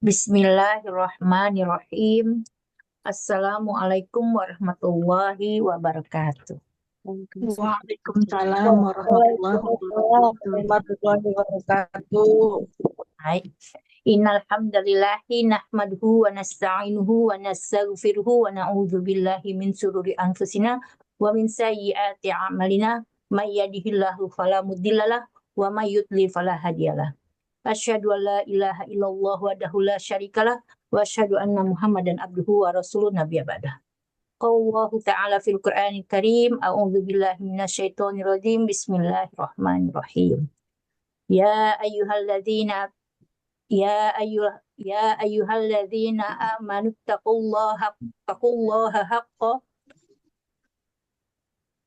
Bismillahirrahmanirrahim. Assalamualaikum warahmatullahi wabarakatuh. Waalaikumsalam warahmatullahi Waalaikumsalam wabarakatuh. warahmatullahi wabarakatuh. Hai. Innal hamdalillahi nahmaduhu wa nasta'inuhu wa nastaghfiruhu wa na'udzu billahi min shururi anfusina wa min sayyiati a'malina. May yahdihillahu fala mudhillalah wa may yudlil fala hadiyalah. Asyhadu an la ilaha illallah wahdahu la syarikalah wa asyhadu anna Muhammadan abduhu wa rasuluhu nabiyya ba'dah. Qallahu ta'ala fil Qur'anil Karim. A'udzu billahi minasyaitonir rajim. Bismillahirrahmanirrahim. Ya ayyuhalladzina ya ayyuhalladzina amanu taqullaha haqqa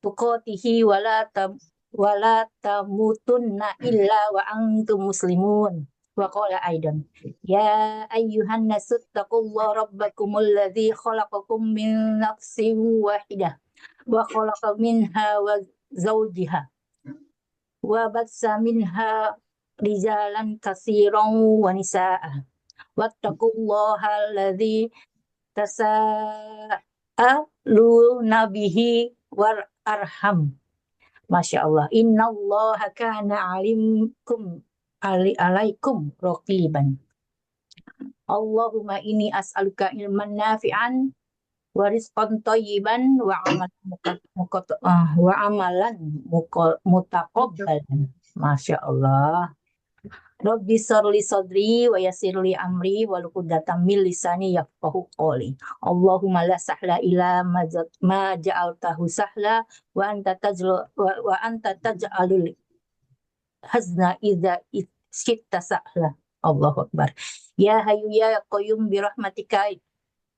tuqatihi wa la tamutunna illa wa antum muslimun. Wa qala aidan ya ayyuhan nasu taqullaha rabbakumul ladzi khalaqakum min nafsin wahidah wa khalaqa minha wa zawjiha wa batsa minha rijalan katsiran wa nisaa wattaqullaha alladzi tasaaluna bihi war arham. Masya Allah. Innallaha kana alaikum raqiban. Allahumma inni as'aluka ilman nafi'an wa rizqan thayyiban wa amalan mutaqabbalan. Masya Allah. Rabbi syrli sadri wa yassirli amri wa luqdatam min lisani yafqahu qawli. Allahumma la sahla ila ma ja'altahu sahla wa anta taj'alul hazna idza syi'ta sahla. Allahu akbar. Ya hayyu ya qayyum bi rahmatika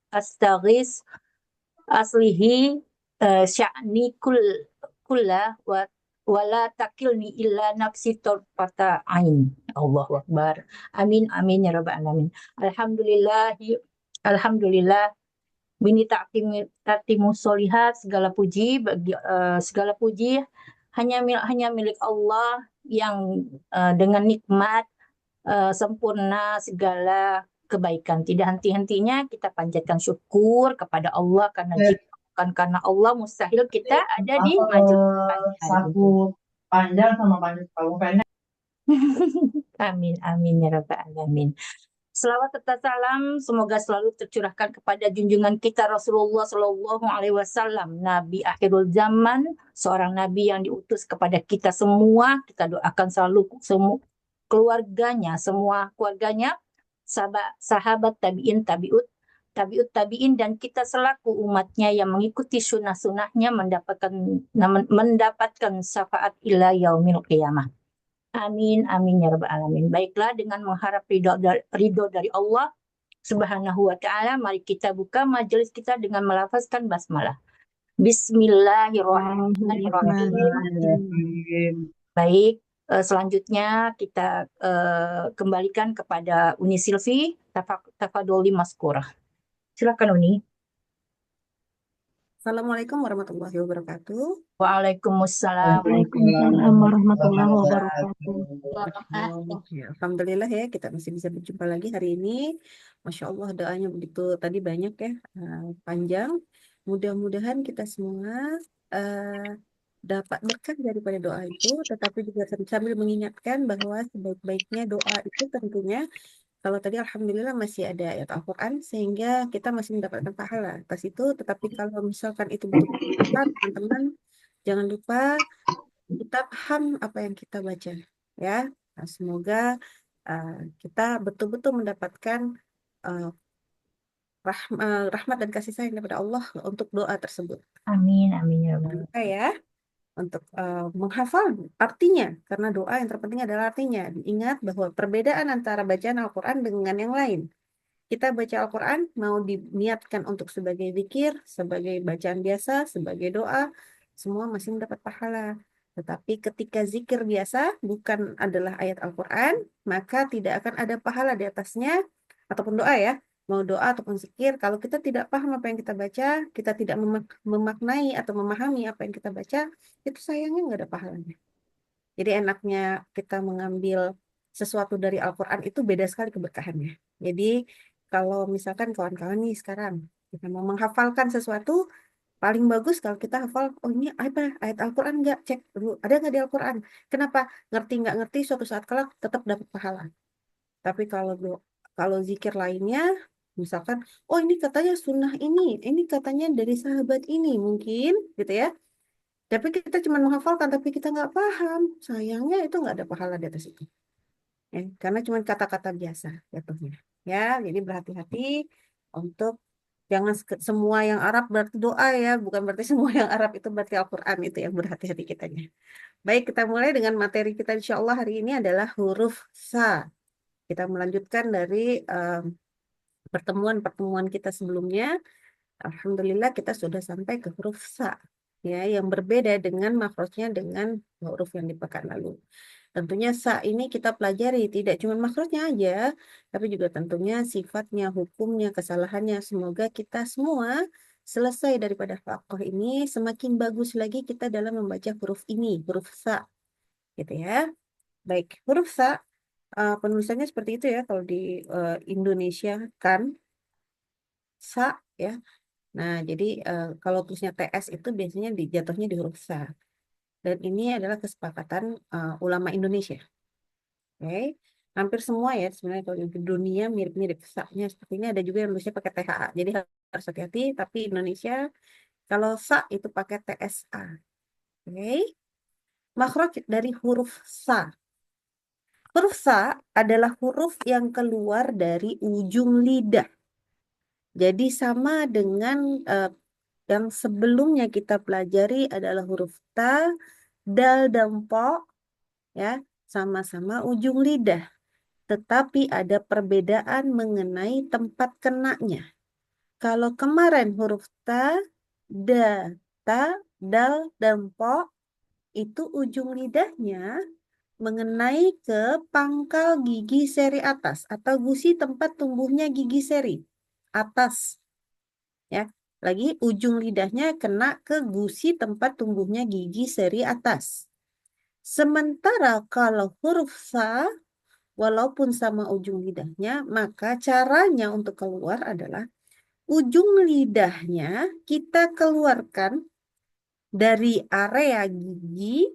astaghis aslihi sya'ni kulla wala takilni illa nafsi tarfata ain. Allahu akbar. Amin amin ya rabbal alamin. Alhamdulillah bini ta'timu solihat, segala puji hanya milik Allah yang dengan nikmat sempurna segala kebaikan. Tidak henti-hentinya kita panjatkan syukur kepada Allah karena jika bukan karena Allah mustahil kita ada di majelis pagi hari ini. Saku panjang sama panjang kamu pendek. Amin amin ya rabbal alamin. Selawat serta salam semoga selalu tercurahkan kepada junjungan kita Rasulullah Shallallahu Alaihi Wasallam, Nabi akhirul zaman, seorang nabi yang diutus kepada kita semua. Kita doakan selalu semua keluarganya, sahabat tabiin, tabiin dan kita selaku umatnya yang mengikuti sunnah-sunnahnya mendapatkan syafaat ila yaumil qiyamah. Amin, amin ya rabbal alamin. Baiklah, dengan mengharap ridho dari Allah Subhanahu wa Ta'ala, mari kita buka majelis kita dengan melafazkan basmalah. Bismillahirrahmanirrahim. Baik, selanjutnya kita kembalikan kepada Uni Silvi. Tafadholi maskurah. Silakan Uni. Assalamualaikum warahmatullahi wabarakatuh. Waalaikumsalam. Waalaikumsalam warahmatullahi wabarakatuh. Alhamdulillah ya, kita masih bisa berjumpa lagi hari ini. Masya Allah, doanya begitu tadi banyak ya, panjang. Mudah-mudahan kita semua dapat berkah daripada doa itu, tetapi juga sambil mengingatkan bahwa sebaik-baiknya doa itu tentunya kalau tadi alhamdulillah masih ada ayat Al-Quran sehingga kita masih mendapatkan pahala atas itu. Tetapi kalau misalkan itu betul-betul teman-teman, jangan lupa kita paham apa yang kita baca ya. Nah, semoga kita betul-betul mendapatkan rahmat dan kasih sayang daripada Allah untuk doa tersebut. Amin, amin ya rabbal Lupa ya untuk menghafal artinya, karena doa yang terpenting adalah artinya. Ingat bahwa perbedaan antara bacaan Al-Quran dengan yang lain. Kita baca Al-Quran mau diniatkan untuk sebagai zikir, sebagai bacaan biasa, sebagai doa, semua masih mendapat pahala. Tetapi ketika zikir biasa bukan adalah ayat Al-Quran, maka tidak akan ada pahala di atasnya, ataupun doa ya, mau doa ataupun zikir, kalau kita tidak paham apa yang kita baca, kita tidak memaknai atau memahami apa yang kita baca, itu sayangnya nggak ada pahalanya. Jadi enaknya kita mengambil sesuatu dari Al-Quran itu beda sekali keberkahannya. Jadi kalau misalkan kawan-kawan nih sekarang kita mau menghafalkan sesuatu, paling bagus kalau kita hafal, oh ini apa ayat Al-Quran nggak? Cek dulu, ada nggak di Al-Quran? Kenapa? Ngerti nggak ngerti, suatu saat kelak tetap dapat pahala. Tapi kalau zikir lainnya, misalkan, oh ini katanya sunnah ini katanya dari sahabat ini mungkin, gitu ya. Tapi kita cuma menghafalkan, tapi kita nggak paham. Sayangnya itu nggak ada pahala di atas itu. Ya, karena cuma kata-kata biasa jatuhnya. Ya, jadi berhati-hati untuk jangan semua yang Arab berarti doa ya, bukan berarti semua yang Arab itu berarti Al-Quran, itu yang berhati-hati kitanya. Baik, kita mulai dengan materi kita insya Allah hari ini adalah huruf sa. Kita melanjutkan dari pertemuan-pertemuan kita sebelumnya. Alhamdulillah kita sudah sampai ke huruf sa, ya, yang berbeda dengan makrosnya dengan huruf yang di pekan lalu. Tentunya sa ini kita pelajari tidak cuma makrosnya aja, tapi juga tentunya sifatnya, hukumnya, kesalahannya. Semoga kita semua selesai daripada fakoh ini semakin bagus lagi kita dalam membaca huruf ini, huruf sa, gitu ya. Baik, huruf sa penulisannya seperti itu ya kalau di Indonesia kan sa ya. Nah, jadi kalau tulisnya TS itu biasanya jatuhnya di huruf sa. Dan ini adalah kesepakatan ulama Indonesia. Oke. Hampir semua ya sebenarnya kalau di dunia mirip-mirip sa-nya seperti ini, ada juga yang tulisnya pakai THA. Jadi harus hati-hati, tapi Indonesia kalau sa itu pakai TSA. Oke. Makhraj dari huruf sa. Huruf sa adalah huruf yang keluar dari ujung lidah. Jadi sama dengan yang sebelumnya kita pelajari adalah huruf ta, dal, dan po, ya, sama-sama ujung lidah. Tetapi ada perbedaan mengenai tempat kenanya. Kalau kemarin huruf ta, da, ta, dal, dan po, itu ujung lidahnya mengenai ke pangkal gigi seri atas atau gusi tempat tumbuhnya gigi seri atas, ya. Lagi ujung lidahnya kena ke gusi tempat tumbuhnya gigi seri atas. Sementara kalau huruf sa, walaupun sama ujung lidahnya, maka caranya untuk keluar adalah ujung lidahnya kita keluarkan dari area gigi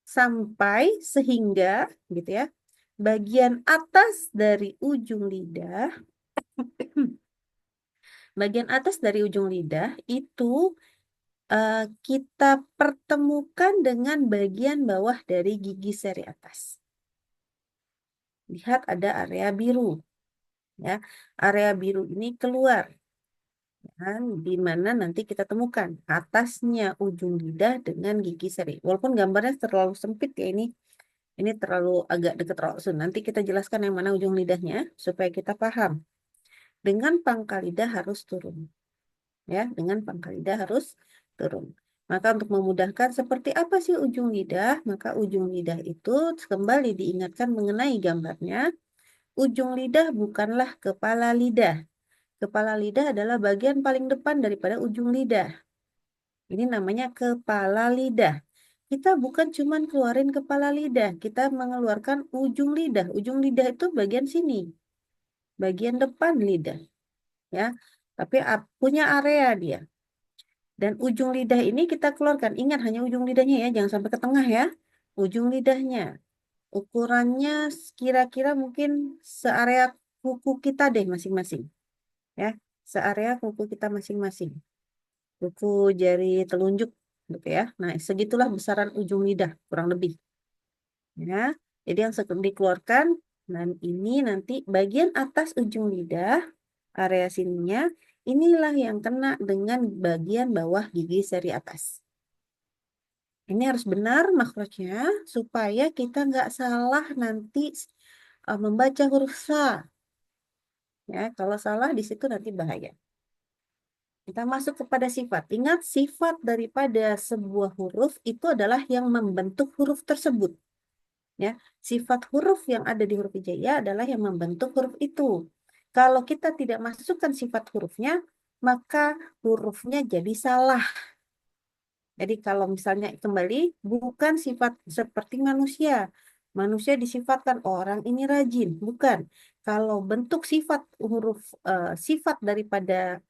sampai sehingga, gitu ya, bagian atas dari ujung lidah, bagian atas dari ujung lidah itu kita pertemukan dengan bagian bawah dari gigi seri atas. Lihat ada area biru, ya. Area biru ini keluar, dan di mana nanti kita temukan atasnya ujung lidah dengan gigi seri. Walaupun gambarnya terlalu sempit ya ini terlalu agak dekat Rasul. Nanti kita jelaskan yang mana ujung lidahnya supaya kita paham. Dengan pangkal lidah harus turun. Ya, dengan pangkal lidah harus turun. Maka untuk memudahkan seperti apa sih ujung lidah? Maka ujung lidah itu kembali diingatkan mengenai gambarnya. Ujung lidah bukanlah kepala lidah. Kepala lidah adalah bagian paling depan daripada ujung lidah. Ini namanya kepala lidah. Kita bukan cuma keluarin kepala lidah, kita mengeluarkan ujung lidah. Ujung lidah itu bagian sini, bagian depan lidah, ya. Tapi punya area dia. Dan ujung lidah ini kita keluarkan. Ingat hanya ujung lidahnya ya, jangan sampai ke tengah ya. Ujung lidahnya. Ukurannya kira-kira mungkin searea kuku kita deh masing-masing. Ya, searea kuku kita masing-masing. Kuku jari telunjuk gitu ya. Nah, segitulah besaran ujung lidah kurang lebih. Ya. Jadi yang dikeluarkan, dan ini nanti bagian atas ujung lidah, area sininya, inilah yang kena dengan bagian bawah gigi seri atas. Ini harus benar makrojnya supaya kita nggak salah nanti membaca huruf sa. Ya, kalau salah di situ nanti bahaya. Kita masuk kepada sifat. Ingat, sifat daripada sebuah huruf itu adalah yang membentuk huruf tersebut. Ya, sifat huruf yang ada di huruf hijaiyah adalah yang membentuk huruf itu. Kalau kita tidak masukkan sifat hurufnya, maka hurufnya jadi salah. Jadi kalau misalnya kembali, bukan sifat seperti manusia. Manusia disifatkan orang ini rajin, bukan. Kalau bentuk sifat huruf sifat daripada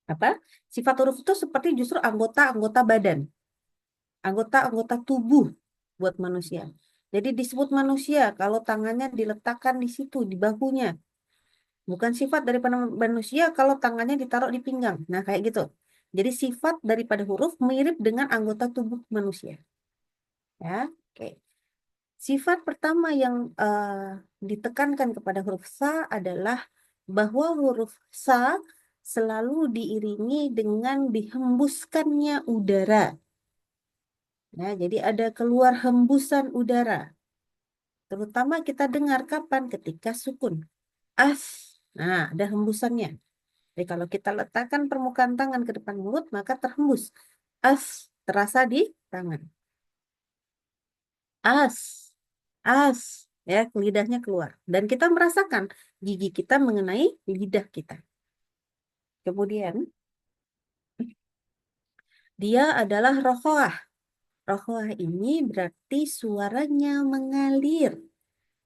apa? Sifat huruf itu seperti justru anggota-anggota badan, anggota-anggota tubuh buat manusia. Jadi disebut manusia kalau tangannya diletakkan di situ di bahunya. Bukan sifat daripada manusia kalau tangannya ditaruh di pinggang. Nah, kayak gitu. Jadi sifat daripada huruf mirip dengan anggota tubuh manusia. Ya, oke. Sifat pertama yang ditekankan kepada huruf sa adalah bahwa huruf sa selalu diiringi dengan dihembuskannya udara. Nah, jadi ada keluar hembusan udara. Terutama kita dengar kapan? Ketika sukun. As. Nah, ada hembusannya. Jadi kalau kita letakkan permukaan tangan ke depan mulut, maka terhembus. As. Terasa di tangan. As. As. Ya, lidahnya keluar. Dan kita merasakan gigi kita mengenai lidah kita. Kemudian, dia adalah rohoah. Rohoah ini berarti suaranya mengalir.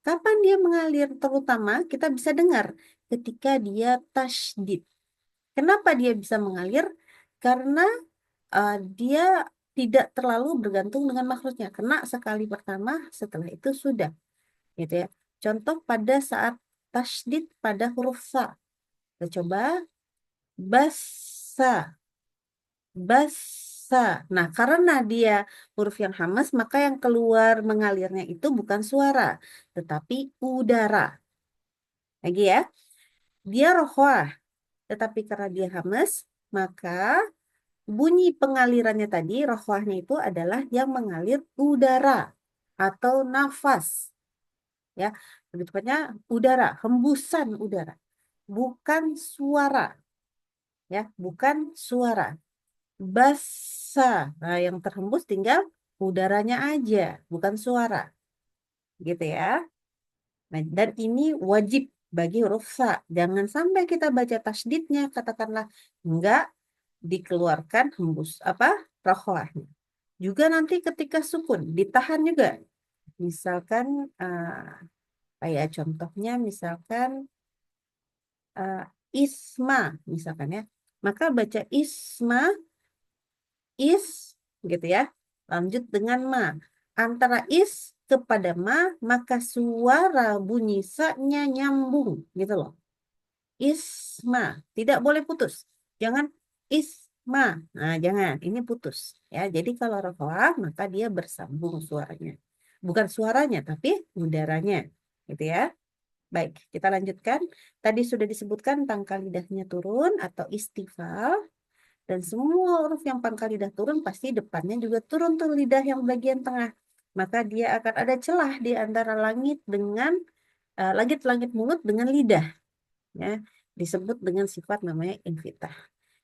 Kapan dia mengalir? Terutama kita bisa dengar ketika dia tasydid. Kenapa dia bisa mengalir? Karena dia tidak terlalu bergantung dengan makhrajnya. Kena sekali pertama, setelah itu sudah. Gitu ya. Contoh pada saat tasydid pada huruf sa. Kita coba basa, basa. Nah, karena dia huruf yang hamas, maka yang keluar mengalirnya itu bukan suara, tetapi udara. Lagi ya, dia rohwah, tetapi karena dia hamas, maka bunyi pengalirannya tadi, rohwahnya itu adalah yang mengalir udara atau nafas. Ya, lebih tepatnya udara, hembusan udara, bukan suara. Ya, bukan suara. Basa. Nah, yang terhembus tinggal udaranya aja, bukan suara. Gitu ya. Nah, dan ini wajib bagi huruf sa. Jangan sampai kita baca tasdidnya, katakanlah enggak dikeluarkan hembus apa rohwahnya. Juga nanti ketika sukun ditahan juga. Misalkan kayak contohnya misalkan isma misalkan ya. Maka baca isma is gitu ya. Lanjut dengan ma. Antara is kepada ma maka suara bunyi sa-nya nyambung gitu loh. Isma, tidak boleh putus. Jangan isma. Nah, jangan, ini putus ya. Jadi kalau rafa'ah maka dia bersambung suaranya. Bukan suaranya tapi udaranya. Gitu ya. Baik, kita lanjutkan. Tadi sudah disebutkan pangkal lidahnya turun atau istifal. Dan semua huruf yang pangkal lidah turun pasti depannya juga turun tuh lidah yang bagian tengah. Maka dia akan ada celah di antara langit dengan langit-langit mulut dengan lidah. Ya, disebut dengan sifat namanya infitah.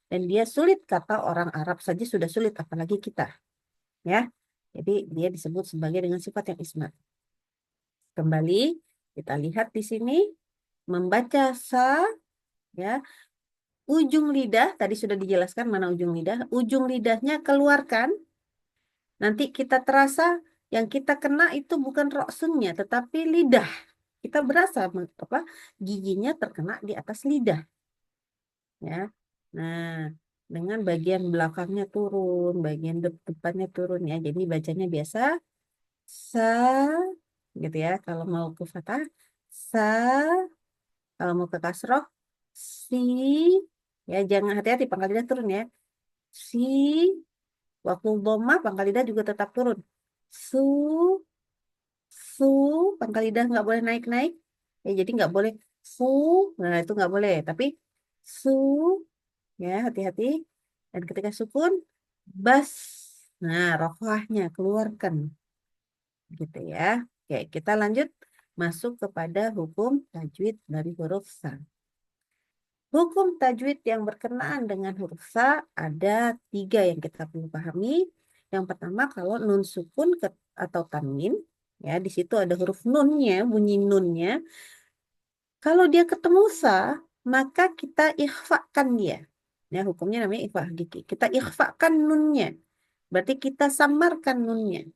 Dan dia sulit, kata orang Arab saja sudah sulit, apalagi kita. Ya, jadi dia disebut sebagai dengan sifat yang ismat. Kembali kita lihat di sini membaca sa, ya, ujung lidah tadi sudah dijelaskan mana ujung lidah. Ujung lidahnya keluarkan. Nanti kita terasa yang kita kena itu bukan roksunnya, tetapi lidah. Kita berasa apa giginya terkena di atas lidah. Ya. Nah, dengan bagian belakangnya turun, bagian depannya turun ya. Jadi bacanya biasa sa gitu ya. Kalau mau ke fathah sa, kalau mau ke kasroh si. Ya, jangan hati-hati pangkal lidah turun ya. Si, waktu dhamma pangkal lidah juga tetap turun. Su, su, pangkal lidah nggak boleh naik-naik. Ya, jadi nggak boleh su, nah itu nggak boleh. Tapi su, ya hati-hati. Dan ketika sukun, bas. Nah, rokohnya keluarkan. Gitu ya. Oke, kita lanjut masuk kepada hukum tajwid dari huruf sa. Hukum tajwid yang berkenaan dengan huruf sa ada 3 yang kita perlu pahami. Yang pertama, kalau nun sukun atau tanwin, ya di situ ada huruf nunnya, bunyi nunnya. Kalau dia ketemu sa, maka kita ikhfakan dia. Ya, hukumnya namanya ikhfa hakiki. Kita ikhfakan nunnya. Berarti kita samarkan nunnya.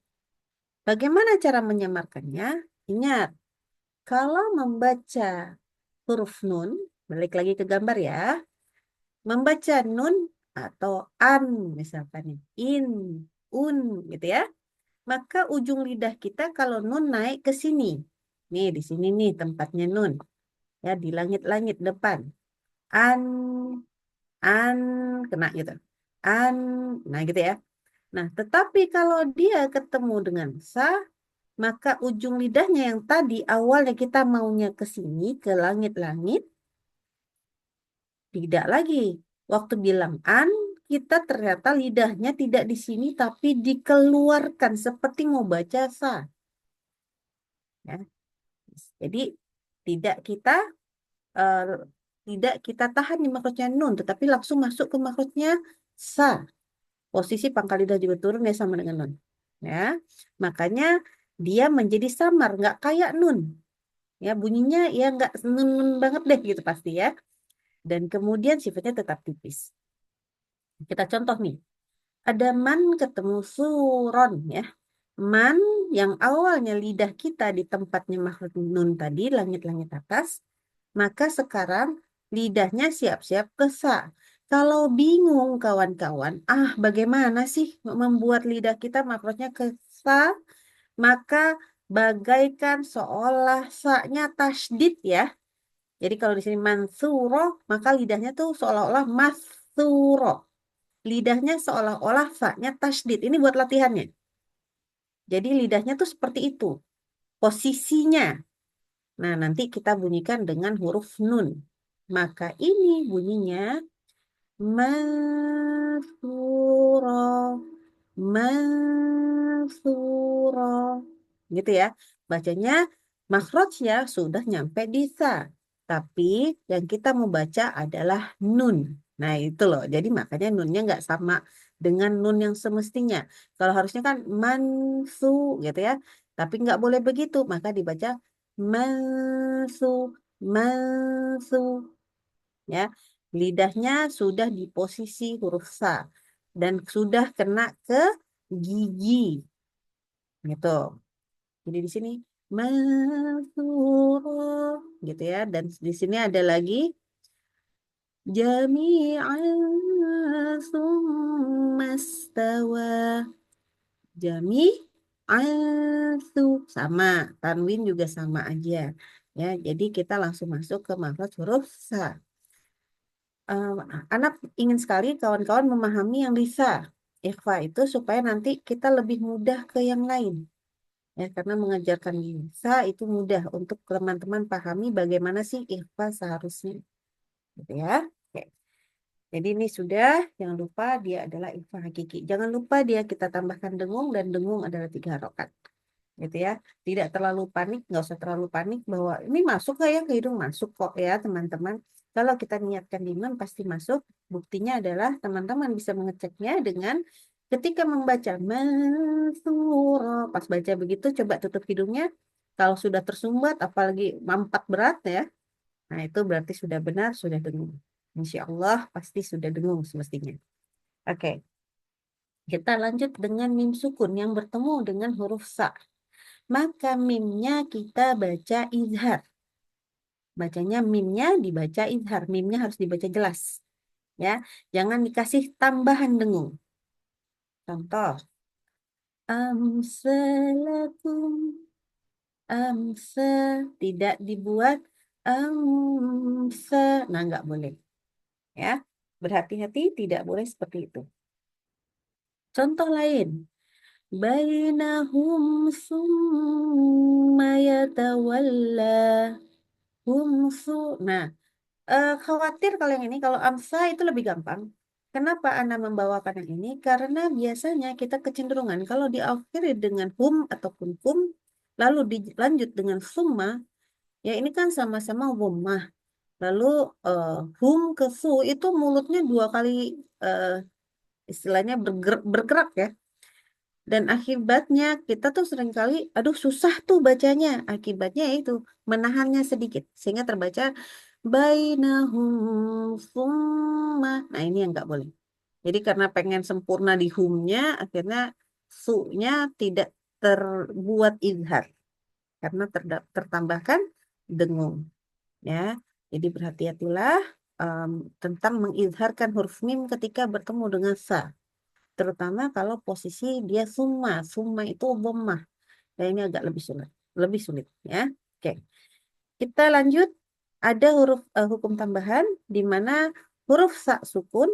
Bagaimana cara menyamarkannya? Ingat, kalau membaca huruf nun, balik lagi ke gambar ya, membaca nun atau an misalkan nih, in, un gitu ya, maka ujung lidah kita kalau nun naik ke sini. Nih di sini nih tempatnya nun. Ya di langit-langit depan. An, an, kena gitu. An, nah gitu ya. Nah, tetapi kalau dia ketemu dengan sa, maka ujung lidahnya yang tadi awalnya kita maunya ke sini, ke langit-langit, tidak lagi. Waktu bilang an, kita ternyata lidahnya tidak di sini, tapi dikeluarkan seperti mau baca sa. Ya. Jadi tidak kita eh, tidak kita tahan di makrotnya nun, tetapi langsung masuk ke makrotnya sa. Posisi pangkal lidah juga turun ya sama dengan nun. Ya, makanya dia menjadi samar, nggak kayak nun. Ya, bunyinya ya nggak nun banget deh gitu pasti ya. Dan kemudian sifatnya tetap tipis. Kita contoh nih, ada man ketemu suron ya. Man yang awalnya lidah kita di tempatnya makhluk nun tadi, langit-langit atas, maka sekarang lidahnya siap-siap ke sa. Kalau bingung kawan-kawan, bagaimana sih membuat lidah kita makrotnya ke sa? Maka bagaikan seolah sa-nya tasdid ya. Jadi kalau di sini mansuro, maka lidahnya tuh seolah-olah masuro. Lidahnya seolah-olah sa-nya tasdid. Ini buat latihannya. Jadi lidahnya tuh seperti itu. Posisinya. Nah, nanti kita bunyikan dengan huruf nun. Maka ini bunyinya mansuro, mansuro. Gitu ya. Bacanya makhrajnya sudah nyampe di sa. Tapi yang kita mau baca adalah nun. Nah, itu loh. Jadi makanya nunnya nggak sama dengan nun yang semestinya. Kalau harusnya kan mansu gitu ya. Tapi nggak boleh begitu. Maka dibaca mansu, mansu. Ya, lidahnya sudah di posisi huruf sa dan sudah kena ke gigi, gitu. Jadi di sini mansuro, gitu ya. Dan di sini ada lagi jami'an summastawa. Jami'an sama, tanwin juga sama aja. Ya, jadi kita langsung masuk ke makhraj huruf sa. Eh, Anak ingin sekali kawan-kawan memahami yang bisa ikhfa itu supaya nanti kita lebih mudah ke yang lain. Ya, karena mengajarkan bisa itu mudah untuk teman-teman pahami bagaimana sih ikhfa seharusnya. Gitu ya. Oke. Jadi ini sudah, jangan lupa dia adalah ikhfa hakiki. Jangan lupa dia kita tambahkan dengung dan dengung adalah 3 harokat. Gitu ya. Tidak terlalu panik, nggak usah terlalu panik bahwa ini masuk nggak ya ke hidung, masuk kok ya teman-teman. Kalau kita niatkan di nun pasti masuk. Buktinya adalah teman-teman bisa mengeceknya dengan ketika membaca mansuro. Pas baca begitu coba tutup hidungnya. Kalau sudah tersumbat apalagi mampat berat ya. Nah itu berarti sudah benar, sudah dengung. Insya Allah pasti sudah dengung semestinya. Oke, kita lanjut dengan mim sukun yang bertemu dengan huruf sa. Maka mimnya kita baca izhar. Bacanya mimnya dibaca izhar. Mimnya harus dibaca jelas. Ya, jangan dikasih tambahan dengung. Contoh, amsalakum, amsa, tidak dibuat amsa. Nah, nggak boleh. Ya, berhati-hati tidak boleh seperti itu. Contoh lain, bainahum summa yatawalla humsu. Nah, khawatir kalau yang ini, kalau amsa itu lebih gampang. Kenapa Anda membawakan yang ini? Karena biasanya kita kecenderungan kalau diakhiri dengan hum ataupun kum, lalu dilanjut dengan summa, ya ini kan sama-sama wummah. Lalu hum ke su itu mulutnya 2 kali eh, istilahnya bergerak ya. Dan akibatnya kita tuh seringkali, aduh susah tuh bacanya. Akibatnya itu menahannya sedikit sehingga terbaca bainahum summa. Nah ini yang nggak boleh. Jadi karena pengen sempurna di humnya, akhirnya su-nya tidak terbuat izhar karena tertambahkan dengung ya. Jadi berhati-hatilah tentang mengizharkan huruf mim ketika bertemu dengan sa, terutama kalau posisi dia summa. Summa itu dhammah. Nah, ini agak lebih sulit ya. Oke. Kita lanjut. Ada hukum tambahan di mana huruf sa sukun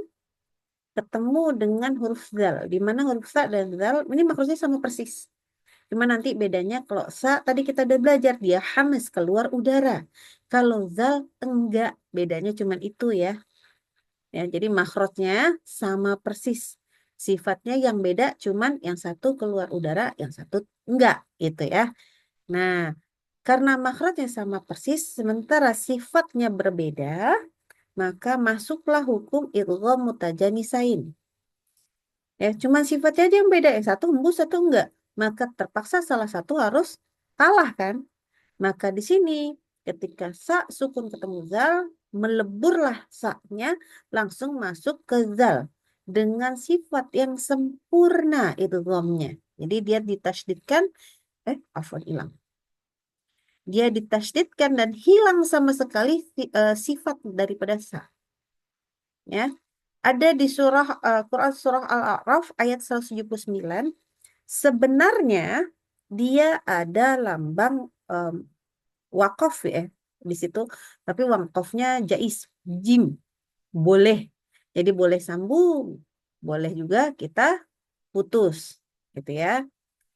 ketemu dengan huruf zal, di mana huruf sa dan zal ini makrosnya sama persis. Cuma nanti bedanya kalau sa tadi kita udah belajar dia hamis keluar udara. Kalau zal enggak, bedanya cuma itu ya. Ya, jadi makrotnya sama persis. Sifatnya yang beda cuman yang satu keluar udara, yang satu enggak gitu ya. Nah, karena makrotnya sama persis sementara sifatnya berbeda, maka masuklah hukum idgham mutajanisain. Ya, cuma sifatnya aja yang beda. Yang satu hembus, satu enggak. Maka terpaksa salah satu harus kalah kan? Maka di sini ketika sa sukun ketemu zal, meleburlah sa-nya langsung masuk ke zal dengan sifat yang sempurna itu gomnya. Jadi dia ditasydidkan, afwan hilang. Dia ditasydidkan dan hilang sama sekali sifat daripada sa. Ya. Ada di Quran surah Al-A'raf ayat 179. Sebenarnya dia ada lambang wakaf ya di situ, tapi wakafnya jais, jim, boleh. Jadi boleh sambung, boleh juga kita putus, gitu ya.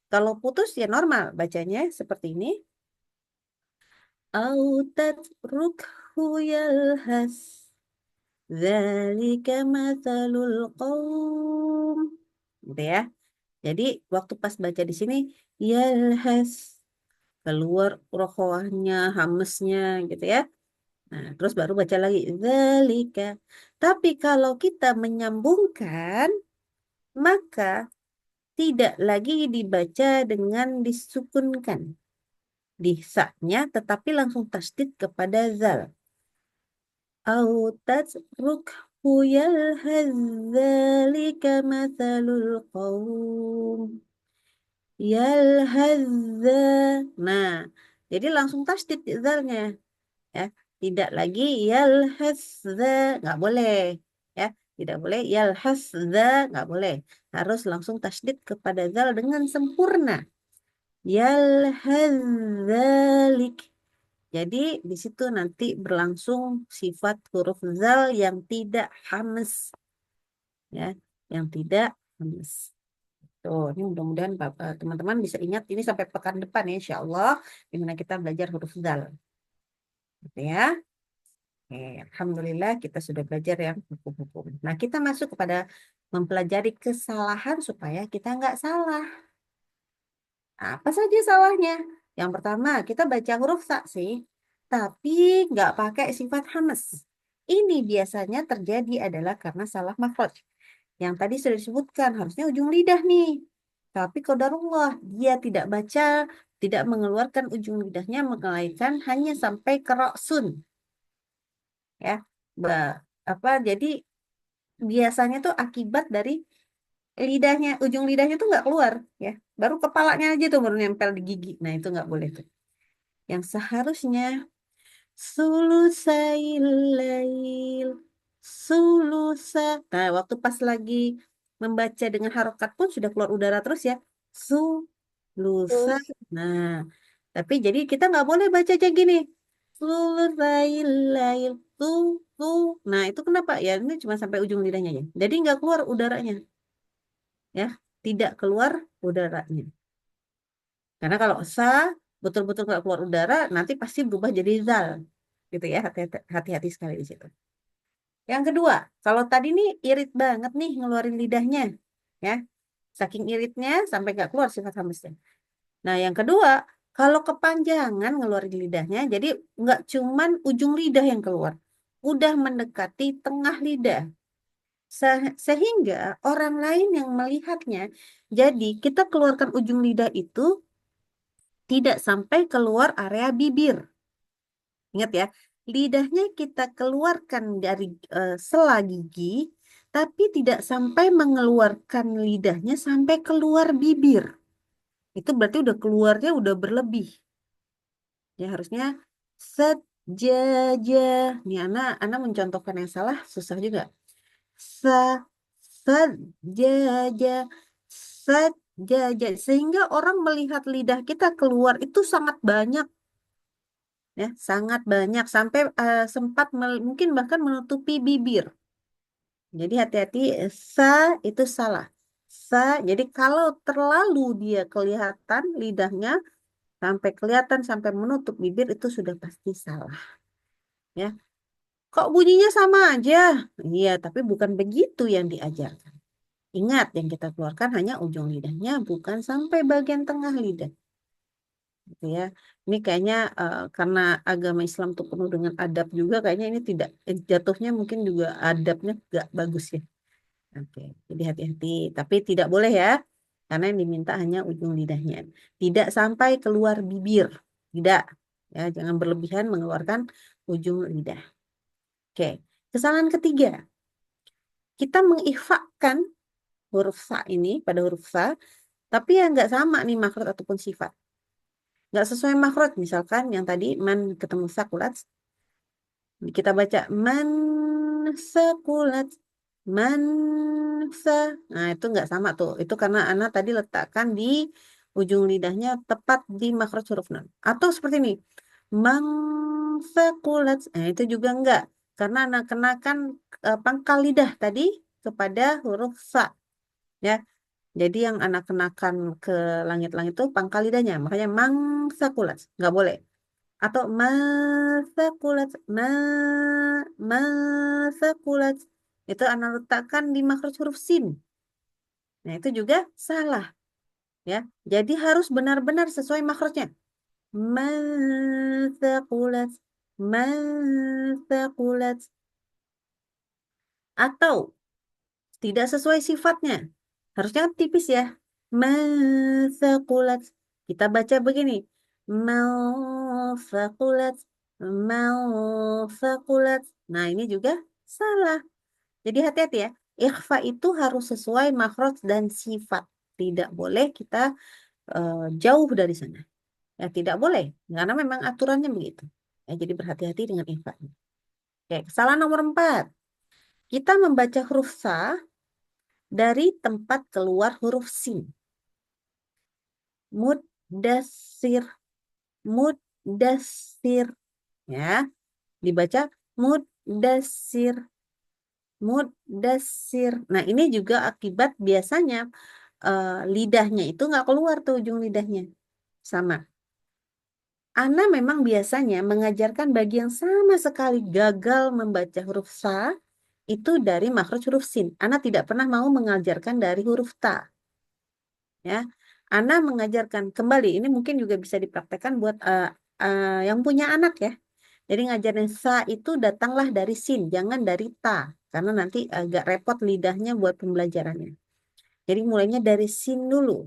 Kalau putus ya normal bacanya seperti ini. Au tatrukhu yalhas, dzalika matsalul qaum. Gitu ya. Jadi waktu pas baca di sini yalhas, keluar rokoahnya, hamesnya gitu ya. Nah, terus baru baca lagi zalika. Tapi kalau kita menyambungkan, maka tidak lagi dibaca dengan disukunkan di sa-nya, tetapi langsung tasdid kepada zal. Au tatrukhu yalhaz zalika mathalul qaum. Yalhazza. Nah, jadi langsung tasdid zalnya. Ya, tidak lagi yalhazza, nggak boleh. Ya, tidak boleh yalhazza, nggak boleh. Harus langsung tasdid kepada zal dengan sempurna. Yalhazzalik. Jadi di situ nanti berlangsung sifat huruf zal yang tidak hamas. Ya, yang tidak hamas. Tuh, ini mudah-mudahan teman-teman bisa ingat ini sampai pekan depan ya, insya Allah, di mana kita belajar huruf zal. Gitu ya. Oke, Alhamdulillah kita sudah belajar yang hukum-hukum. Nah, kita masuk kepada mempelajari kesalahan supaya kita nggak salah. Apa saja salahnya? Yang pertama, kita baca huruf sa sih, tapi nggak pakai sifat hamas. Ini biasanya terjadi adalah karena salah makhraj. Yang tadi sudah disebutkan, harusnya ujung lidah nih. Tapi qadarullah, dia tidak baca, tidak mengeluarkan ujung lidahnya, melainkan hanya sampai ke roksun. Ya, jadi biasanya tuh akibat dari lidahnya, ujung lidahnya tuh nggak keluar. Ya, baru kepalanya aja tuh baru nempel di gigi. Nah, itu nggak boleh tuh. Yang seharusnya sulusail lail, sulusa. Nah, waktu pas lagi membaca dengan harokat pun sudah keluar udara terus ya. Sulusa. Terus Nah, tapi jadi kita nggak boleh baca aja gini. Sulusail lail, tu. Nah, itu kenapa? Ya, ini cuma sampai ujung lidahnya ya. Jadi nggak keluar udaranya. Ya, tidak keluar udaranya. Karena kalau sa betul-betul nggak keluar udara, nanti pasti berubah jadi zal. Gitu ya, hati-hati sekali di situ. Yang kedua, kalau tadi nih irit banget nih ngeluarin lidahnya, ya, saking iritnya sampai nggak keluar sifat hamsnya. Nah, yang kedua, kalau kepanjangan ngeluarin lidahnya, jadi nggak cuman ujung lidah yang keluar, udah mendekati tengah lidah. Sehingga orang lain yang melihatnya, jadi kita keluarkan ujung lidah itu tidak sampai keluar area bibir. Ingat ya, lidahnya kita keluarkan dari sela gigi, tapi tidak sampai mengeluarkan lidahnya sampai keluar bibir. Itu berarti udah keluarnya udah berlebih. Ya harusnya sajajah. Nih anak mencontohkan yang salah susah juga. Sa sajajah sajajah sehingga orang melihat lidah kita keluar itu sangat banyak ya, sangat banyak sampai sempat mungkin bahkan menutupi bibir. Jadi hati-hati sa itu salah. Sa jadi kalau terlalu dia kelihatan lidahnya sampai kelihatan sampai menutup bibir itu sudah pasti salah ya. Kok bunyinya sama aja? Iya, tapi bukan begitu yang diajarkan. Ingat, yang kita keluarkan hanya ujung lidahnya, bukan sampai bagian tengah lidah. Gitu ya. Ini kayaknya karena agama Islam tuh penuh dengan adab juga, kayaknya ini tidak jatuhnya mungkin juga adabnya gak bagus ya. Oke, jadi hati-hati. Tapi tidak boleh ya, karena yang diminta hanya ujung lidahnya. Tidak sampai keluar bibir. Tidak. Ya, jangan berlebihan mengeluarkan ujung lidah. Oke, kesalahan ketiga. Kita mengikhfakan huruf sa ini pada huruf sa, tapi ya nggak sama nih makhraj ataupun sifat. Nggak sesuai makhraj. Misalkan yang tadi man ketemu sakulat, kita baca man sakulat, man sa. Nah itu nggak sama tuh. Itu karena anak tadi letakkan di ujung lidahnya tepat di makhraj huruf nun. Atau seperti ini, man sakulat. Nah itu juga enggak. Karena anak kenakan pangkal lidah tadi kepada huruf sa. Ya, jadi yang anak kenakan ke langit-langit itu pangkal lidahnya, makanya mangsakulat, nggak boleh. Atau masakulat, masakulat, itu anak letakkan di makhraj huruf sin. Nah itu juga salah, ya. Jadi harus benar-benar sesuai makhrajnya. Masakulat, masakulat. Atau tidak sesuai sifatnya. Harusnya kan tipis ya. Masakulat. Kita baca begini. Masakulat. Masakulat. Nah ini juga salah. Jadi hati-hati ya. Ikhfa itu harus sesuai makhraj dan sifat. Tidak boleh kita jauh dari sana. Ya tidak boleh. Karena memang aturannya begitu. Ya, jadi berhati-hati dengan ikhfa. Oke, kesalahan nomor 4. Kita membaca huruf sa dari tempat keluar huruf sin. Muddasir, muddasir. Ya, dibaca muddasir, muddasir. Nah, ini juga akibat biasanya lidahnya itu nggak keluar tuh ujung lidahnya. Sama. Ana memang biasanya mengajarkan bagi yang sama sekali gagal membaca huruf sa itu dari makhraj huruf sin. Ana tidak pernah mau mengajarkan dari huruf ta. Ya, Ana mengajarkan kembali. Ini mungkin juga bisa dipraktekkan buat yang punya anak ya. Jadi ngajarin sa itu datanglah dari sin, jangan dari ta, karena nanti agak repot lidahnya buat pembelajarannya. Jadi mulainya dari sin dulu,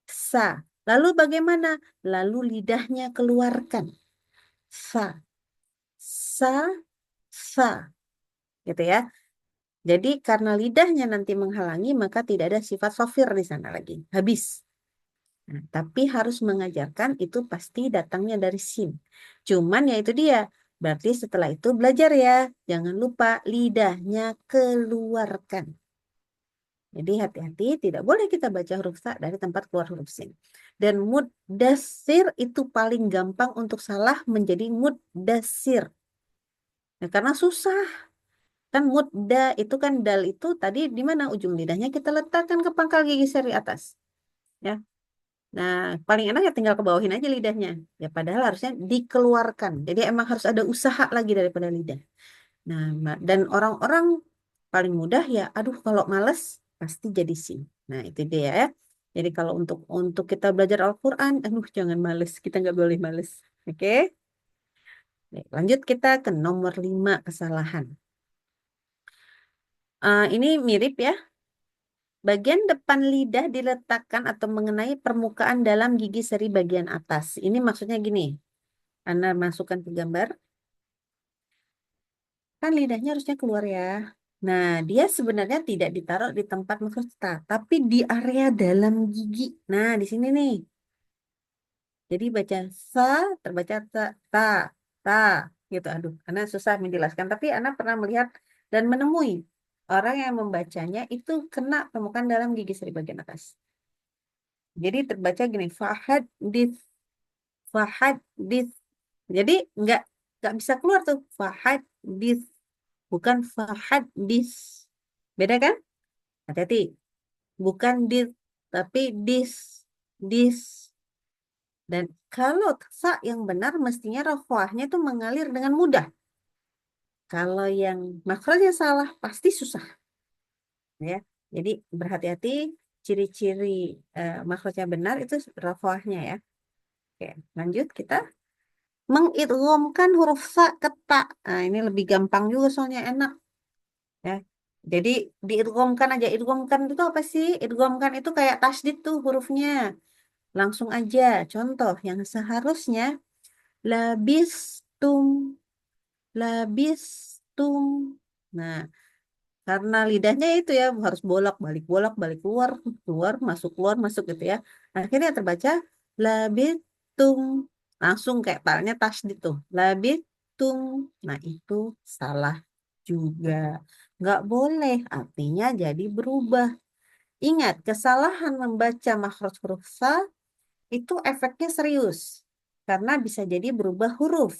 sa. Lalu bagaimana? Lalu lidahnya keluarkan, sa, sa, sa, gitu ya. Jadi karena lidahnya nanti menghalangi, maka tidak ada sifat sofir di sana lagi. Habis. Nah, tapi harus mengajarkan itu pasti datangnya dari sin. Cuman ya itu dia. Berarti setelah itu belajar ya. Jangan lupa lidahnya keluarkan. Jadi hati-hati tidak boleh kita baca huruf sa dari tempat keluar huruf sin. Dan muddasir itu paling gampang untuk salah menjadi muddasir. Nah, karena susah. Kan mudda itu kan dal itu tadi di mana ujung lidahnya kita letakkan ke pangkal gigi seri atas. Ya, nah, paling enak ya tinggal ke bawahin aja lidahnya. Ya, padahal harusnya dikeluarkan. Jadi emang harus ada usaha lagi daripada lidah. Nah, dan orang-orang paling mudah ya, aduh kalau males pasti jadi sin. Nah, itu dia ya. Jadi kalau untuk kita belajar Al-Quran, aduh jangan males. Kita nggak boleh males. Oke? Baik, lanjut kita ke nomor 5 kesalahan. Ini mirip ya. Bagian depan lidah diletakkan atau mengenai permukaan dalam gigi seri bagian atas. Ini maksudnya gini. Anda masukkan ke gambar. Kan lidahnya harusnya keluar ya. Nah, dia sebenarnya tidak ditaruh di tempat makhraj ta, tapi di area dalam gigi. Nah, di sini nih. Jadi baca sa, terbaca ta, ta, ta, gitu. Aduh, karena susah menjelaskan. Tapi Ana pernah melihat dan menemui orang yang membacanya itu kena temukan dalam gigi seri bagian atas. Jadi terbaca gini, fahad dis, fahad dis. Jadi nggak bisa keluar tuh fahad dis, bukan fahad dis. Beda kan? Hati-hati. Bukan dis, tapi dis. Dan kalau sa yang benar mestinya rofuahnya itu mengalir dengan mudah. Kalau yang makrolnya salah pasti susah, ya. Jadi berhati-hati, ciri-ciri makrolnya benar itu rofuahnya ya. Oke, lanjut kita mengidghamkan huruf sa ke ta. Nah, ini lebih gampang juga soalnya enak ya. Jadi diidghamkan aja. Idghamkan itu apa sih? Idghamkan itu kayak tasdid tuh hurufnya. Langsung aja. Contoh yang seharusnya labistum, labistum. Nah, karena lidahnya itu ya harus bolak balik keluar, keluar, masuk gitu ya. Akhirnya terbaca labitum. Langsung kayak palnya tasdid tuh. Labitum. Nah, itu salah juga. Nggak boleh, artinya jadi berubah. Ingat, kesalahan membaca makhraj huruf sa itu efeknya serius karena bisa jadi berubah huruf.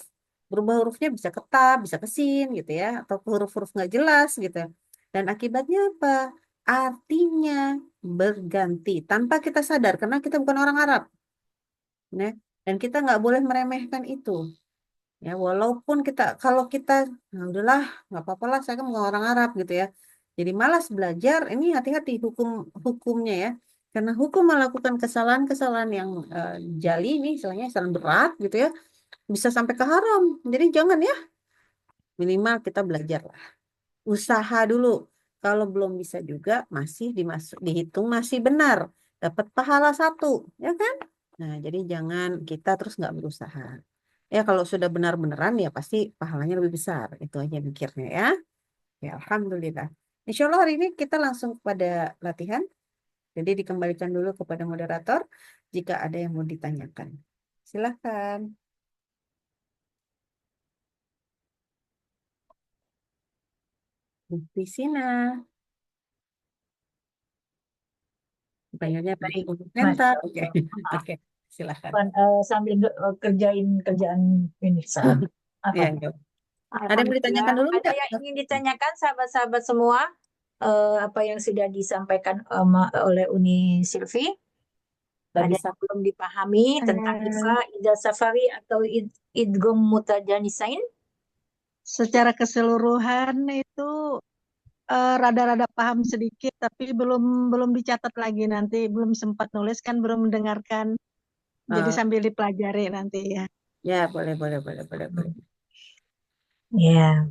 Berubah hurufnya bisa ke ta, bisa ke sin gitu ya, atau ke huruf-huruf nggak jelas gitu. Dan akibatnya apa? Artinya berganti tanpa kita sadar karena kita bukan orang Arab, ya. Dan kita nggak boleh meremehkan itu. Ya, walaupun kita kalau kita "Nah, udahlah nggak apa-apa lah saya kan bukan orang Arab gitu ya. Jadi malas belajar, ini hati-hati hukumnya ya. Karena hukum melakukan kesalahan-kesalahan yang jali ini istilahnya kesalahan berat gitu ya, bisa sampai ke haram. Jadi jangan ya, minimal kita belajar lah. Usaha dulu. Kalau belum bisa juga masih dihitung masih benar. Dapat pahala satu, ya kan? Nah, jadi jangan kita terus nggak berusaha. Ya kalau sudah benar-beneran ya pasti pahalanya lebih besar. Itu aja mikirnya ya. Ya Alhamdulillah. Insya Allah hari ini kita langsung kepada latihan. Jadi dikembalikan dulu kepada moderator jika ada yang mau ditanyakan. Silahkan. Bu Sina. Panggilnya Baik, Mas. komentar. Oke. Oke. Silahkan. Sambil kerjain kerjaan ini. Apa? Ya, enggak. Ada yang mau Alhamdulillah. ditanyakan dulu Ada enggak? yang ingin ditanyakan sahabat-sahabat semua? Apa yang sudah disampaikan oleh Uni Silvi? Nggak Ada bisa. yang belum dipahami tentang Eh, Ifa, Ida Safari atau Idgham Mutajanisain? secara keseluruhan itu rada-rada paham sedikit, tapi belum belum dicatat lagi nanti, belum sempat nulis kan, belum mendengarkan. Jadi Oh, sambil dipelajari nanti ya. ya, boleh. Ya.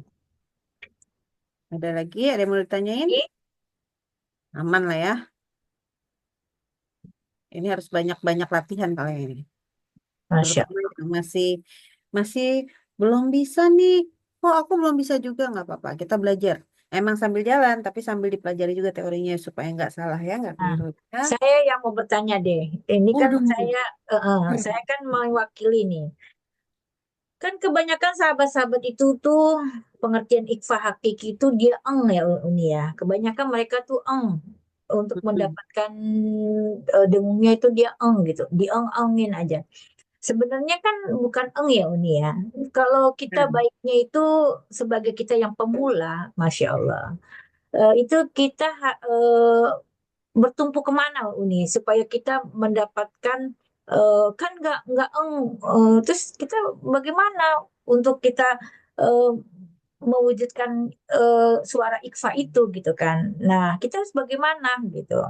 Ada lagi? Ada yang mau ditanyain? Oke, Aman lah ya. Ini harus banyak-banyak latihan kalau yang ini. Masya Terutama yang masih masih belum bisa nih. Kok aku belum bisa juga nggak apa-apa. Kita belajar. Emang sambil jalan, tapi sambil dipelajari juga teorinya supaya nggak salah ya, nggak Nah, keliru ya. saya yang mau bertanya deh. Ini kan Waduh. saya kan mewakili nih. Kan kebanyakan sahabat-sahabat itu tuh pengertian ikhfa hakiki itu dia ya Uni ya. Kebanyakan mereka tuh untuk Mm-mm. mendapatkan dengungnya itu dia gitu. Dieng-engin aja. Sebenarnya kan bukan ya Uni ya. Kalau kita Nah, baiknya itu sebagai kita yang pemula, Masya Allah. Itu kita bertumpu kemana Uni supaya kita mendapatkan kan nggak terus kita bagaimana untuk kita eh, mewujudkan suara ikfa itu gitu kan. Nah, kita harus bagaimana gitu.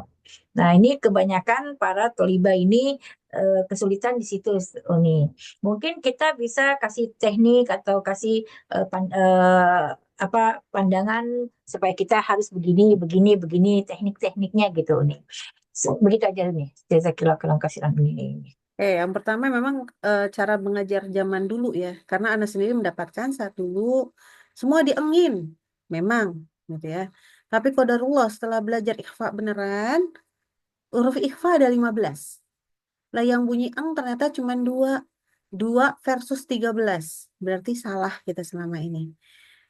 Nah, ini kebanyakan para toliba ini kesulitan di situ, Uni. Mungkin kita bisa kasih teknik atau kasih apa pandangan supaya kita harus begini, begini, begini teknik-tekniknya gitu, Uni. Begitu aja nih. Jazakallah kasihan ini. yang pertama memang cara mengajar zaman dulu ya. Karena anak sendiri mendapatkan saat dulu semua diengin. Memang. gitu ya. Tapi qadarullah setelah belajar ikhfa beneran, huruf ikhfa ada 15. Lah yang bunyi eng ternyata cuma 2. 2 versus 13. Berarti salah kita selama ini.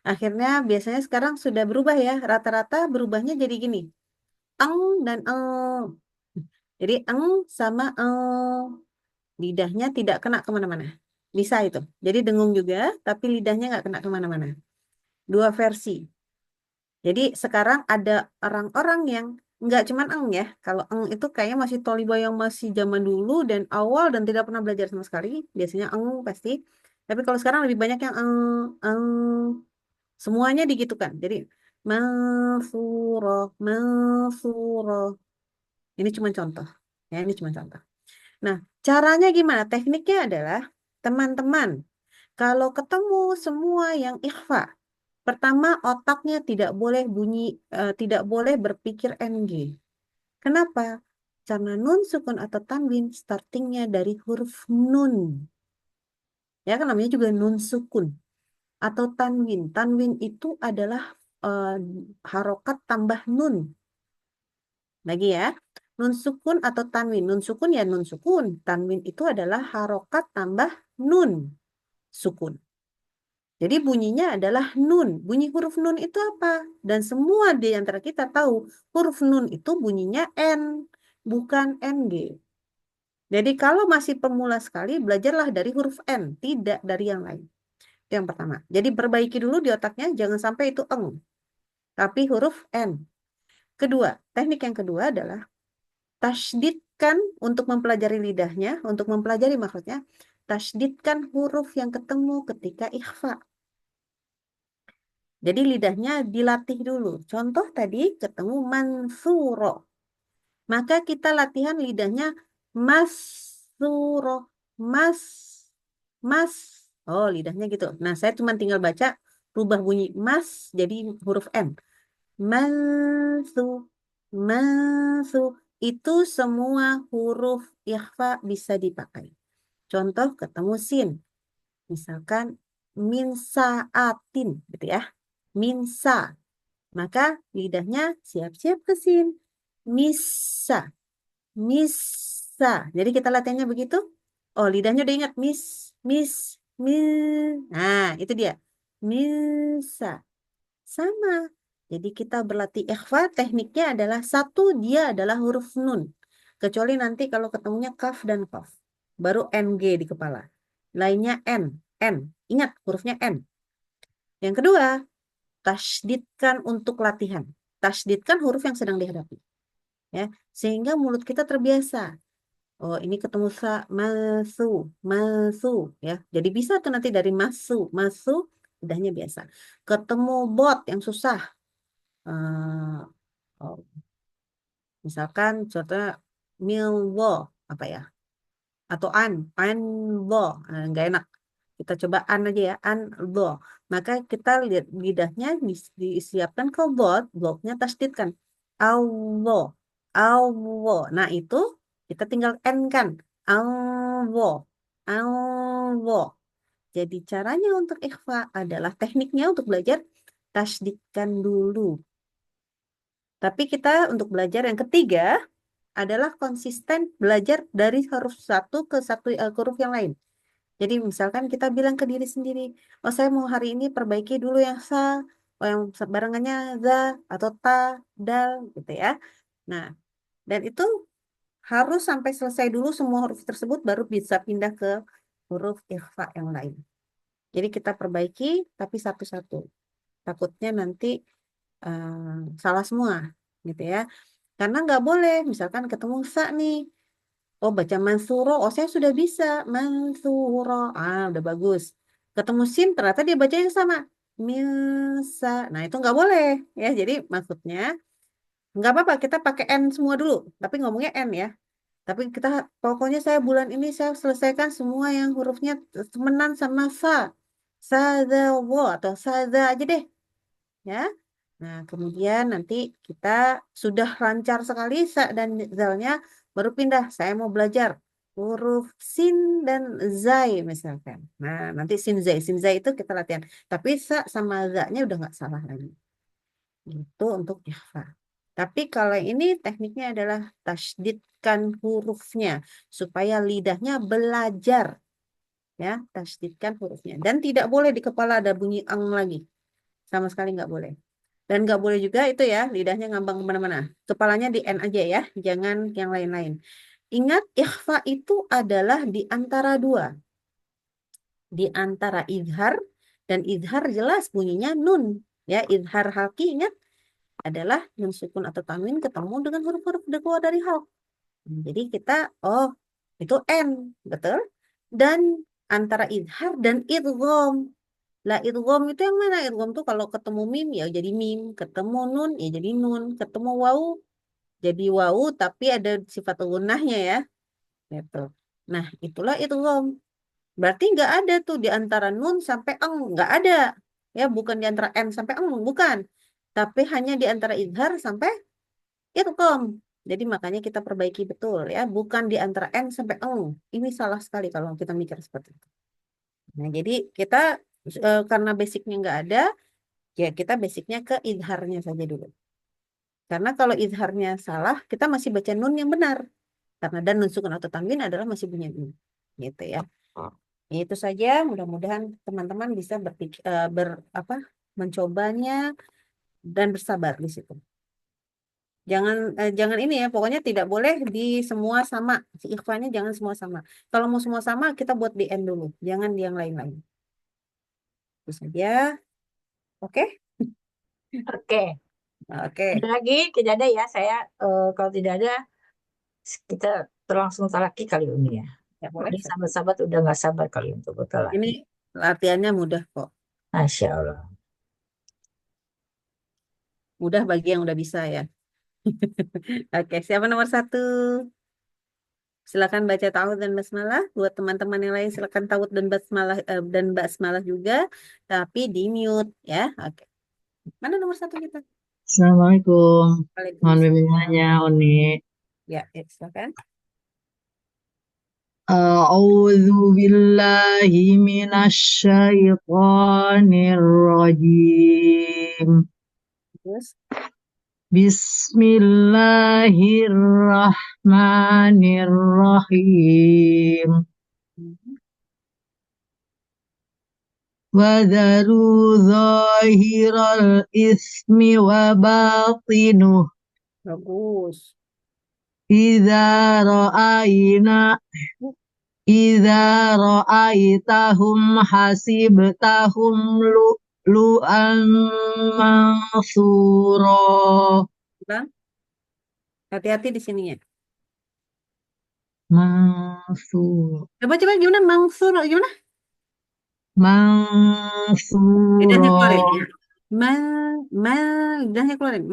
Akhirnya biasanya sekarang sudah berubah ya. Rata-rata berubahnya jadi gini. Eng dan eng. Jadi eng sama eng. Lidahnya tidak kena kemana-mana. Bisa itu. Jadi dengung juga, tapi lidahnya nggak kena kemana-mana. 2 versi. Jadi sekarang ada orang-orang yang nggak cuman eng ya. Kalau eng itu kayaknya masih toliba yang masih zaman dulu dan awal dan tidak pernah belajar sama sekali. Biasanya eng pasti. Tapi kalau sekarang lebih banyak yang eng. Semuanya digitukan. Jadi mansurah, mansurah. Ini cuma contoh. Ya, ini cuma contoh. Nah, caranya gimana? Tekniknya adalah teman-teman, kalau ketemu semua yang ikhfa, pertama otaknya tidak boleh bunyi, tidak boleh berpikir NG. Kenapa? Karena nun sukun atau tanwin startingnya dari huruf nun. Ya kan namanya juga nun sukun atau tanwin. Tanwin itu adalah eh, harokat tambah nun. Lagi ya. Nun sukun atau tanwin. Nun sukun ya nun sukun. Tanwin itu adalah harokat tambah nun sukun. Jadi bunyinya adalah nun. Bunyi huruf nun itu apa? Dan semua di antara kita tahu huruf nun itu bunyinya N, bukan NG. Jadi kalau masih pemula sekali, belajarlah dari huruf N, tidak dari yang lain. Itu yang pertama. Jadi perbaiki dulu di otaknya, jangan sampai itu eng, tapi huruf N. Kedua, teknik yang kedua adalah tasydidkan untuk mempelajari lidahnya, untuk mempelajari makhrajnya, tasydidkan huruf yang ketemu ketika ikhfa. Jadi lidahnya dilatih dulu. Contoh tadi ketemu mansuro. Maka kita latihan lidahnya masuro. Mas. Mas. Oh, lidahnya gitu. Nah, saya cuma tinggal baca rubah bunyi mas jadi huruf M. Mansu. Mansu. Itu semua huruf ikhfa bisa dipakai. Contoh ketemu sin. Misalkan min saatin gitu ya. Minsa. Maka lidahnya siap-siap ke sin. Misa. Misa. Jadi kita latihannya begitu. Oh, lidahnya udah ingat. Mis. Nah, itu dia. Misa. Sama. Jadi kita berlatih ikhfa, tekniknya adalah satu, dia adalah huruf nun. Kecuali nanti kalau ketemunya kaf dan qaf. Baru NG di kepala. Lainnya N. N. Ingat hurufnya N. Yang kedua, tasydidkan untuk latihan. Tasydidkan huruf yang sedang dihadapi. Ya, sehingga mulut kita terbiasa. Oh, ini ketemu sa, masu, ya. Jadi bisa tuh nanti dari masu, lidahnya biasa. Ketemu bot yang susah. Eh, oh, misalkan contohnya milwo, apa ya? Atau anwo, nggak enak. Kita coba an aja ya, anwo. Maka kita lihat lidahnya disiapkan ke bloknya tasdidkan. Awo, awo. Nah itu kita tinggal n kan. Awo, awo. Jadi caranya untuk ikhfa adalah tekniknya untuk belajar tasdidkan dulu. Tapi kita untuk belajar yang ketiga adalah konsisten belajar dari huruf satu ke huruf yang lain. Jadi misalkan kita bilang ke diri sendiri, oh saya mau hari ini perbaiki dulu yang sa, oh yang barengannya za atau ta, dal gitu ya. Nah, dan itu harus sampai selesai dulu semua huruf tersebut baru bisa pindah ke huruf ikhfa yang lain. Jadi kita perbaiki tapi satu-satu. Takutnya nanti salah semua gitu ya. Karena nggak boleh, misalkan ketemu sa nih, oh baca mansuro, oh saya sudah bisa mansuro, udah bagus. Ketemu sin ternyata dia baca yang sama, milsa. Nah itu nggak boleh ya. Jadi maksudnya nggak apa-apa kita pakai n semua dulu, tapi ngomongnya n ya. Tapi kita pokoknya saya bulan ini saya selesaikan semua yang hurufnya temenan sama sa, wo atau sada aja deh ya. Nah, kemudian nanti kita sudah lancar sekali sa dan zalnya, baru pindah. Saya mau belajar huruf sin dan zai misalkan. Nah, nanti sin zai itu kita latihan. Tapi sa sama za-nya udah nggak salah lagi. Gitu untuk ikhfa. Tapi kalau ini tekniknya adalah tasdidkan hurufnya supaya lidahnya belajar, ya, tasdidkan hurufnya. Dan tidak boleh di kepala ada bunyi ang lagi, sama sekali nggak boleh. Dan nggak boleh juga itu ya lidahnya ngambang kemana-mana. Kepalanya di N aja ya, jangan yang lain-lain. Ingat ikhfa itu adalah di antara dua, di antara izhar dan izhar jelas bunyinya nun, ya, izhar halki ingat adalah nun sukun atau tanwin ketemu dengan huruf-huruf udah keluar dari halq. Jadi kita, oh, itu N, betul? Dan antara idhar dan idgham. Lah idgham itu yang mana? Idgham tuh kalau ketemu mim ya jadi mim, ketemu nun ya jadi nun, ketemu wawu jadi wawu tapi ada sifat gunnahnya ya. Gitu. Nah, itulah idgham. Berarti nggak ada tuh di antara nun sampai eng, nggak ada. Ya, bukan di antara N sampai eng, bukan. Tapi hanya di antara idhar sampai idgham. Jadi makanya kita perbaiki betul ya, bukan di antara N sampai eng. Ini salah sekali kalau kita mikir seperti itu. Nah, jadi kita karena basicnya nggak ada, ya kita basicnya ke idharnya saja dulu. Karena kalau idharnya salah, kita masih baca nun yang benar. Karena dan nun sukun atau tanwin adalah masih punya nun. Gitu ya. Itu saja, mudah-mudahan teman-teman bisa mencobanya dan bersabar di situ. Jangan ini ya, pokoknya tidak boleh di semua sama. Si ikhfanya jangan semua sama. Kalau mau semua sama, kita buat di end dulu. Jangan di yang lain-lain. Itu saja. Oke? Oke. Oke. Ada lagi? Tidak ada ya. Saya kalau tidak ada kita langsung talaki kali ini ya. Ya, boleh. Ini sahabat-sahabat udah nggak sabar kali untuk Ini bertalaki. latihannya mudah kok. Masya Allah. Mudah bagi yang udah bisa ya. Oke, siapa nomor 1? Silakan baca ta'awudz dan basmalah. Buat teman-teman yang lain silakan ta'awudz dan basmalah juga. Tapi di mute ya. Oke. Mana nomor 1 kita? Assalamualaikum. Mohon Waalaikumsalam. bimbingannya, Uni. Ya, silakan. A'udzu billahi minasyaitonir rajim. Terus. Bismillahirrahmanirrahim. وذروا ظاهر الإثم وباطنه Bagus. إذا رأيتهم حسبتهم لؤلؤا منثورا. Bang, hati-hati di sininya. منثور Coba gimana? Mangsur, gimana? Lidahnya keluarin. منثورا Ya. Lidahnya keluarin.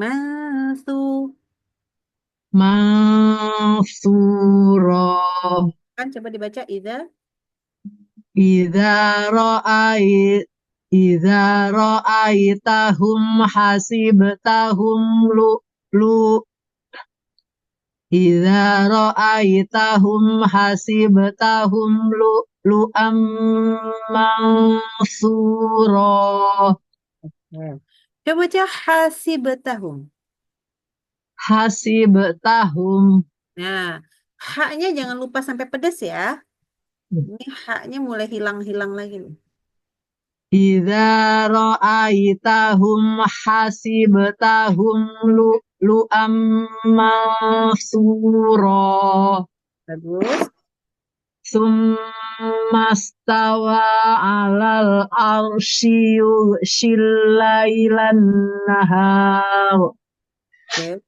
منثورا. Kan coba dibaca إذا رأيتهم حسبتهم لؤلؤا إذا رأيتهم حسبتهم لؤلؤا منثورا. Coba baca hasibtahum. حسبتهم. Nah, haknya jangan lupa sampai pedas ya. Ini haknya mulai hilang-hilang lagi nih. إذا رأيتهم حسبتهم لؤلؤا منثورا. Bagus. ثم استوى على العرش يغشي الليل النهار Oke.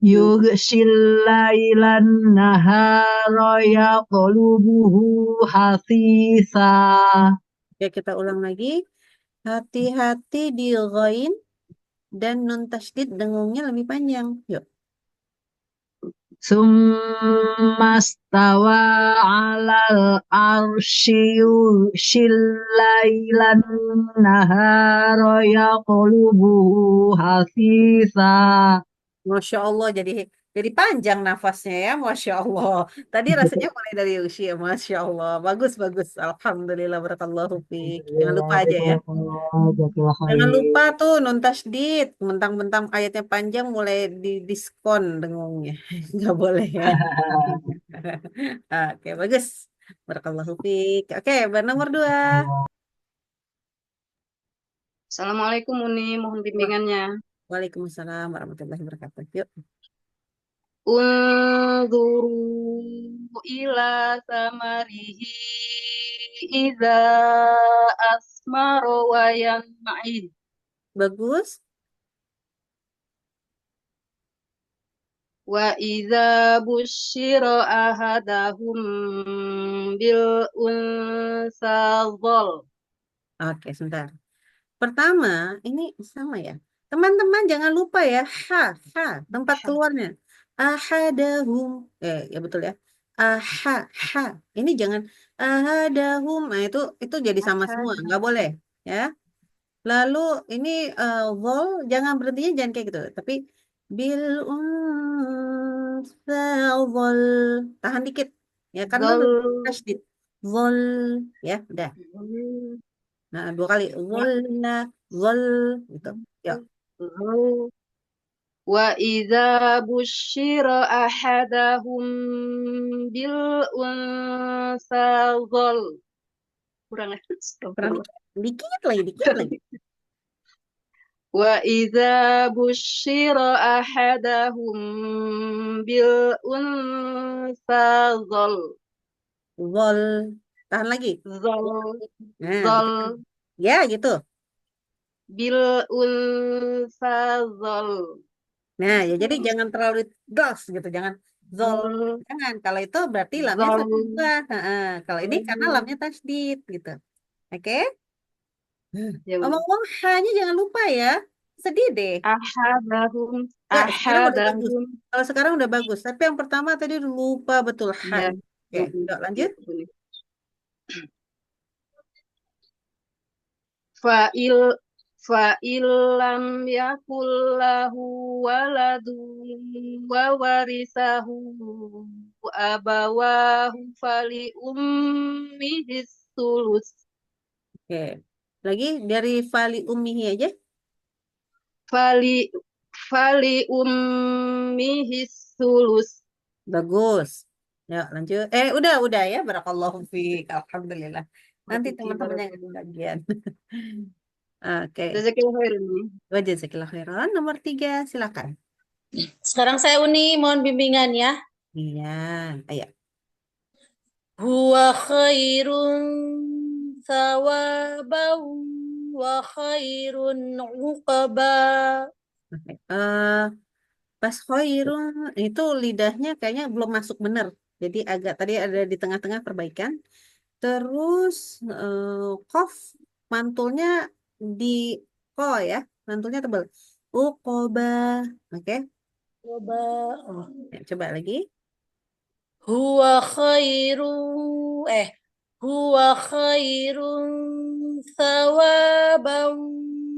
يغشي الليل النهار يطلبه حثيثا. Oke, kita ulang lagi. Hati-hati di ghain dan nun tasydid dengungnya lebih panjang. Yuk. ثم استوى على العرش يغشي الليل النهار يطلبه حثيثا. Masya Allah, jadi Jadi panjang nafasnya ya, Masya Allah. Tadi rasanya mulai dari usia, Masya Allah. Bagus, bagus. Alhamdulillah, barakallahu fiik. Jangan lupa Alhamdulillah, aja ya. jazakallah Jangan lupa khair. tuh nun tasdid. Mentang-mentang ayatnya panjang mulai di diskon dengungnya. Nggak boleh ya. Oke, bagus. Barakallahu fiik. Oke, nomor 2. Assalamualaikum Uni, mohon bimbingannya. Waalaikumsalam warahmatullahi wabarakatuh. Yuk. Unzuru ila samarihi idza asmara wa yan'id. Bagus. Wa idza busyira ahadahum bil unsa dhal. Oke, sebentar. Pertama, ini sama ya. Teman-teman jangan lupa ya, tempat keluarnya. Ahadahum. Ya betul ya. Ha. Ini jangan ahadahum. Nah, itu jadi sama semua, nggak boleh ya. Lalu ini vol jangan berhentinya jangan kayak gitu, tapi bil unsa vol. Tahan dikit. Ya kan lu Dhal. tasdid. Vol ya, udah. Nah, 2 kali. Volna, vol gitu. Ya. Dhal. Wa idza busyira ahadahum bil unsa dhal. Kurang ya? Kurang Astagfirullah. dikit lagi. Wa idza busyira ahadahum bil unsa dhal. Vol. Tahan lagi. Dhal. Nah, Dhal. gitu. Ya, gitu. Bil unsa dhal. Nah, ya jadi jangan terlalu dos gitu, jangan zol. Dhal. Jangan. Kalau itu berarti lamnya Dhal. fathah. Kalau ini karena lamnya tasdid gitu. Oke? Ya udah. Ngomong-ngomong hanya jangan lupa ya. Sedih deh. Ahadahum. Ya, sekarang udah bagus. Ahadahum. Kalau sekarang udah bagus. Tapi yang pertama tadi lupa betul ha. Ya. Oke, yuk lanjut. Fa'il fa'il lam yakul lahu waladun wa warisahu abawahu fali ummihi sulus. Oke. Lagi dari fali ummihi aja. Fali ummihi sulus. Bagus. Yuk lanjut. Udah ya. Barakallahu fiik. Alhamdulillah. Nanti teman-teman yang bagian. Oke. Jazakallahu khairan. Wajazakillah khairan. Nomor 3, silakan. Sekarang saya Uni, mohon bimbingan ya. Iya, ayo. Huwa khairun thawaban wa khairun uqba. Pas khairun itu lidahnya kayaknya belum masuk bener. Jadi agak tadi ada di tengah-tengah perbaikan. Terus qaf mantulnya di ko ya, mantulnya tebal. Uqoba. Oke. Uqba. Oh. Ya, coba lagi. Huwa khairun thawaban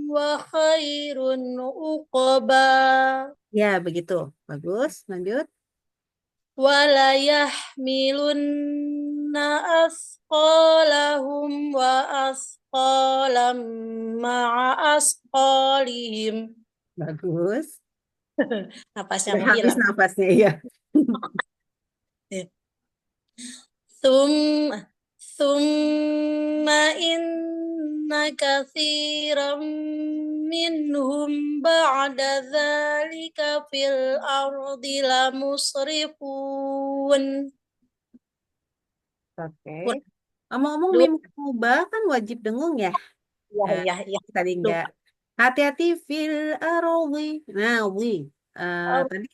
wa khairun uqba. Ya, begitu. Bagus. Lanjut. Wala yahmilunna asqalahum wa asqalam ma'a asqalihim. Bagus. Napasnya Udah habis menghilang. nafasnya ya. Thumma inna kathiran minhum ba'da dzalika fil ardi lamusrifun. Oke. Ngomong-ngomong mim mubah kan wajib dengung ya. Ya. Tadi enggak. Hati-hati fil ardi. Nah, tadi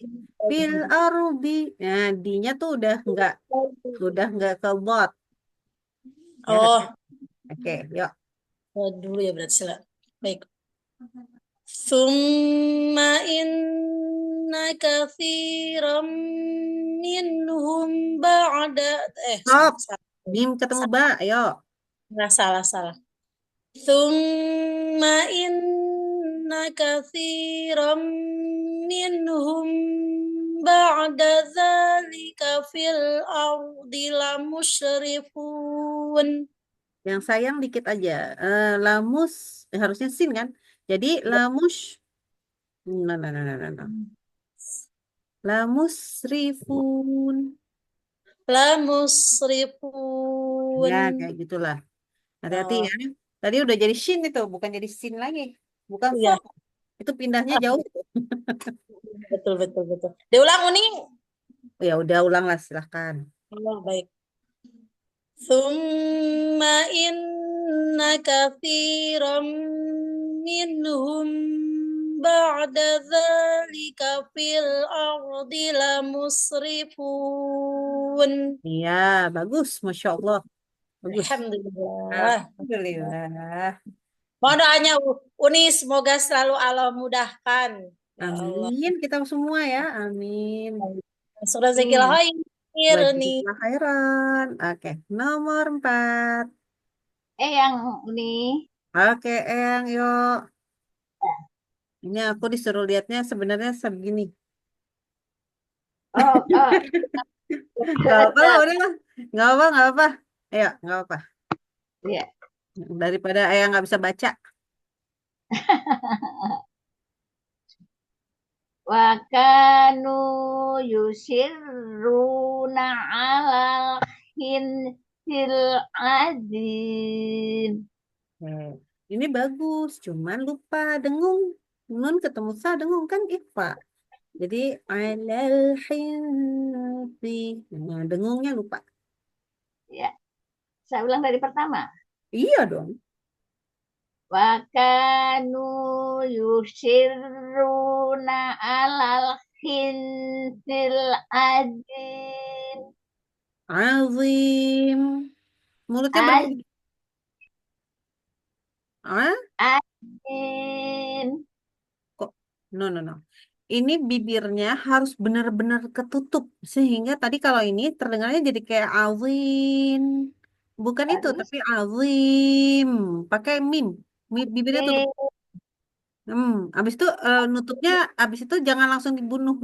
fil ardi. Nah, dinya tuh udah enggak ke bot. Ya, Oh, oke, yuk. dulu ya berarti salah. Baik. Summa inna kathiran minhum ba'da Stop. Mim ketemu ba, ayo. salah. Summa inna kathiran minhum بعد ذلك في الأرض لمسرفون. Yang sayang dikit aja. Lamus harusnya sin kan? Jadi nah, nah, nah, nah, nah, nah. Lamusrifun. Lamusrifun. Ya, kayak gitulah. Hati-hati Oh, ya. Tadi udah jadi shin itu, bukan jadi sin lagi. Bukan iya, fa. Itu pindahnya jauh. betul, betul, betul. Diulang, Uni. Ya udah ulanglah silahkan. Oh, baik. Thumma inna kathiran minhum ba'da dzalika fil ardi lamusrifun. Iya, bagus, Masya Allah. Bagus. Alhamdulillah. Alhamdulillah. Mohon doanya Uni, semoga selalu Allah mudahkan. Ya Allah. Amin. Kita semua ya. Amin. Surah Zekil Hmm. khair nih. Wajiblah khairan. Oke, nomor 4. Yang ini Oke, Eyang, yuk. Ini aku disuruh lihatnya sebenarnya segini. oh, Gak apa lah, udah lah. Gak apa, gak apa. Ayo, gak apa. ya. Daripada Eyang nggak bisa baca. Wa kanu yusirruna alal hinsil azim. Oke. Ini bagus, cuman lupa dengung. Nun ketemu sa dengung kan ikhfa. Jadi alal hinsi. Nah, dengungnya lupa. Ya, saya ulang dari pertama. Iya dong. Wa kanu yusirruna alal hinsil azim. Azim. Mulutnya berapa? Ah? Azim. Kok? No, no, no. Ini bibirnya harus benar-benar ketutup. Sehingga tadi kalau ini terdengarnya jadi kayak azim. Bukan itu, Harus tapi azim. Pakai mim. Bibirnya tutup. Habis itu nutupnya, habis itu jangan langsung dibunuh.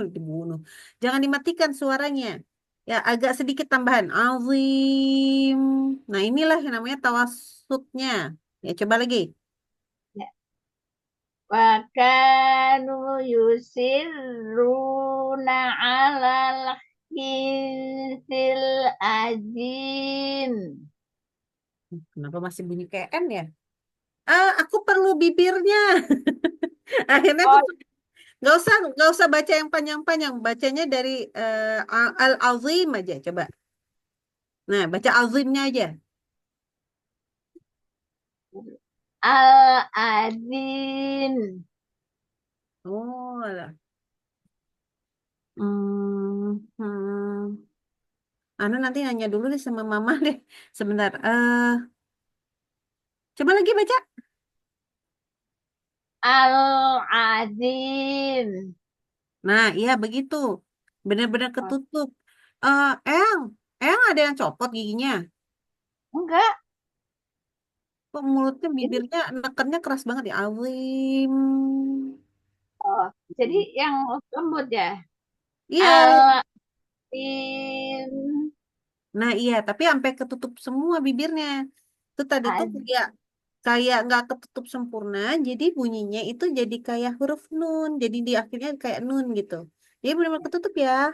Jangan dimatikan suaranya. Ya, agak sedikit tambahan. Azim. Nah, inilah yang namanya tawasutnya. Ya, coba lagi. wa kanu yusirruna alal hinsil azim. Kenapa masih bunyi kayak N ya? Aku perlu bibirnya. Akhirnya aku Oh, nggak usah baca yang panjang-panjang. Bacanya dari al-azim aja. Coba. Nah, baca azimnya aja. al-azim. Oh, alah. Hmm, hmm. Anu nanti nanya dulu deh sama mama deh. Sebentar. Coba lagi baca. Al-azim. Nah, iya begitu. Benar-benar Oh, ketutup. Eyang, Eyang ada yang copot giginya. enggak, Kok mulutnya, ini bibirnya, nekennya keras banget ya. Azim. oh, jadi yang lembut ya. Iya. Al-azim. Nah, iya, tapi sampai ketutup semua bibirnya. Itu tadi tuh Az- kayak kayak nggak ketutup sempurna, jadi bunyinya itu jadi kayak huruf nun, jadi di akhirnya kayak nun gitu. Jadi benar-benar ketutup ya.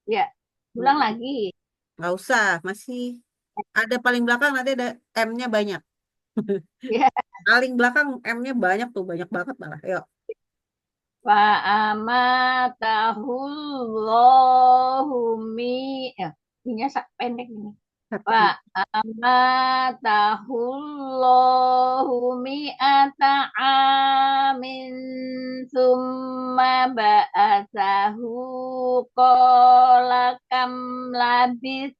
Ya, ulang Mm-mm. lagi. Nggak usah, masih ada paling belakang nanti ada M-nya banyak. Ya, Paling belakang M-nya banyak tuh, banyak banget malah. Yuk. fa amatahullahu ya, ininya pendek ini. Satu. Fa amatahullahu mi'ata amin summa ba'atsahu qala kam labis.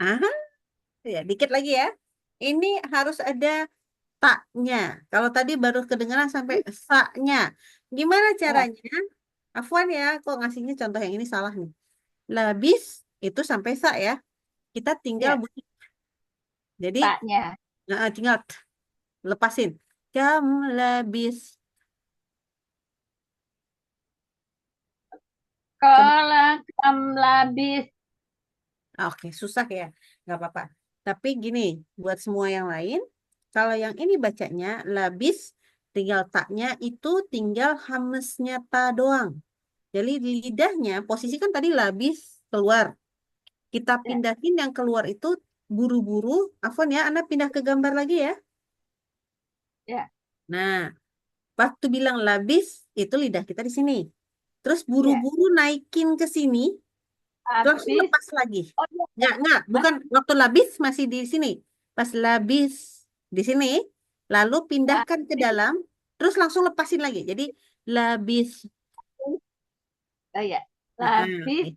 Aha, ya, dikit lagi ya. Ini harus ada taknya. Kalau tadi baru kedengaran sampai sa-nya. Gimana Ya, caranya? Afwan ya, kok ngasihnya contoh yang ini salah nih. Labis itu sampai sa ya. Kita tinggal ya, bunyi. Jadi taknya. tinggal lepasin. Kam labis. Qala kam labis. Oke, susah ya, nggak apa-apa. Tapi gini, buat semua yang lain, kalau yang ini bacanya labis, tinggal taknya itu tinggal hamesnya ta doang. Jadi di lidahnya, posisi kan tadi labis keluar. Kita Ya, pindahin yang keluar itu buru-buru. Afwan ya, Anda pindah ke gambar lagi ya. ya, Nah, waktu bilang labis, itu lidah kita di sini. Terus ya. buru-buru naikin ke sini, langsung Habis. lepas lagi. Oh iya. Enggak, bukan waktu labis masih di sini. Pas labis di sini, lalu pindahkan ke Labis. dalam, terus langsung lepasin lagi. Jadi labis. Oh ya. Nah, Labis.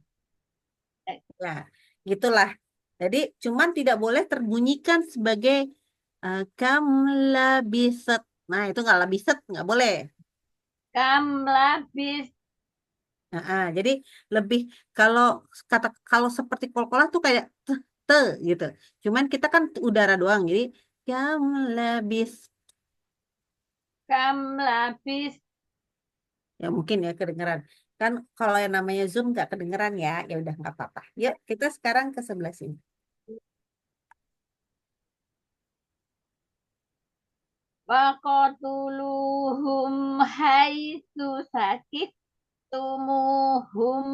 ya, gitulah. Jadi cuman tidak boleh terbunyikan sebagai kam labisat. Nah, itu nggak labisat, nggak boleh. Kam labis. Jadi lebih kalau kalau seperti kol-kolah tuh kayak te gitu. Cuman kita kan udara doang. Jadi kam labis. Kam labis. Ya mungkin ya kedengeran. Kan kalau yang namanya Zoom nggak kedengeran ya. Ya udah nggak apa-apa. Yuk kita sekarang ke sebelah sini. Waqatuluhum haitsu sakittumuhum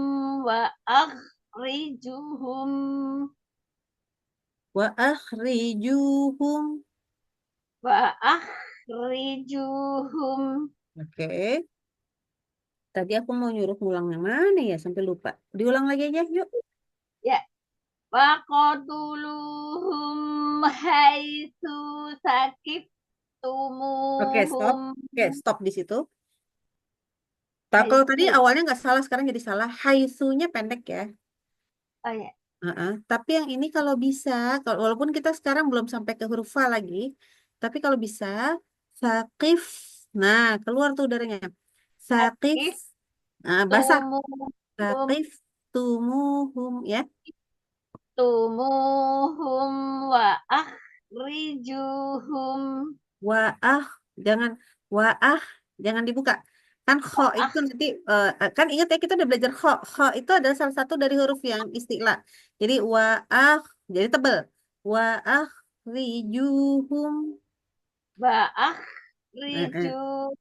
wa akhrijuhum Wa akhrijuhum. wa akhrijuhum. Oke. Tadi aku mau nyuruh ngulang yang mana ya sampai lupa. Diulang lagi aja yuk. Ya, waqatuluhum haitsu Oke, stop. sakittumuhum. Oke, stop di situ. Kalau tadi Haitsu. awalnya nggak salah, sekarang jadi salah. Haitsunya pendek ya. Oh ya, Tapi yang ini kalau bisa, kalau walaupun kita sekarang belum sampai ke huruf fa lagi, tapi kalau bisa, sakif. Nah, keluar tuh udaranya. Sakif. Nah, basah. sakittumuhum Sakif tumuhum ya. tumuhum wa akhrijuhum Waah, jangan waah, jangan dibuka. Kan kho wa itu nanti kan ingat ya kita udah belajar kho. Kho itu adalah salah satu dari huruf yang istilah. Jadi waah, jadi tebel. Waah rijuhum. Eh, eh. akhrijuhum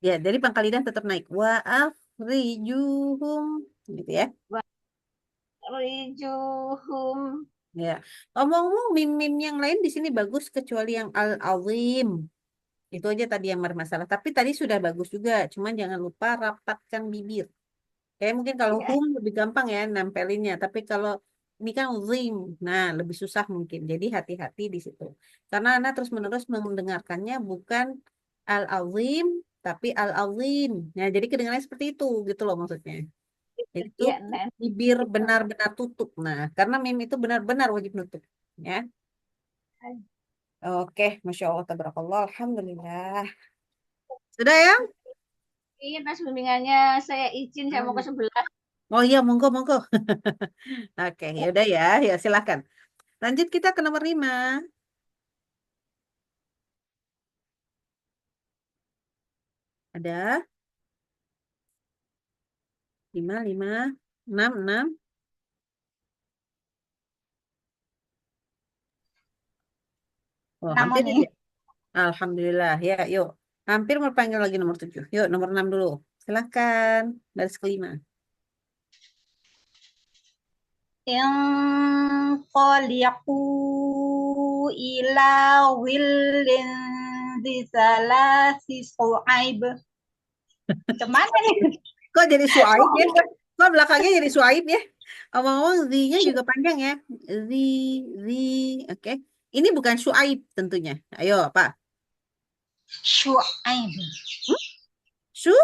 Ya, dari pangkal lidah tetap naik. Waah rijuhum, gitu ya. wa akhrijuhum. Ya. Omong-omong, mim-mim yang lain di sini bagus kecuali yang al-azim. Itu aja tadi yang bermasalah. Tapi tadi sudah bagus juga. Cuman jangan lupa rapatkan bibir. Kayak mungkin kalau Ya, hum lebih gampang ya nempelinnya. Tapi kalau ini kan zim, nah lebih susah mungkin. Jadi hati-hati di situ. Karena Anda terus-menerus mendengarkannya bukan al-azim, tapi al-azim. Nah, jadi kedengarannya seperti itu gitu loh maksudnya. Jadi itu ya, Nen. bibir benar-benar tutup. Nah, karena mim itu benar-benar wajib nutup. Ya. Oke, Masya Allah, tabarakallah, Alhamdulillah. Sudah ya? Ini atas bimbingannya saya izin, saya mau ke sebelah. Oh iya, monggo, monggo. Oke, ya udah ya, ya silakan. Lanjut kita ke nomor 5. Ada 5, 5, 6, 6. Oh, hampir Namun aja. Alhamdulillah. Ya, yuk. Hampir mau panggil lagi nomor 7. Yuk, nomor 6 dulu. Silakan. Baris kelima. Inqaliqu ila willin di salasi su'aib. Kemana nih? Kok jadi Suaib ya? Kok belakangnya jadi Suaib ya? Omong-omong, Z-nya juga panjang ya. Z, Z. Oke. Ini bukan Suaib tentunya. Ayo, apa? Su'aib. Su?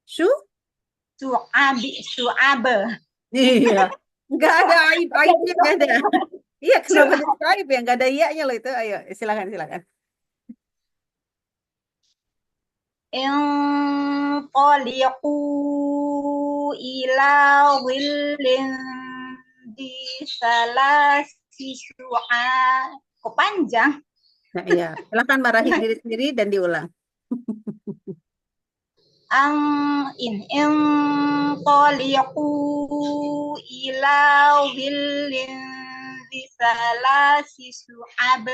Su? Su'abi. Su'ab. Iya. Nggak ada aib. Aibnya nggak ada. Iya, kenapa jadi Suaib ya? Nggak ada iya-nya loh itu. Ayo, silakan, silakan. Inqaliqu ila willin di salasi su'aib. Kok panjang? Nah, iya. Silakan marahi diri sendiri dan diulang. انطلقوا إلى ظل ذي ثلاث شعب.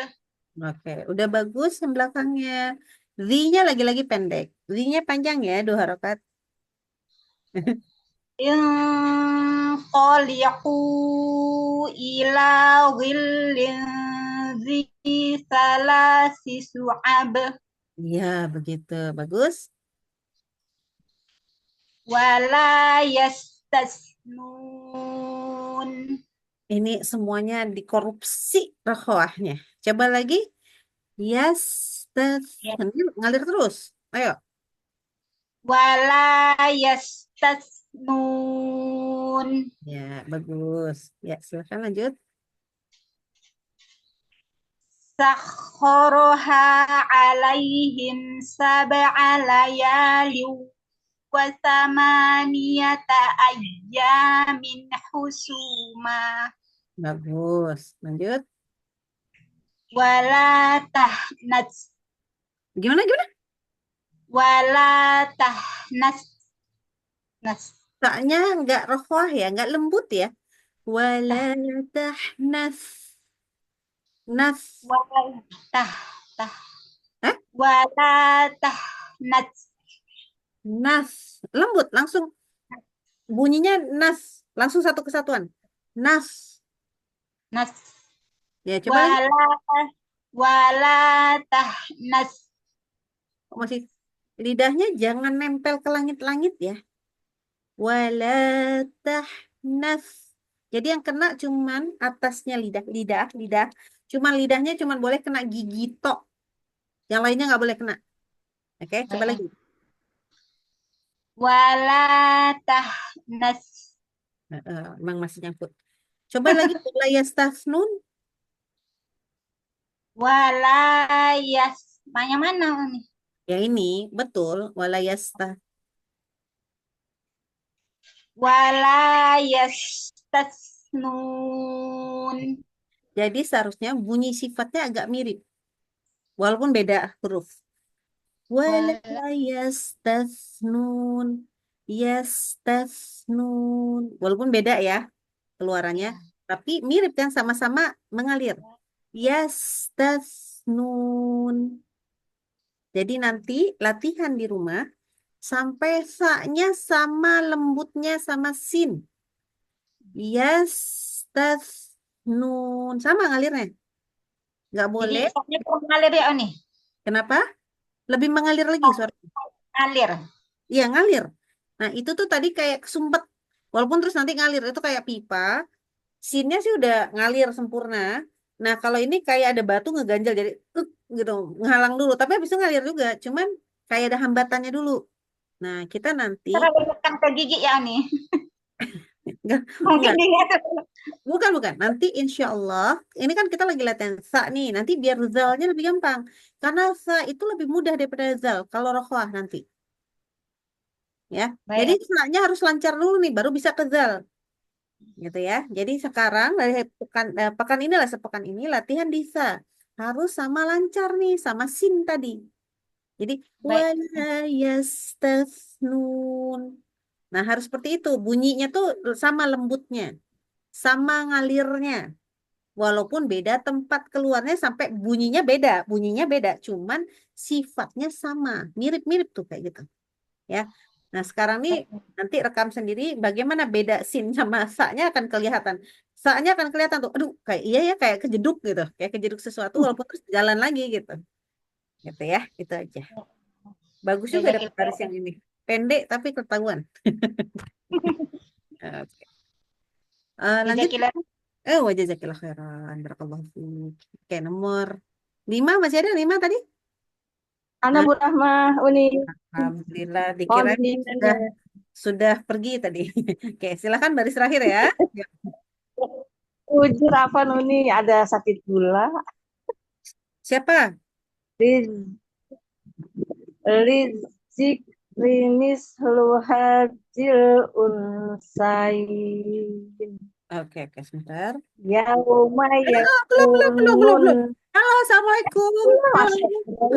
Oke, udah bagus yang belakangnya. Z-nya lagi-lagi pendek. Z-nya panjang ya, 2 harokat. انطلقوا إلى ظل ذي ثلاث شعب. Ya, begitu. Bagus. ولا يستثنون. Ini semuanya dikorupsi rokhawahnya. Coba lagi. Yes, ngalir terus. Ayo. ولا يستثنون. Ya, bagus. Ya, silakan lanjut. سخرها عليهم 7 ليال وثمانية أيام حسوما. Bagus. Lanjut. ولا تهنس Gimana? ولا تهنس Taknya nggak rokhwah ya, nggak lembut ya. Wala tahnas. Nas. ولا تهنس Hah? ولا تهنس. Nas. Lembut, langsung. Bunyinya nas. Langsung satu kesatuan. Nas. نس Ya, coba lagi. ولا تهنس. Oh, masih. Lidahnya jangan nempel ke langit-langit ya. Wala tahnas. Jadi yang kena cuman atasnya lidah. Cuman lidahnya cuman boleh kena gigi tok. Yang lainnya nggak boleh kena. Oke, coba lagi. ولا تهنس. Emang masih nyangkut. Coba lagi. Wala yastasnun. ولا يس. Yang mana nih? Ya ini betul. Wala yastah. ولا يستثنون. Jadi seharusnya bunyi sifatnya agak mirip. Walaupun beda huruf. Wala yastasnun. Yastasnun. Walaupun beda ya keluarannya. Tapi mirip kan, sama-sama mengalir. Yastasnun. Jadi nanti latihan di rumah sampai sa-nya sama lembutnya sama sin. Yastasnun. Sama ngalirnya. Nggak Jadi boleh. isapnya mengalir ya nih. Kenapa? Lebih mengalir lagi suara. Ngalir. Iya, ngalir. Nah, itu tuh tadi kayak kesumpet. Walaupun terus nanti ngalir. Itu kayak pipa. Sinnya sih udah ngalir sempurna. Nah, kalau ini kayak ada batu ngeganjal. Jadi, gitu. Ngehalang dulu. Tapi habis itu ngalir juga. Cuman kayak ada hambatannya dulu. Nah, kita nanti. Terlalu dekat ke gigi ya nih. Enggak, Mungkin enggak. dilihat. Bukan. Nanti insya Allah, ini kan kita lagi latihan sa nih. Nanti biar zalnya lebih gampang. Karena sa itu lebih mudah daripada zal. Kalau rokhwah nanti. Ya. Jadi Baik. sa-nya harus lancar dulu nih, baru bisa ke zal. Gitu ya. Jadi sekarang dari pekan inilah, sepekan ini latihan di sa. Harus sama lancar nih, sama sin tadi. Jadi, Baik. wala yastasnun. Nah, harus seperti itu. Bunyinya tuh sama lembutnya. Sama ngalirnya. Walaupun beda tempat keluarnya sampai bunyinya beda, cuman sifatnya sama, mirip-mirip tuh kayak gitu. Ya. Nah, sekarang nih nanti rekam sendiri bagaimana beda sin sama sa-nya akan kelihatan. Sa-nya akan kelihatan tuh, aduh, kayak iya ya, kayak kejeduk gitu, kayak kejeduk sesuatu walaupun terus jalan lagi gitu. Gitu ya, itu aja. Bagus juga dapat baris yang ini. Pendek tapi ketahuan. Oke. Lanjut. Wajazakillah khairan. Barakallahu fiik. Oke, nomor 5 masih ada 5 tadi? Ana Bu Rahmah, Uni. Alhamdulillah, dikira sudah pergi tadi. Oke, silakan baris terakhir ya. Ujur apa Uni? Ada sakit gula. Siapa? Rizik rimis luhajil unsayin. Oke, sebentar. Yauma Belum. Halo, assalamualaikum.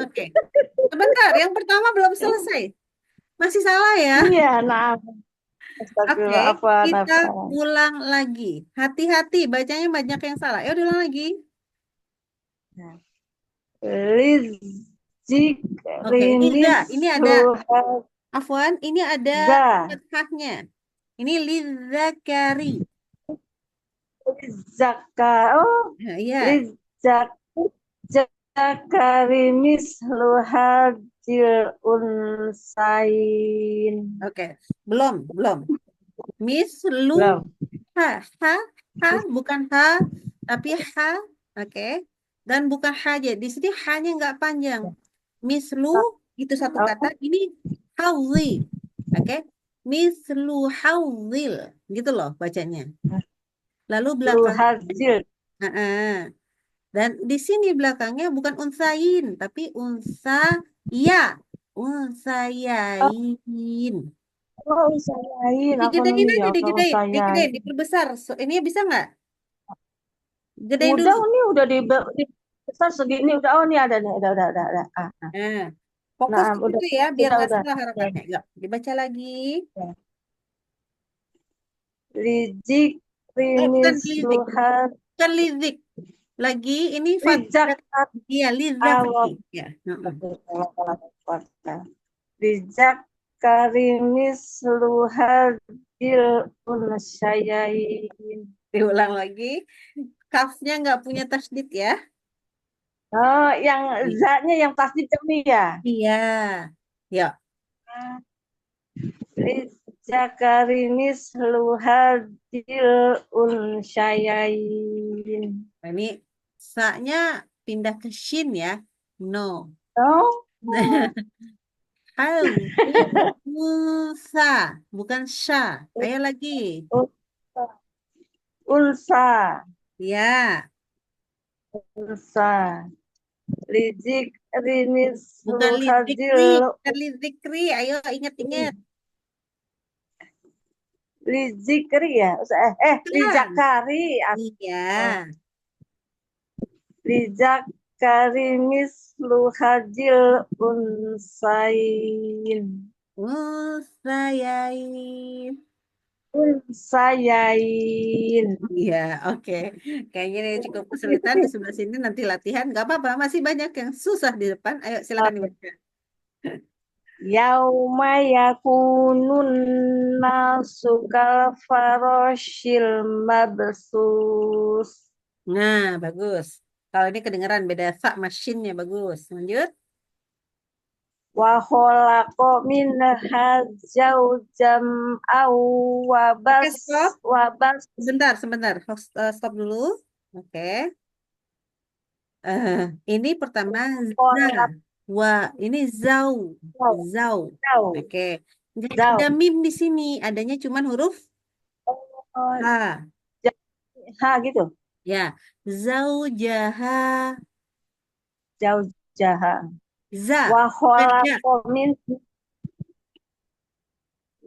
Oke. Sebentar, yang pertama belum selesai. Masih salah ya? Iya, nah, Oke, astagfirullah, afwan, kita afwan. ulang lagi. Hati-hati, bacanya banyak yang salah. Ya, ulang lagi. Lizik Oke, ini za. rinis Ini ada, Afwan, ini ada luhaza fathahnya. Ini lidzakari. lizaka. Oh, Nah, iya. lizak zakarimis luhadil unsain. Oke, belum. Mislu Belum. ha, bukan ha, tapi ha, oke. Dan bukan ha aja. Di sini hanya nggak panjang. Mislu itu satu kata. Oh, Ini hawi, oke. Mislu hawil, gitu loh bacanya. Lalu belakang, luhadil. dan di sini belakangnya bukan unsain, tapi ya, unsayain. Oh, usahain. Apa Digedein nih ya? aja, Kalau saya digedein, diperbesar. Ini bisa nggak? Gedein udah, dulu. ini udah di besar segini udah. Oh, ini ada nih, udah. Nah, fokus Nah, ke udah, situ ya, biar nggak udah. salah harokannya. Yuk, dibaca lagi. Ya. Lizik Oh, bukan rinis lizik, luhad bukan lizik. Lagi ini lijak iya lizik. awal. Ya. Lijak karimis luhadil unsyayain. Diulang lagi. Kafnya nggak punya tasdid ya. Oh, yang zatnya yang pasti demi ya. Iya. Ya. Lijak luhadil unsyayain. Nah, ini sa-nya pindah ke shin ya. No. Oh, Hal. Musa. Bukan sya. Ayo lagi. ulsa, Ya. ulsa. Lizik rinis Bukan luhadil lizikri. Ayo ingat-ingat. lizikri ya. Lijakari. Iya. Lijakari misluhadil unsain. Usayain. Unsayain. Iya, oke. Kayaknya ini cukup kesulitan di sebelah sini. Nanti latihan. Gak apa-apa. Masih banyak yang susah di depan. Ayo silakan dibaca. Yauma yakunun nasu kalfaroshil mabsus. Nah, bagus. Kalau ini kedengeran beda sak mesinnya bagus. Lanjut. Wa khalaqa minha zaujam aw Oke, stop. wabas Sebentar. Stop dulu. Oke. Ini pertama za. Ini zau. Zau. Oke. Nggak ada mim di sini. Adanya cuman huruf ha. ha gitu. Ya. Zaujaha. Zaujaha. Za. Wa Bukan ja. khalaqa min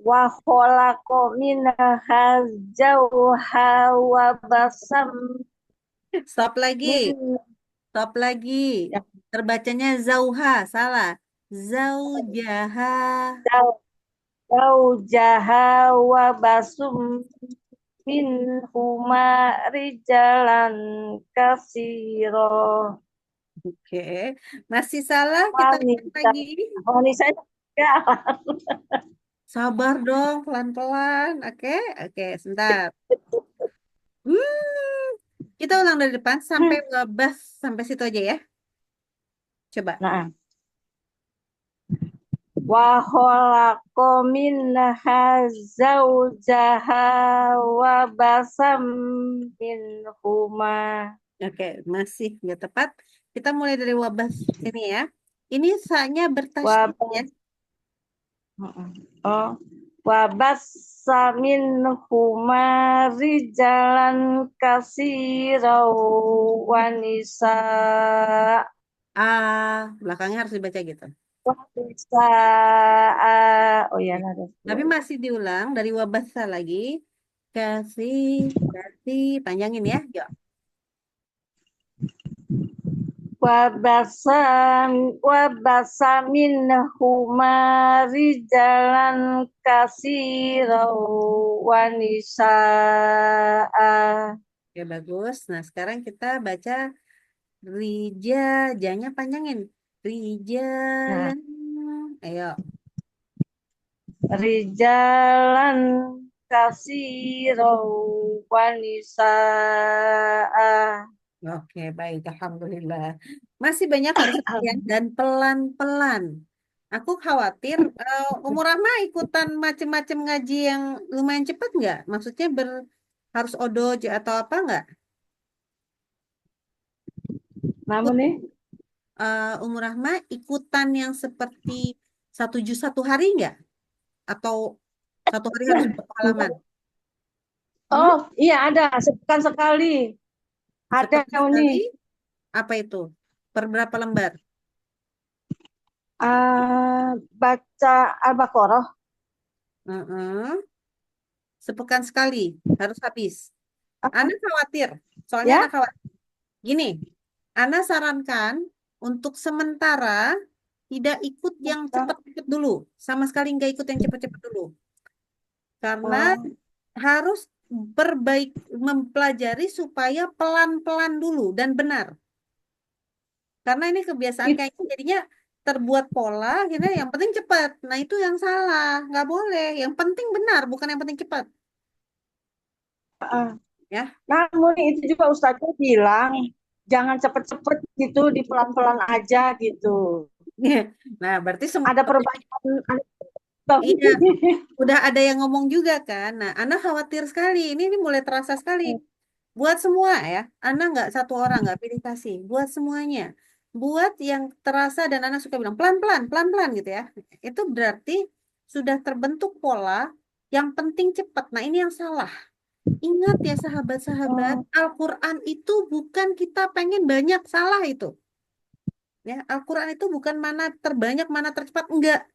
wa khalaqa minha zauha wa basam Stop lagi. min Stop lagi. ya, Terbacanya zauha. Salah. Zaujaha. zaujaha wa basum min huma rijalan kasiro. Oke. Masih salah. Kita ulang Wanita, lagi. wanita enggak. Sabar dong. Pelan-pelan. Oke. Sebentar. Kita ulang dari depan sampai wabas. Sampai situ aja ya. Coba. Nah, wa khalaqa minha zaujaha wa basam minhuma. Oke. Masih nggak tepat. Kita mulai dari wabas ini ya. Ini sa-nya bertasydid ya. Oh, wa bassa minhuma rijalan kasira wa nisa. Belakangnya harus dibaca gitu. Wa nisa. Oh ya, ada. Tapi masih diulang dari wabasa lagi. Kasih, panjangin ya. Yuk. wabasa minhuma rijalan kasiro wanisaa. Ya bagus. Nah sekarang kita baca janya panjangin. Nah, Rijalan. Ayo. rijalan kasiro wanisaa. Oke, baik. Alhamdulillah. Masih banyak harus latihan dan pelan-pelan. Aku khawatir Umur Rahma ikutan macem-macem ngaji yang lumayan cepat nggak? Maksudnya harus odoj atau apa nggak? Namun nih, Umur Rahma ikutan yang seperti 1 juz 1 hari nggak? Atau 1 hari harus berapa halaman? oh iya ada sepekan sekali. Ada Sepekan Uni. sekali? Apa itu? Per berapa lembar? Baca Al-Baqarah. Sepekan sekali harus habis. Ana khawatir, soalnya Ya? Ana khawatir. Gini, Ana sarankan untuk sementara tidak ikut yang cepat-cepat dulu, sama sekali nggak ikut yang cepat-cepat dulu, karena harus mempelajari supaya pelan-pelan dulu dan benar. Karena ini kebiasaan kayaknya jadinya terbuat pola, akhirnya yang penting cepat. Nah itu yang salah, nggak boleh. Yang penting benar, bukan yang penting cepat. Ya. Namun itu juga Ustaznya bilang jangan cepet-cepet gitu, di pelan-pelan aja gitu. Nah berarti Ada perbaikan. Iya, udah ada yang ngomong juga kan. Nah, Ana khawatir sekali. Ini mulai terasa sekali. Buat semua ya. Ana nggak satu orang, nggak pilih kasih. Buat semuanya. Buat yang terasa dan Ana suka bilang pelan-pelan, pelan-pelan gitu ya. Itu berarti sudah terbentuk pola yang penting cepat. Nah, ini yang salah. Ingat ya sahabat-sahabat, Al-Quran itu bukan kita pengen banyak, salah itu. Ya, Al-Quran itu bukan mana terbanyak, mana tercepat, enggak.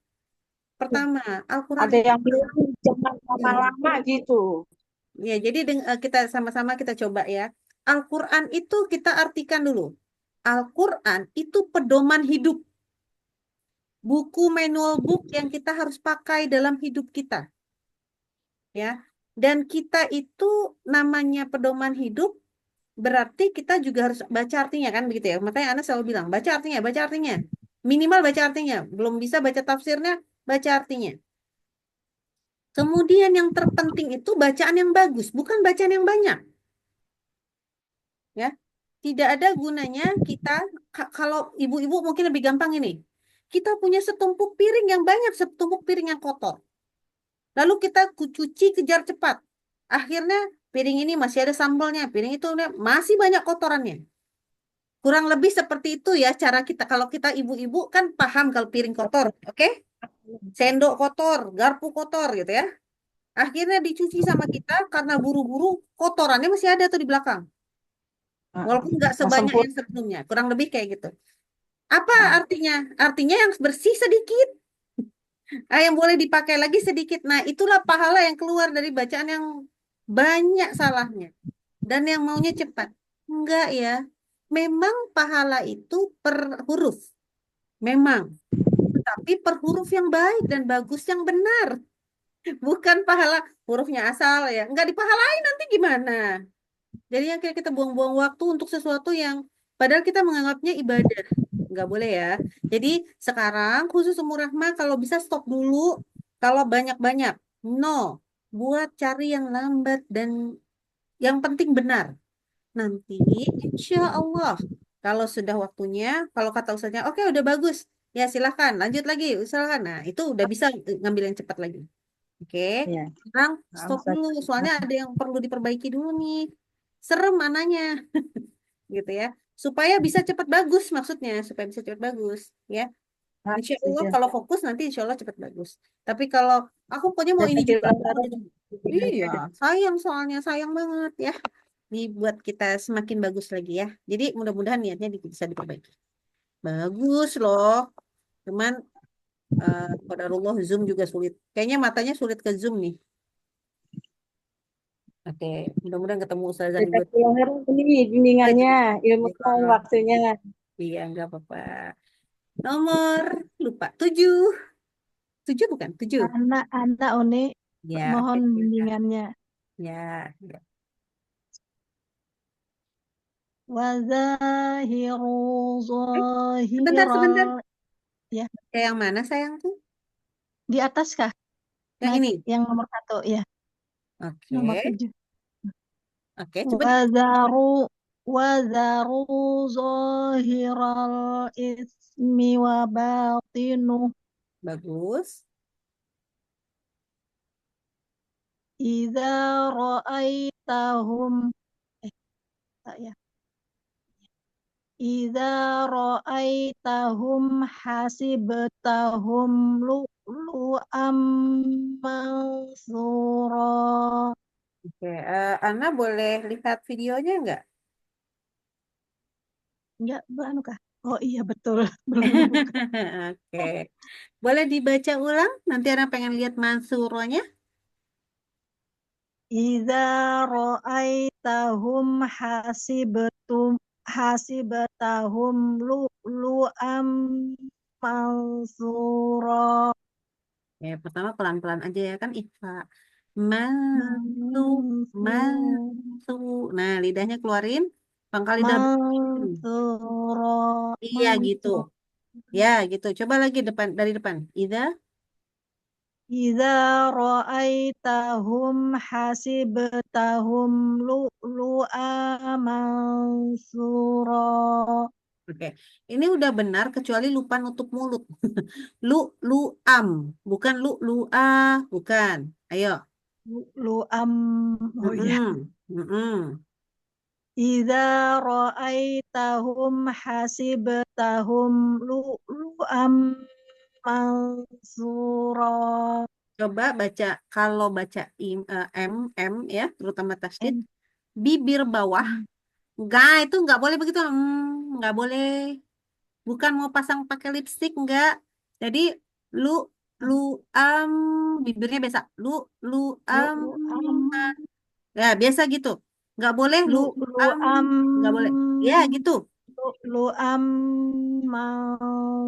Pertama, Al-Quran ada yang bilang jangan lama-lama gitu. Ya, jadi kita sama-sama kita coba ya. Al-Quran itu kita artikan dulu. Al-Quran itu pedoman hidup. Buku manual book yang kita harus pakai dalam hidup kita. Ya. Dan kita itu namanya pedoman hidup, berarti kita juga harus baca artinya kan begitu ya. Makanya Ana selalu bilang, baca artinya, baca artinya. Minimal baca artinya. Belum bisa baca tafsirnya, baca artinya. Kemudian yang terpenting itu bacaan yang bagus, bukan bacaan yang banyak. Ya, tidak ada gunanya kita kalau ibu-ibu mungkin lebih gampang ini. Kita punya setumpuk piring yang banyak, setumpuk piring yang kotor. Lalu kita cuci kejar cepat. Akhirnya piring ini masih ada sambalnya, piring itu masih banyak kotorannya. Kurang lebih seperti itu ya cara kita. Kalau kita ibu-ibu kan paham kalau piring kotor, oke? Sendok kotor, garpu kotor gitu ya. Akhirnya dicuci sama kita karena buru-buru, kotorannya masih ada tuh di belakang. Walaupun nggak sebanyak yang sebelumnya, kurang lebih kayak gitu. Apa artinya? Artinya yang bersih sedikit, yang boleh dipakai lagi sedikit. Nah, itulah pahala yang keluar dari bacaan yang banyak salahnya dan yang maunya cepat. Enggak ya. Memang pahala itu per huruf. Memang. Tetapi per huruf yang baik dan bagus yang benar. Bukan pahala hurufnya asal ya. Enggak dipahalain nanti gimana? Jadi yang kayak kita buang-buang waktu untuk sesuatu yang padahal kita menganggapnya ibadah. Nggak boleh ya. Jadi sekarang khusus umur rahma kalau bisa stop dulu. Kalau banyak-banyak. No. Buat cari yang lambat dan yang penting benar. Nanti insya Allah kalau sudah waktunya, kalau kata ustaznya, oke udah bagus. Ya silahkan lanjut lagi. Silahkan. Nah itu udah bisa ngambil yang cepat lagi. Oke. Sekarang stop dulu. Soalnya ada yang perlu diperbaiki dulu nih. Serem mananya. Gitu ya. Supaya bisa cepat bagus maksudnya. Supaya bisa cepat bagus. Ya. Insya Allah kalau fokus nanti insya Allah cepat bagus. Tapi kalau aku pokoknya mau ini juga. Iya, sayang soalnya sayang banget ya. Dibuat kita semakin bagus lagi ya. Jadi mudah-mudahan niatnya bisa diperbaiki. Bagus loh. Cuman qadarullah Zoom juga sulit. Kayaknya matanya sulit ke Zoom nih. Oke, mudah-mudahan ketemu Ustazah juga. Ini bimbingannya, ilmu waktunya. Iya, nggak apa-apa. Nomor lupa. 7. 7 bukan? 7. Anak Uni, Ya, oke. mohon Silakan. bimbingannya. Ya, ya. Wazahiru Sebentar, sebentar. zahiral, ya, Kayak yang mana sayangku? di atas kah? Yang Naik ini. yang nomor 1, ya, nomor Oke. 7. Oke, coba di Wazaru wazaru zahiral ismi wa batinu bagus. idza ra'aitahum, tak ya. Idza ra'aitahum hasibtahum lu'lu'am mansura. Oke, Ana boleh lihat videonya nggak? Enggak, anu kah? Oh iya betul, belum buka. Oke. Boleh dibaca ulang? Nanti Ana pengen lihat mansuronya. Idza ra'aitahum hasibtahum lu'lu'am mansura. Ya, pertama pelan-pelan aja ya kan Ifa. Mansu, mansu. Nah, lidahnya keluarin. Pangkal lidah bersin. Mansura, Iya gitu. mansura. Ya gitu. Coba lagi depan dari depan. Ida. Idza ra'aitahum hasibtahum lu'lu'a mansura. Oke. Ini udah benar kecuali lupa nutup mulut. Lu lu am, bukan lu lu a, bukan. Ayo. Lu'am, oh iya. Mm-mm. Mm-mm. Idza ra'aitahum hasibtahum lu'lu'am mansura. Coba baca kalau baca m m ya, terutama tasdid M, bibir bawah. M. Enggak, itu enggak boleh begitu. Enggak boleh. Bukan mau pasang pakai lipstick enggak. Jadi lu lu am bibirnya biasa. Lu am Lu'lu'am, ya biasa gitu. Enggak boleh lu am lu'lu'am, enggak boleh. Ya gitu. lu'lu'am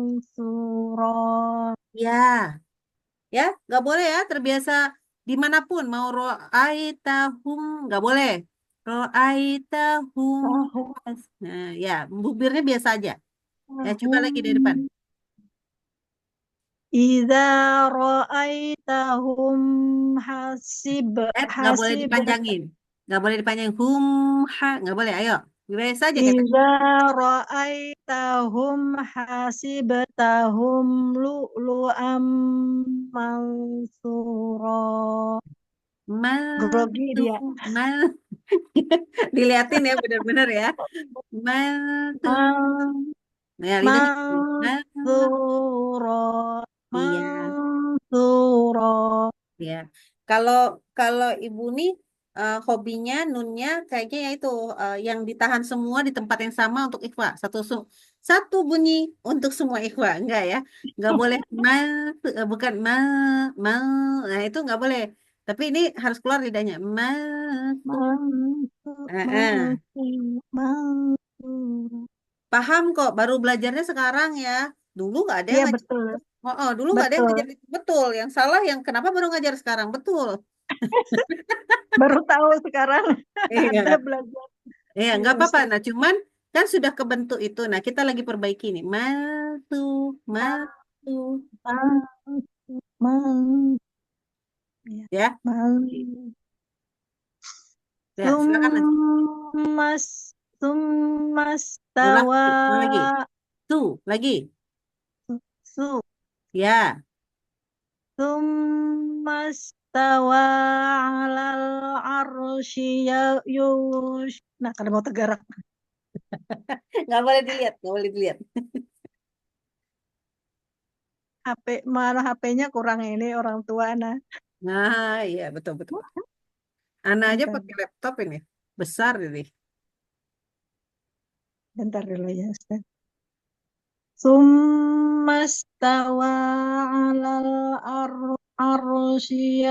mansura. Ya, ya, nggak boleh ya, terbiasa dimanapun, mau ro'aitahum, nggak boleh. Ro'aitahum, Tahu, nah, ya, bibirnya biasa aja. Ya, coba lagi dari depan. tahum. Idza ra'aitahum Nggak boleh hasib dipanjangin. Nggak boleh dipanjangin. Nggak boleh, ayo. Biasa aja kayak tadi. Idza ra'aitahum hasibtahum lu'lu'am mansura. Mal, Grogi tuh, dia. mal. Diliatin ya, benar-benar ya. Mal, tuh. Man- Nah, lidahnya. Mal, Mansura. iya. Mansura. Ya, kalau kalau ibu nih hobinya nunnya kayaknya ya itu yang ditahan semua di tempat yang sama untuk ikhfa. Satu bunyi untuk semua ikhfa, enggak ya? Enggak boleh bukan ma. Nah, itu enggak boleh. Tapi ini harus keluar lidahnya. Ma tu. Ah. Mansura. Paham kok, baru belajarnya sekarang ya. Dulu nggak ada yang Iya ngajar. betul, Dulu nggak ada yang betul. ngajar itu. Betul. Yang salah yang kenapa baru ngajar sekarang? Betul. Baru tahu sekarang ada Iya. belajar. Iya, Iya nggak apa-apa. Ustaz. Nah, cuman kan sudah kebentuk itu. Nah, kita lagi perbaiki nih. Matu, matu. Man, ya. Ya, Man. ya, silakan lanjut. Summas, Ulang, summastawa, ulang lagi. Tuh, lagi. su, Ya, summastawa alal arsy yush. Nah, kada mau tergerak. nggak boleh dilihat, nggak boleh dilihat. HP, mana HP-nya kurang ini orang tua nah. Nah, iya betul betul. Anak aja Bentar, pakai laptop ini, besar ini. bentar dulu ya Ustaz. Summastawa alal arsy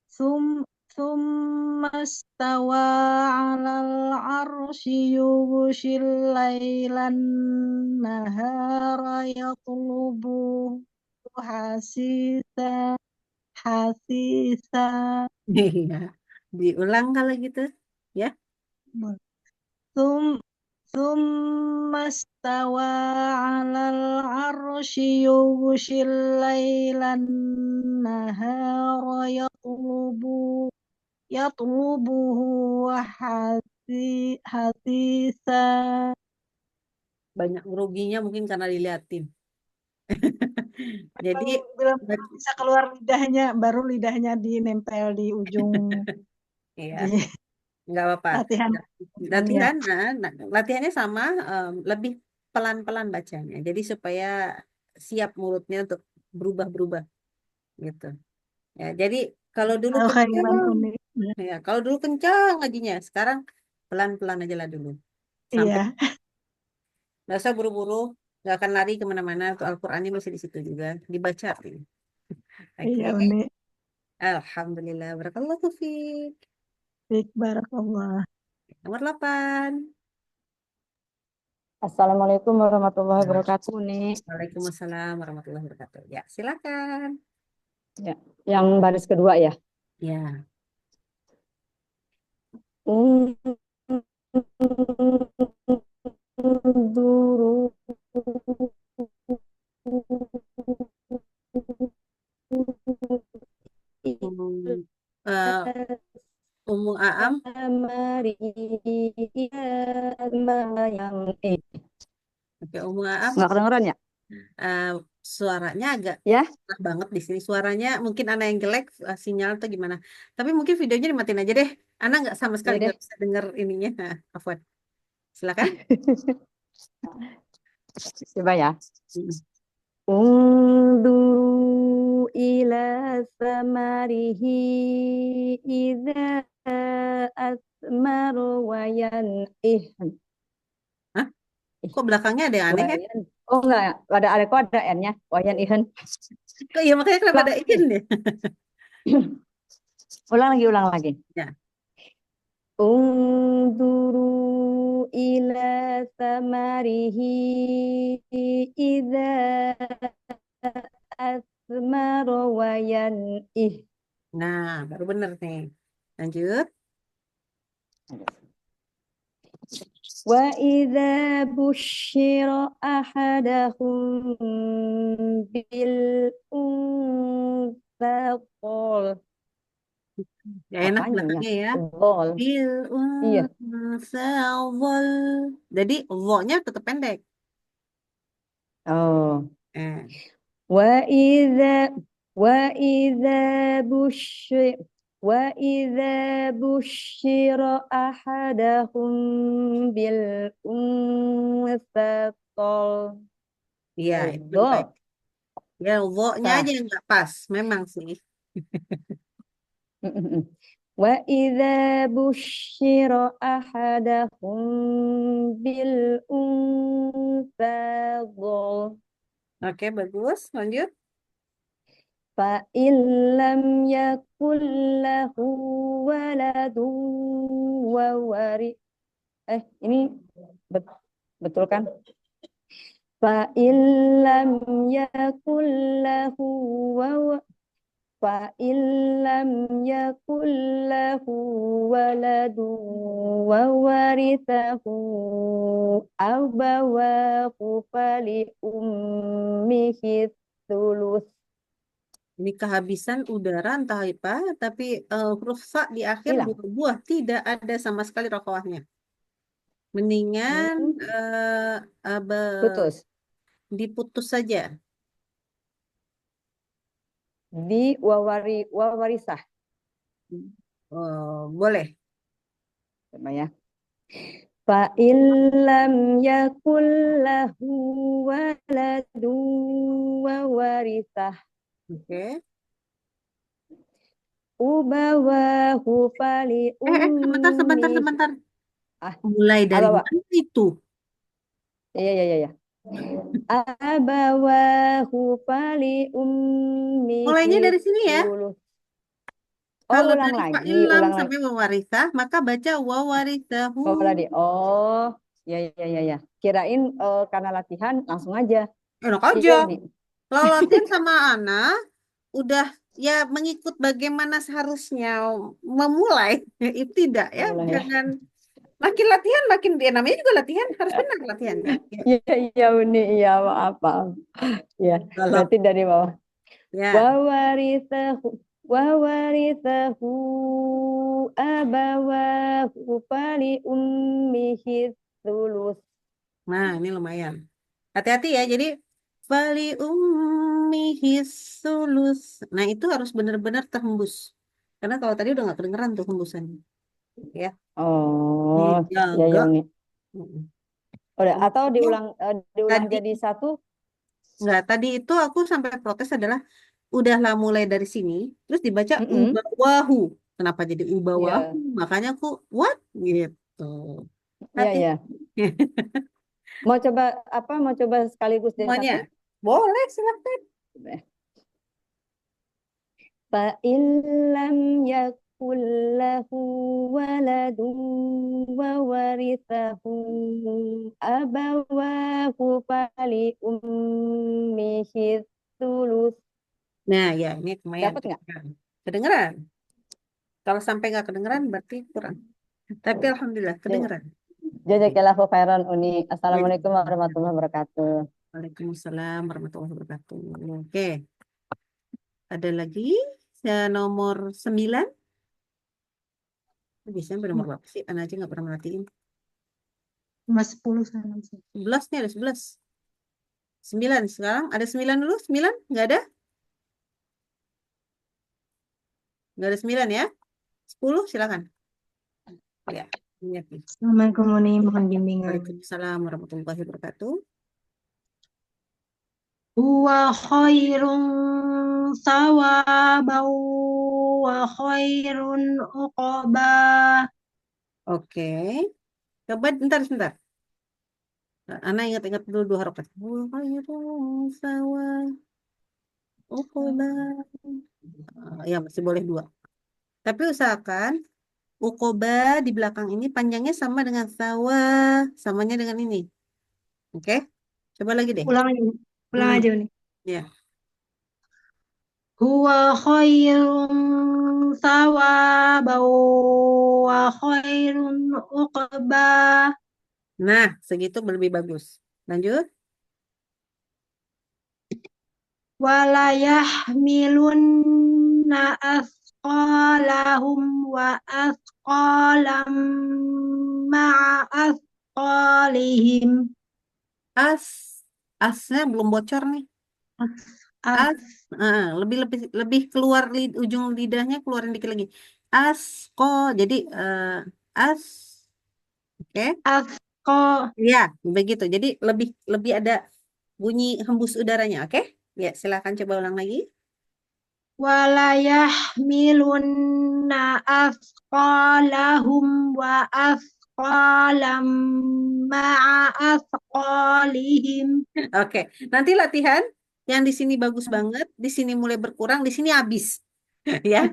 sum ثم استوى على العرش يغشي الليل النهار يطلبه حثيثا حثيثا. Iya, diulang kalau gitu ya. ثم ثم استوى على العرش يغشي الليل النهار يطلبه حثيثا. Banyak groginya mungkin karena diliatin. Jadi Belum bisa keluar lidahnya, baru lidahnya dinempel di ujung iya, di nggak apa-apa. latihan. Latihan, latihannya sama, lebih pelan-pelan bacanya. Jadi supaya siap mulutnya untuk berubah-berubah gitu. Ya, jadi kalau dulu Tahu kencang, Khairiman Uni. ya, kalau dulu kencang ngajinya, sekarang pelan-pelan aja lah dulu. Sampai Iya, nggak usah buru-buru, nggak akan lari kemana-mana. Tuh Al-Qur'annya masih di situ juga, dibaca. Oke, iya Uni. Alhamdulillah, barakallahu fiik. Baik, barakallah. Nomor 8. Assalamualaikum warahmatullahi wabarakatuh, nih. Waalaikumsalam warahmatullahi wabarakatuh. Ya, silakan. Ya, yang baris kedua ya. Ya. Unzuru Ummu Aam, yang oke, Ummu Aam, nggak kedengeran ya? suaranya agak Ya, keras banget di sini. Suaranya mungkin Ana yang jelek, sinyal atau gimana. Tapi mungkin videonya dimatiin aja deh. Ana nggak sama sekali iya deh. nggak bisa dengar ininya. Afwan. Silakan. Coba ya. Mm. Unzuru ila samarihi idza asmar wa yan'ih. Hah? Kok belakangnya ada yang aneh ya? Oh enggak, ada kok ada N-nya. Wayan ihan. Kok iya makanya kenapa ada izin ya? Ulang lagi. Ya. Unzuru ila samarihi idza asmar wa yan'ih. Nah, baru bener nih. Lanjut. Wa idza busyira ahadahum bil unsa qol. Ya enak Apanya belakangnya ya. Qol. Bil Iya. unsawal. Jadi vo-nya tetap pendek. Oh. Eh. وإذا بشر أحدهم بالأنثى قال Iya, itu lebih ضاء baik. Ya, vo-nya aja yang nggak pas, memang sih. وإذا بشر أحدهم بالأنثى ضل. Oke, bagus. Lanjut. فإن لم يكن له ولد وورث ini betul kan? فإن لم يكن له فإن لم يكن له ولد وورثه أبواه فلأمه الثلث. Ini kehabisan udara entah apa, tapi huruf sa di akhir Hilang. dua buah tidak ada sama sekali rokoahnya. Mendingan Putus. diputus saja. Di wawarisah. Boleh. Coba ya. فإن لم يكن له ولد وورثه Oke. أبواه فلأمه. Sebentar. Mulai dari Apa, Pak? mana itu? Iya. Abawahu faliummihi Mulainya dari sini ya. dulu. Oh, Kalau ulang dari lagi, fa'il lam ulang lagi. sampai wawarithah, maka baca wawarithahu. Oh, tadi. Oh, ya, ya, ya, ya. Kirain karena latihan langsung aja. Enak Iya, aja. Uni. Kalau latihan sama Ana, udah ya mengikut bagaimana seharusnya memulai. Itu tidak ya, Mulai ya. jangan makin latihan makin dia namanya juga latihan harus benar latihannya. Ya. Iya, iya, Uni. Iya, maaf, maaf. Ya, Kalau berarti dari bawah. ya, Wawarithahu wawarithahu abawahu fali ummihi thuluth. nah ini lumayan. Hati-hati ya. Jadi fali ummihi sulus. Nah itu harus benar-benar terhembus. Karena kalau tadi udah nggak kedengeran tuh hembusannya. Ya, Oh, ya, ya, dijaga. Uni. Mm-mm. Udah, atau Itu diulang tadi jadi satu. nggak tadi itu aku sampai protes adalah udahlah mulai dari sini terus dibaca Mm-mm. ubawahu. Kenapa jadi ubawahu? Ya, Makanya aku what gitu. ya, Hati ya. Mau coba apa? Mau coba sekaligus dari semuanya. satu? Boleh silakan. Fa illam yakul lahu waladun wa warithahu abawahu fali ummihi thuluth. Nah ya ini lumayan. Dapat nggak? Kedengeran. Kalau sampai nggak kedengeran berarti kurang. Tapi alhamdulillah kedengeran. Jazakallahu khairan Uni. Assalamualaikum warahmatullahi wabarakatuh. Waalaikumsalam warahmatullahi wabarakatuh. Oke, ada lagi nomor 9. Biasanya bernomor berapa sih? Ana aja nggak pernah merhatiin. Mas 10 sana sih. 11 nih ada 11. 9 sekarang ada 9 dulu. 9 nggak ada? Nggak ada 9 ya? 10 silakan. Ya, ini lagi. Assalamualaikum Uni, mohon bimbingan. Waalaikumsalam warahmatullahi wabarakatuh. Huwa khairun thawaban wa khairun uqba. Oke. Coba sebentar. Ana ingat-ingat dulu 2 harokat. Ya masih boleh 2. Tapi usahakan ukoba di belakang ini panjangnya sama dengan sawa, samanya dengan ini. Oke? Coba lagi deh. Ulang Hmm, aja Uni. ya. Huwa khairun thawaban wa khairun uqba. Nah, segitu lebih bagus. Lanjut. Wala yahmilunna athqalahum wa athqalam ma'a athqalihim. Asnya belum bocor nih. As, Lebih lebih lebih keluar ujung lidahnya keluarin dikit lagi. Asko. Jadi as. Oke. athqa, Ya, begitu. Jadi lebih lebih ada bunyi hembus udaranya, oke? Ya, silakan coba ulang lagi. wala yahmilunna athqalahum wa athqalam ma'a athqalihim. Oke, nanti latihan yang di sini bagus banget, di sini mulai berkurang, di sini habis. Ya.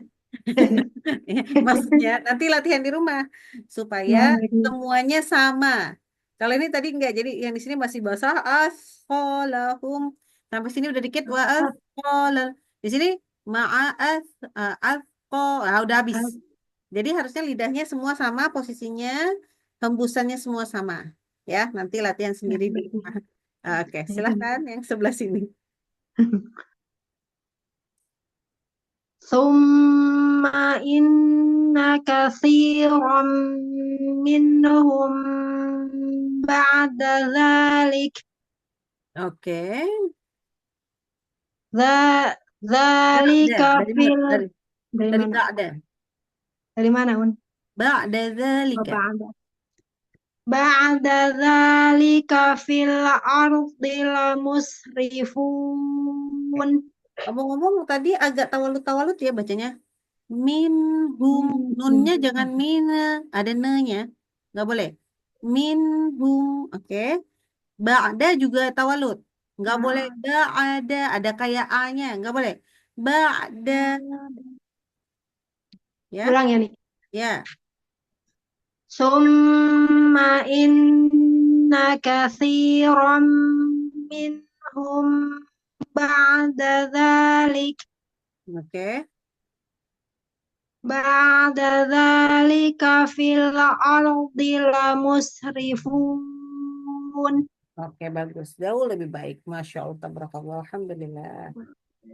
Maksudnya nanti latihan di rumah supaya semuanya sama. Kalau ini tadi enggak, jadi yang di sini masih basah asqalahum. Sampai sini udah dikit wa asqalal. Di sini ma'as asqa. Nah, udah habis. Jadi harusnya lidahnya semua sama posisinya, hembusannya semua sama. Ya, nanti latihan sendiri di rumah. Oke, silakan yang sebelah sini. Thumma inna kathiran minhum ba'da dhalik Oke. dzalika Dari fil dari dari dari mana? ba'da. Dari mana, Un? Ba'da Oh, dzalika. ba'da dzalika fil ardi lamusrifun. Ngomong-ngomong tadi agak tawalut-tawalut ya bacanya. Minhum. Nunnya jangan mina. Ada ne-nya. Nggak boleh. Minhum. Oke. Ba'da juga tawalut. Nggak boleh ba'ada. Ada kayak A-nya. Nggak boleh. Ba'da. Ya, Ulang ya nih. ya. Summa inna katsiran minhum ba'da dzalik Oke. ba'da dzalika fil ardi lamusrifun. Oke, bagus. Jauh lebih baik. Masya Allah, tabarakallah. Alhamdulillah.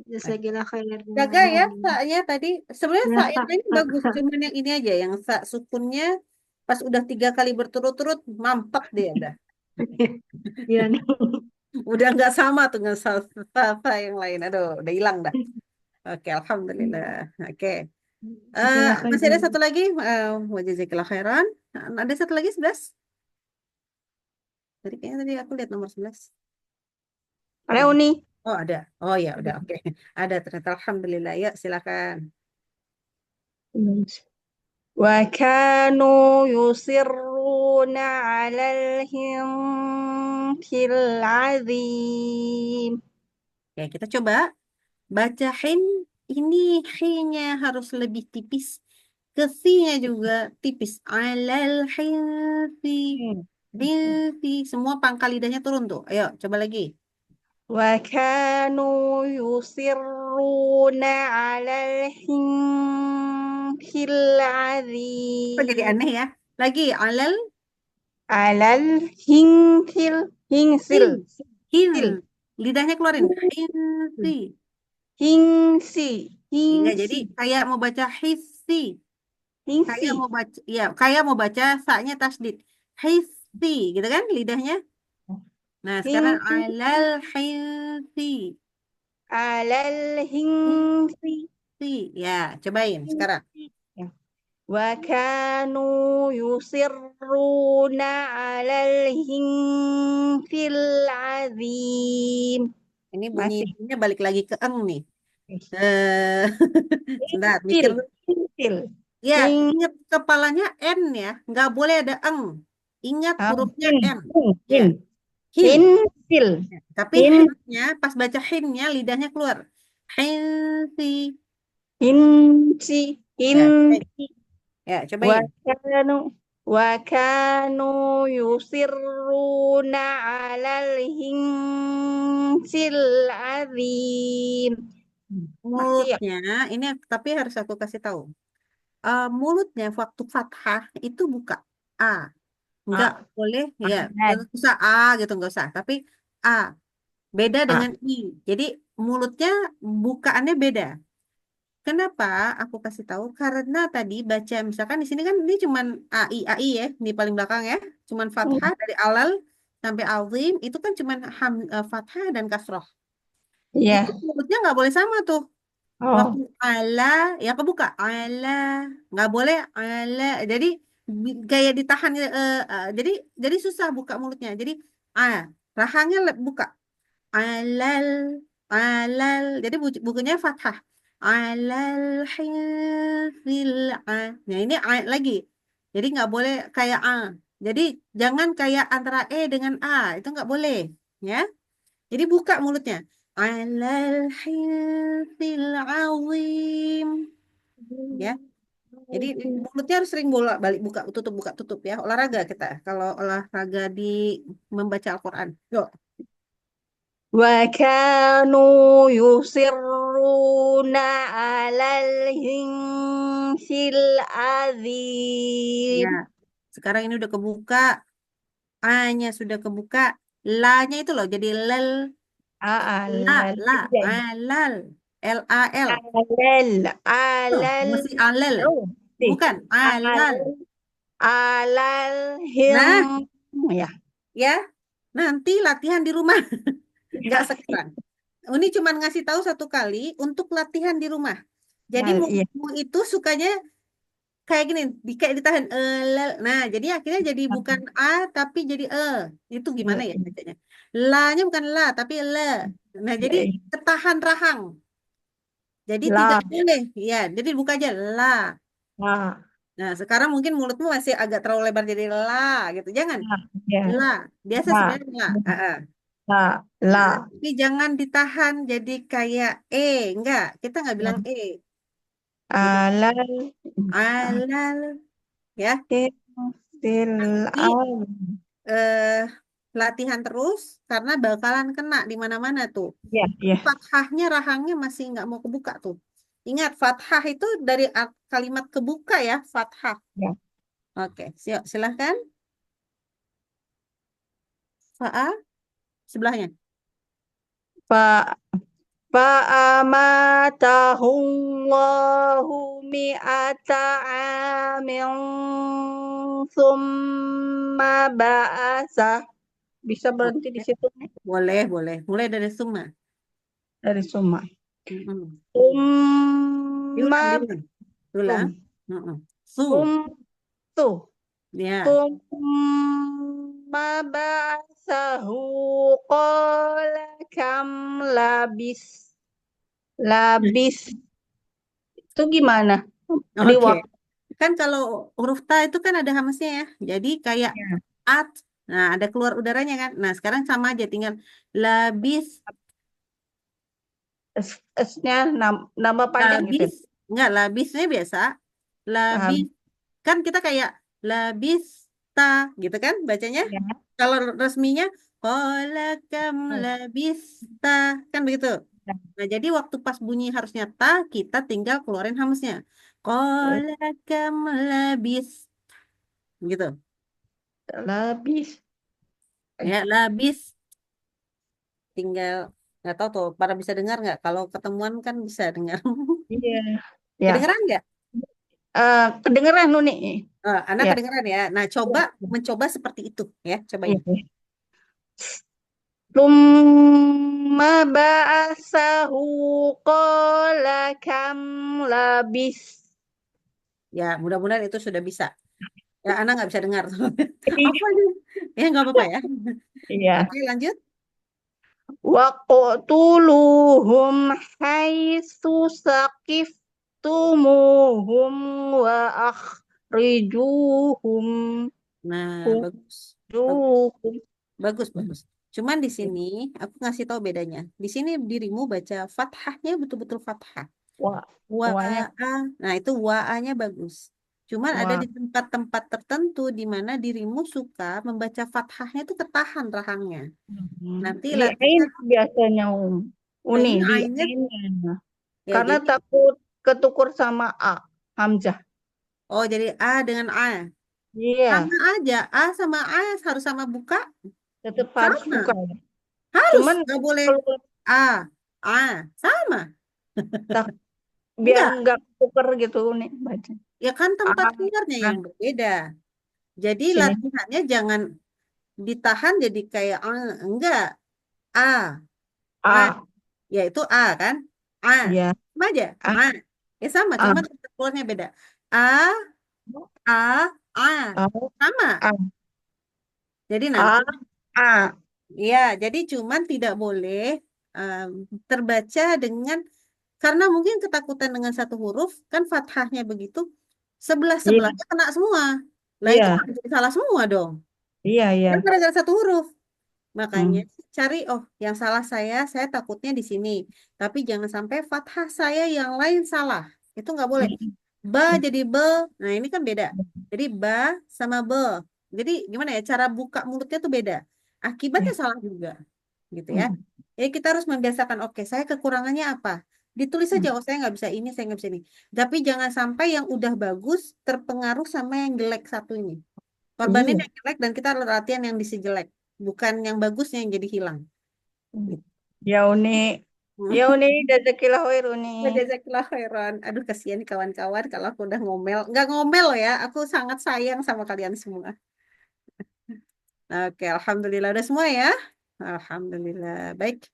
Jazakallah khairan. Jaga ya saknya tadi. Sebenarnya Ya, sak yang lain bagus. Cuman yang ini aja. Yang sak sukunnya pas udah 3 kali berturut-turut, mampet dia udah. Iya nih. Udah nggak sama tuh dengan sa yang lain. Aduh, udah hilang dah. Oke, Alhamdulillah. Oke. Jazakallah Masih ada khairan. satu lagi. Wajazakillah khairan. Ada satu lagi 11. Tadi kayaknya tadi aku lihat nomor 11. Ada Ada. Uni. Oh, ada. Oh ya, udah oke. Ada ternyata. Alhamdulillah. Ya, silakan. وكانوا يصرون على الحنث العظيم. Oke, kita coba baca hin. Ini hi-nya harus lebih tipis. Ke si-nya juga tipis. Alal hinsi. Hinsi. Semua pangkal lidahnya turun tuh. Ayo, coba lagi. وكانوا يصرون على الحنث Kok jadi العظيم. aneh ya? Lagi. Alal على الحنث hin. Hin. Sil. Lidahnya keluarin. Hinsi. Hingsi. Iya, jadi Hingsi. kayak mau baca hissi. Kayak Hingsi. mau baca, ya, kayak mau baca saknya tasdid. Hissi, gitu kan lidahnya? Nah, sekarang Hingsi. alal hissi. على الهنس. Si. Ya, cobain sekarang. وكانوا يصرون على الهنس العظيم. Ini Masih. bunyinya balik lagi ke eng nih. Eh, Sebentar, mikir Hingsil. dulu. Hingsil. Ya, Hing. ingat kepalanya N ya. Nggak boleh ada eng. Ingat hurufnya Hin. N. Hin. Ya, Hin. hin. Hinsil. Tapi Hin. hinnya, pas baca hinnya, lidahnya keluar. Hinsi. Hinsi. Ya, cobain. Hinsi. Ya, cobain. وكانوا يصرون على الهنس العظيم. Masih ya? Mulutnya, ini tapi harus aku kasih tahu. Mulutnya waktu fathah itu buka A. Nggak boleh, ya. Nggak usah A gitu, nggak usah. Tapi A. Beda dengan I. Jadi mulutnya bukaannya beda. Kenapa aku kasih tahu? Karena tadi baca misalkan di sini kan ini cuman AI ya di paling belakang ya, cuman fathah dari alal sampai azim itu kan cuman fathah dan kasroh. Iya. Itu mulutnya nggak boleh sama tuh. Oh. Waktu ala ya kebuka ala nggak boleh ala. Jadi kayak ditahan jadi susah buka mulutnya. Jadi rahangnya buka alal alal. Jadi bukunya fathah. Alal hifil Nah ini lagi. Jadi nggak boleh kayak A. Jadi jangan kayak antara E dengan A. Itu nggak boleh. Ya. Jadi buka mulutnya. Alal hifil azim. Ya. Jadi mulutnya harus sering bolak-balik buka tutup ya. Olahraga kita. Kalau olahraga di membaca Al-Quran. Yuk. وكانوا يصرون على الحنث العظيم. Ya. Sekarang ini udah kebuka. A-nya sudah kebuka. La-nya itu loh jadi lel. La. Alal. L-A-L. Alal. Masih alal. Sih. Bukan. Alal. Alal Nah. ya. Ya. Nanti latihan di rumah. Nggak sekarang. Ini cuma ngasih tahu 1 kali untuk latihan di rumah. Jadi mulutmu itu sukanya kayak gini, kayak ditahan. Nah, jadi akhirnya jadi bukan A tapi jadi Itu gimana ya bacanya? La-nya bukan la tapi le. Nah, jadi ketahan rahang. Jadi tidak boleh. Ya, jadi buka aja la. Nah, sekarang mungkin mulutmu masih agak terlalu lebar jadi la gitu. Jangan. La. Biasa sebenarnya la. La. Tapi jangan ditahan jadi kayak enggak. Kita nggak bilang Alal Alal, ya. fil Nanti eh, latihan terus karena bakalan kena di mana-mana tuh. Ya, ya. Fathahnya, rahangnya masih nggak mau kebuka tuh. Ingat, fathah itu dari kalimat kebuka ya, fathah. Ya. Oke, silahkan. Fa'a, sebelahnya. Fa Fa'amatahullahu mi'ata amin summa ba'asa. Bisa berhenti di Oke, situ boleh. Mulai dari summa. dari summa. Mm-mm. Summa Diulang. Mm-mm. Su, tuh. ya. Summa ba'asahu qala kam labis itu gimana? Di Oke. waktu. Kan kalau huruf ta itu kan ada hamzahnya ya. Jadi kayak at. Nah, ada keluar udaranya kan. Nah, sekarang sama aja tinggal labis, S-nya nama panjang gitu. labis. Enggak, labisnya biasa. Labis. Paham. Kan kita kayak labis ta gitu kan bacanya. Ya. Kalau resminya qala kam labis ta kan begitu. Nah, jadi waktu pas bunyi harusnya ta, kita tinggal keluarin hamzanya. Qala kam labis gitu. Labis. Ya, labis tinggal nggak tahu tuh para bisa dengar nggak? Kalau ketemuan kan bisa dengar. Iya. Ya. Kedengeran nggak? Kedengeran Nuni. Anak Ya. kedengeran ya. Nah, coba mencoba seperti itu ya, cobain. Iya. Summa ba'asahu qala kam labis. Ya, mudah-mudahan itu sudah bisa. Ya, anak nggak bisa dengar. Apa ini? Ya, nggak apa-apa ya. Iya. Oke, lanjut. Waqtuluhum haitsu saqiftumuhum wa akhrijuhum Nah, bagus. juhum. Bagus. Cuman di sini aku ngasih tahu bedanya. Di sini dirimu baca fathahnya betul-betul fathah. Wah, Wa'a. wanya Nah, itu wa'anya bagus. Cuman ada wah. di tempat-tempat tertentu di mana dirimu suka membaca fathahnya itu ketahan rahangnya. Nanti Di ain latihan. biasanya Nah, Uni ini di ainnya ainnya. ya Karena jadi takut ketukur sama Hamzah. jadi A dengan A. Iya, Sama aja. A sama A harus sama buka. tetap harus Sama. buka. Harus. Cuman Nggak boleh kalau A. A. Sama. tak- biar Enggak. nggak ketuker gitu nih baca. Ya kan tempat Ah, keluarnya ah, yang berbeda. Jadi sini. latihannya jangan ditahan jadi kayak enggak. A. A. A, Ya itu A kan? A. ya. Sama aja. A, A. Ya sama, A, cuma tempat keluarnya beda. A. A. A. A, Sama. A, Jadi A, nanti, A. ya, jadi cuman tidak boleh em, terbaca dengan, karena mungkin ketakutan dengan satu huruf, kan fathahnya begitu, Iya, sebelah-sebelahnya kena semua. Lah itu iya, kan jadi salah semua dong. iya, iya. Kan gara-gara satu huruf. Makanya Hmm. cari, oh yang salah saya takutnya di sini. Tapi jangan sampai fathah saya yang lain salah. Itu nggak boleh. Ba jadi be. Nah ini kan beda. Jadi ba sama be. Jadi gimana ya, cara buka mulutnya tuh beda. Akibatnya Ya. salah juga. Gitu ya. Hmm. Jadi kita harus membiasakan, oke saya kekurangannya apa? Ditulis saja, oh saya nggak bisa ini, saya nggak bisa ini. Tapi jangan sampai yang udah bagus terpengaruh sama yang jelek satu ini. Korbanin Iya. yang jelek dan kita latihan yang disi jelek. Bukan yang bagusnya yang jadi hilang. Gitu. Ya Uni, ya Uni, jazakillah khair Uni. Jazakallah khairan. Aduh kasihan nih kawan-kawan kalau aku udah ngomel. Nggak ngomel loh ya. Aku sangat sayang sama kalian semua. Oke, alhamdulillah udah semua ya. Alhamdulillah. Baik.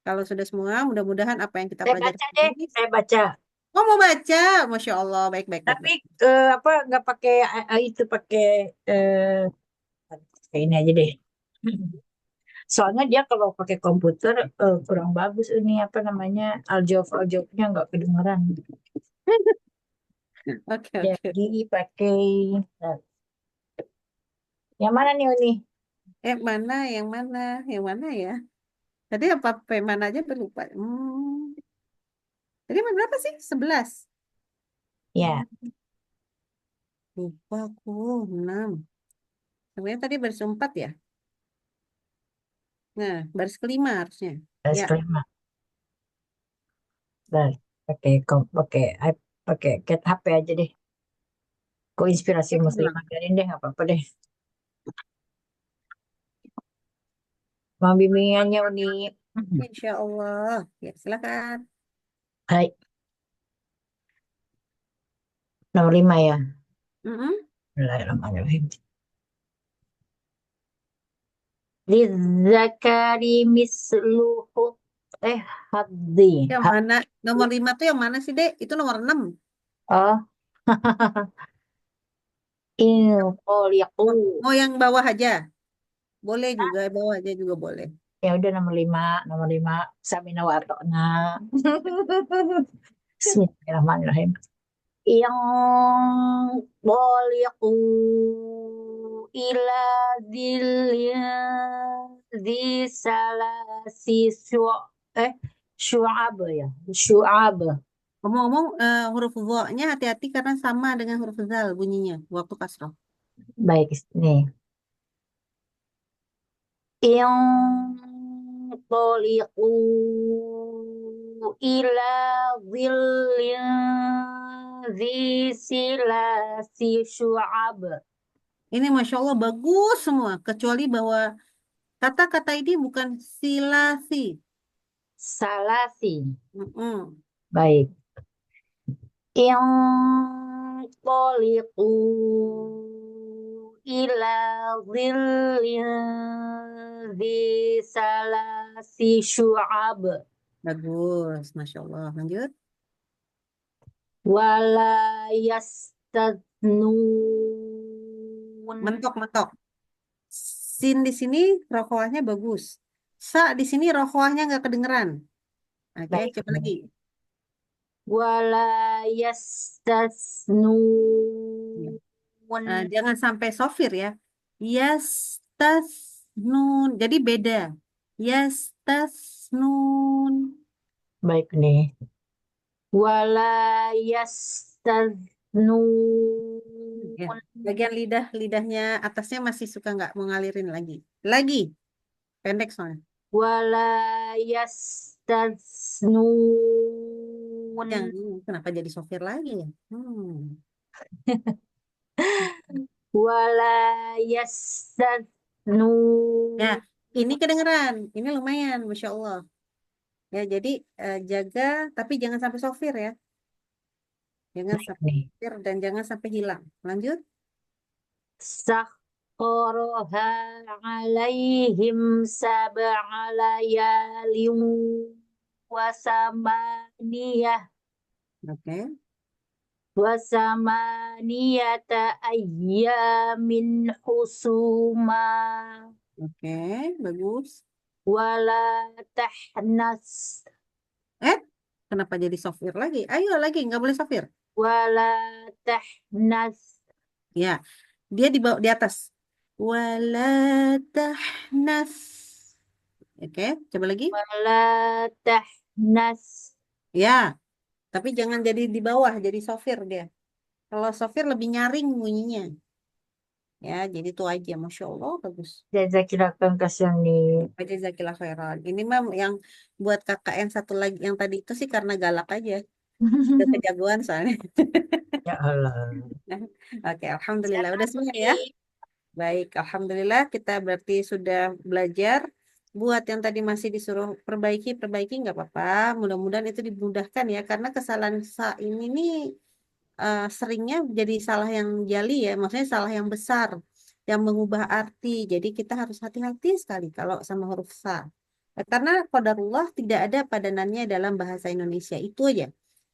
Kalau sudah semua, mudah-mudahan apa yang kita Saya pelajari baca deh, ini. saya baca. Oh mau baca, masya Allah. Baik, baik, baik, Tapi baik. apa nggak pakai itu pakai kayak ini aja deh. Soalnya dia kalau pakai komputer kurang bagus ini apa namanya aljawab-aljawabnya nggak kedengeran. Oke, oke. Jadi pakai nah, yang mana nih Uni? Mana, yang mana ya? Tadi apa mana aja berlupa. Tadi berapa sih? 11. Ya, Lupa aku 6. Sebenarnya tadi baris 4 ya. Nah, baris kelima harusnya. baris Ya, kelima. Baik, pakai cat HP aja deh. Kok inspirasi oke, muslim ulang. ajarin deh, nggak apa-apa deh. Mau bimbingannya Uni. Insya Allah. Ya, silakan. Hai, nomor 5 ya. Mm-mm. Bismillahirrahmanirrahim. Lidzakari misluhu haddi. Yang mana? Nomor 5 tuh yang mana sih, Dek? Itu nomor 6. Oh, inqoliqu. Mau yang bawah aja. Boleh juga, bawah aja juga boleh. Ya udah nomor 5 Samina wa ata'na. Bismillahirrahmanirrahim. Yang boliqu ila dzilin di salasi syu'ab ya. Syu'ab. Ngomong-ngomong, huruf nya hati-hati karena sama dengan huruf zal bunyinya waktu kasroh. Baik, nih. Yang boliqu ila dzilin di silasi syu'ab. Ini Masya Allah bagus semua. Kecuali bahwa kata-kata ini bukan silasi. Salasi. Mm-mm. Baik. Inqaliqu ila dhillin dhi salasi syu'ab Bagus, Masya Allah. Lanjut. wala yastathnun. Mentok-mentok. Sin di sini rokoahnya bagus. Sa di sini rokoahnya nggak kedengeran. Oke, Baik. coba lagi. Wala yastathnun. Jangan sampai sofir ya. Yastasnun. Jadi beda. Yastasnun. Baik nih. Wala yastathnun. Ya. Bagian lidahnya atasnya masih suka nggak mengalirin lagi. Lagi. Pendek soalnya. Wala yastathnun. Yang kenapa jadi sofir lagi ya? Wala yastathnun. Ya, ini kedengeran. Ini lumayan, Masya Allah. Ya, jadi jaga, tapi jangan sampai sofir ya. Jangan sampai Nih. sofir dan jangan sampai hilang. Lanjut. Sakharaha alaihim sab'a layalin wa samaniyah Oke. wa samaniyata ayyamin husuma Oke, bagus. wala tahnas Kenapa jadi sofir lagi? Ayo lagi, nggak boleh sofir. wala tahnas. Ya, dia di atas. Wala tahnas. Oke, coba lagi. Wala tahnas. Ya, tapi jangan jadi di bawah, jadi sofir dia. Kalau sofir lebih nyaring bunyinya. Ya, jadi itu aja. Masya Allah, bagus. Jazakillah kasihan nih. Jazakillah khairan. Ini mah yang buat kakak yang satu lagi, yang tadi itu sih karena galak aja. Udah kejagoan soalnya. Ya Allah. Oke, Alhamdulillah. Udah Silakan, semua Uni. ya? Baik, Alhamdulillah kita berarti sudah belajar. Buat yang tadi masih disuruh perbaiki nggak apa-apa. Mudah-mudahan itu dimudahkan ya. Karena kesalahan ini nih seringnya jadi salah yang jali ya. Maksudnya salah yang besar. Yang mengubah arti. Jadi kita harus hati-hati sekali kalau sama huruf sa. Karena qadarullah tidak ada padanannya dalam bahasa Indonesia. Itu aja.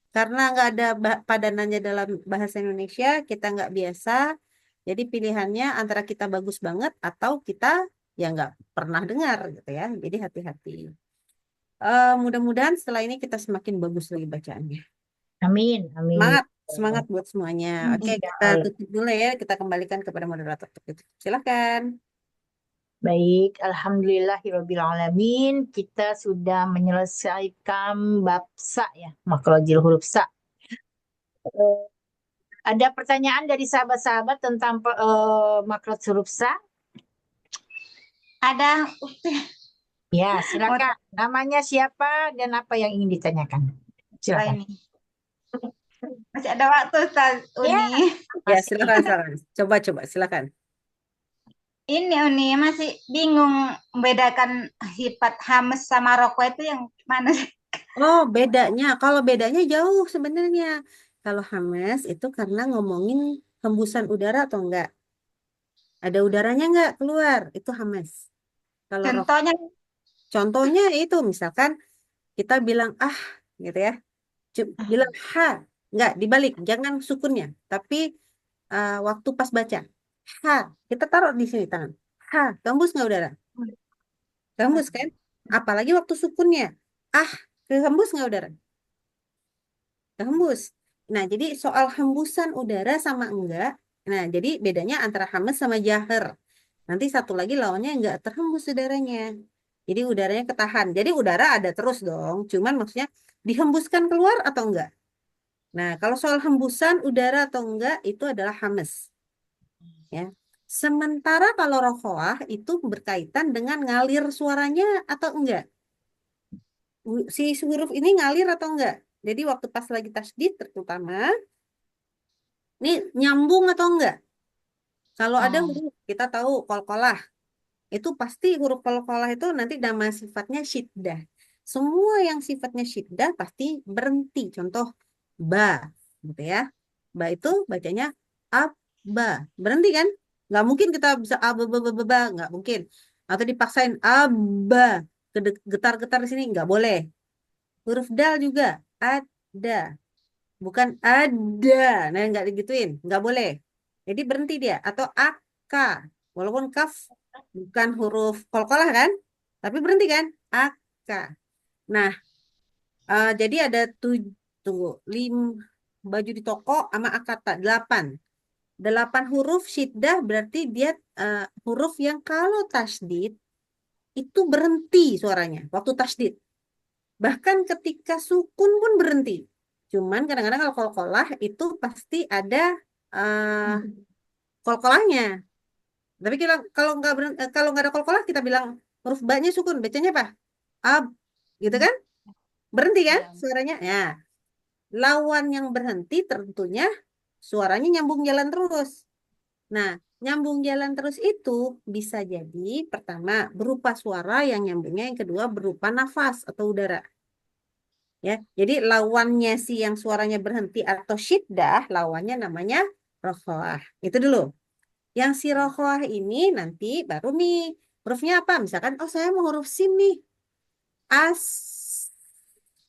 Karena nggak ada padanannya dalam bahasa Indonesia, kita nggak biasa. Jadi pilihannya antara kita bagus banget atau kita ya nggak pernah dengar gitu ya. Jadi hati-hati. Mudah-mudahan setelah ini kita semakin bagus lagi bacaannya. Amin, amin. Semangat, semangat buat semuanya. Oke, Insya kita Allah. tutup dulu ya. Kita kembalikan kepada moderator. Silakan. Baik, alhamdulillahirabbil alamin. Kita sudah menyelesaikan bab sa ya, makrojil huruf sa. Ada pertanyaan dari sahabat-sahabat tentang makrot huruf sa? Ada Ya, silakan. Namanya siapa dan apa yang ingin ditanyakan? Silakan. ini. Masih ada waktu Ustaz Ya, Uni. Ya, masih. silakan. Coba, silakan. Ini Uni masih bingung membedakan sifat hamas sama rokok itu yang mana sih? Oh, bedanya. Kalau bedanya jauh sebenarnya. Kalau hamas itu karena ngomongin hembusan udara atau enggak. Ada udaranya enggak keluar, itu hamas. Kalau Contohnya contohnya itu misalkan kita bilang gitu ya. Bilang ha, enggak dibalik, jangan sukunnya. Tapi waktu pas baca, ha, kita taruh di sini tangan. Ha, tembus nggak udara? Tembus kan? Apalagi waktu sukunnya. Kehembus nggak udara? Hembus. Nah, jadi soal hembusan udara sama enggak. Nah, jadi bedanya antara hamas sama jahar. Nanti satu lagi lawannya enggak terhembus udaranya. Jadi udaranya ketahan. Jadi udara ada terus dong. Cuman maksudnya dihembuskan keluar atau enggak. Nah, kalau soal hembusan udara atau enggak itu adalah hamas. Ya. Sementara kalau rokoah itu berkaitan dengan ngalir suaranya atau enggak. Si huruf ini ngalir atau enggak. Jadi waktu pas lagi tasdid terutama ini nyambung atau enggak? Kalau ada huruf kita tahu qalqalah, itu pasti huruf qalqalah itu nanti nama sifatnya syiddah. Semua yang sifatnya syiddah pasti berhenti. Contoh ba, gitu ya. Ba itu bacanya abba. Berhenti kan? Nggak mungkin kita bisa ba, nggak mungkin. Atau dipaksain abba, getar-getar di sini nggak boleh. Huruf dal juga ada. Bukan ada. Nah, nggak digituin. Nggak boleh. Jadi berhenti dia. Atau aka. Walaupun kaf bukan huruf qalqalah kan? Tapi berhenti kan? Aka. Nah, jadi ada tunggu, baju di toko sama akata. 8. 8 huruf syiddah berarti dia huruf yang kalau tasdid itu berhenti suaranya waktu tasdid. Bahkan ketika sukun pun berhenti. Cuman kadang-kadang kalau qalqalah itu pasti ada qalqalahnya. Tapi kalau nggak ada qalqalah kita bilang huruf ba-nya sukun, bacanya apa? Ab, gitu kan? Berhenti kan suaranya? Ya. Lawan yang berhenti tentunya suaranya nyambung jalan terus. Nah, nyambung jalan terus itu bisa jadi pertama berupa suara yang nyambungnya, yang kedua berupa nafas atau udara. Ya, jadi lawannya si yang suaranya berhenti atau syiddah, lawannya namanya rokhawah. Itu dulu. Yang si rokhawah ini nanti baru nih hurufnya apa? Misalkan, saya mau huruf sin nih. As.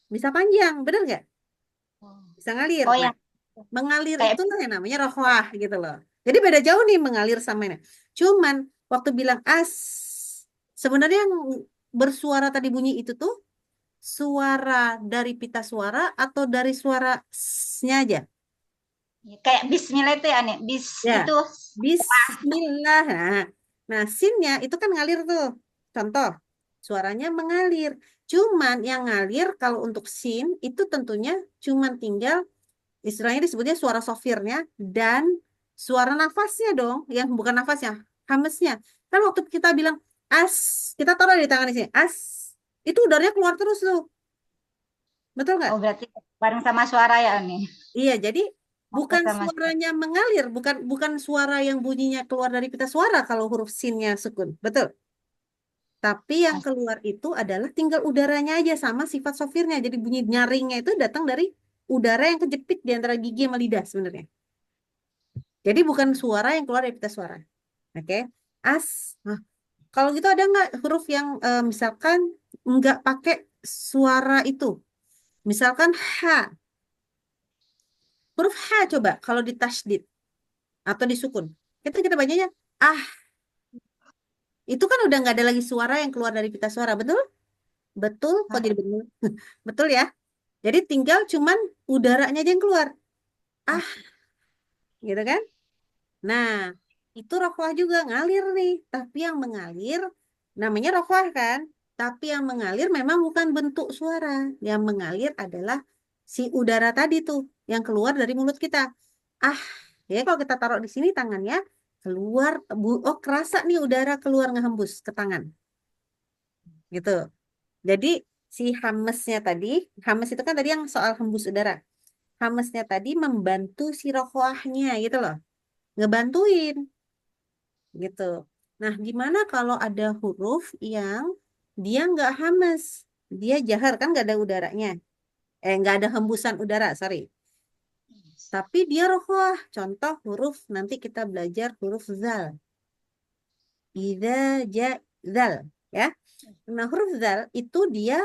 Bisa panjang, bener nggak? Bisa ngalir. Oh Nah, ya, mengalir kayak itulah yang namanya rokhawah gitu loh. Jadi beda jauh nih mengalir sama ini. Cuman waktu bilang as, sebenarnya yang bersuara tadi bunyi itu tuh suara dari pita suara atau dari suara s-nya aja? kayak bismillah itu ya nih. Bis Ya, itu bismillah. Nah, sinnya itu kan ngalir tuh. Contoh, suaranya mengalir. Cuman yang ngalir kalau untuk sin itu tentunya cuman tinggal istilahnya disebutnya suara sofirnya dan suara nafasnya dong, yang bukan nafasnya, hamesnya. Kan waktu kita bilang as, kita taruh di tangan di sini, as, itu udaranya keluar terus tuh. Betul nggak? oh berarti bareng sama suara ya nih. Iya, jadi bukan Sama suaranya mengalir, bukan suara yang bunyinya keluar dari pita suara kalau huruf sinnya sukun. Betul. Tapi yang keluar itu adalah tinggal udaranya aja sama sifat sofirnya. Jadi bunyi nyaringnya itu datang dari udara yang kejepit di antara gigi sama lidah sebenarnya. Jadi bukan suara yang keluar dari pita suara. Oke. As. Nah, kalau gitu ada nggak huruf yang misalkan nggak pakai suara itu? Misalkan ha. Huruf H coba kalau ditasdid atau disukun. Kita bacanya ah. Itu kan udah nggak ada lagi suara yang keluar dari pita suara, betul? Betul, kok jadi betul? Betul ya? Jadi tinggal cuman udaranya aja yang keluar. Ah, gitu kan? Nah, itu rokhwah juga ngalir nih. Tapi yang mengalir namanya rokhwah kan? Tapi yang mengalir memang bukan bentuk suara. Yang mengalir adalah si udara tadi tuh yang keluar dari mulut kita. ah. Ya kalau kita taruh di sini tangannya keluar, oh kerasa nih udara keluar ngehembus ke tangan, gitu. Jadi si hames itu kan tadi yang soal hembus udara. Hamesnya tadi membantu si rokoahnya gitu loh, ngebantuin gitu. Nah, gimana kalau ada huruf yang dia nggak hames, dia jahar kan nggak ada udaranya, nggak ada hembusan udara, sorry. Tapi dia rokoah. Contoh huruf nanti kita belajar huruf zal. Idza ja zal, ya. Nah, huruf zal itu dia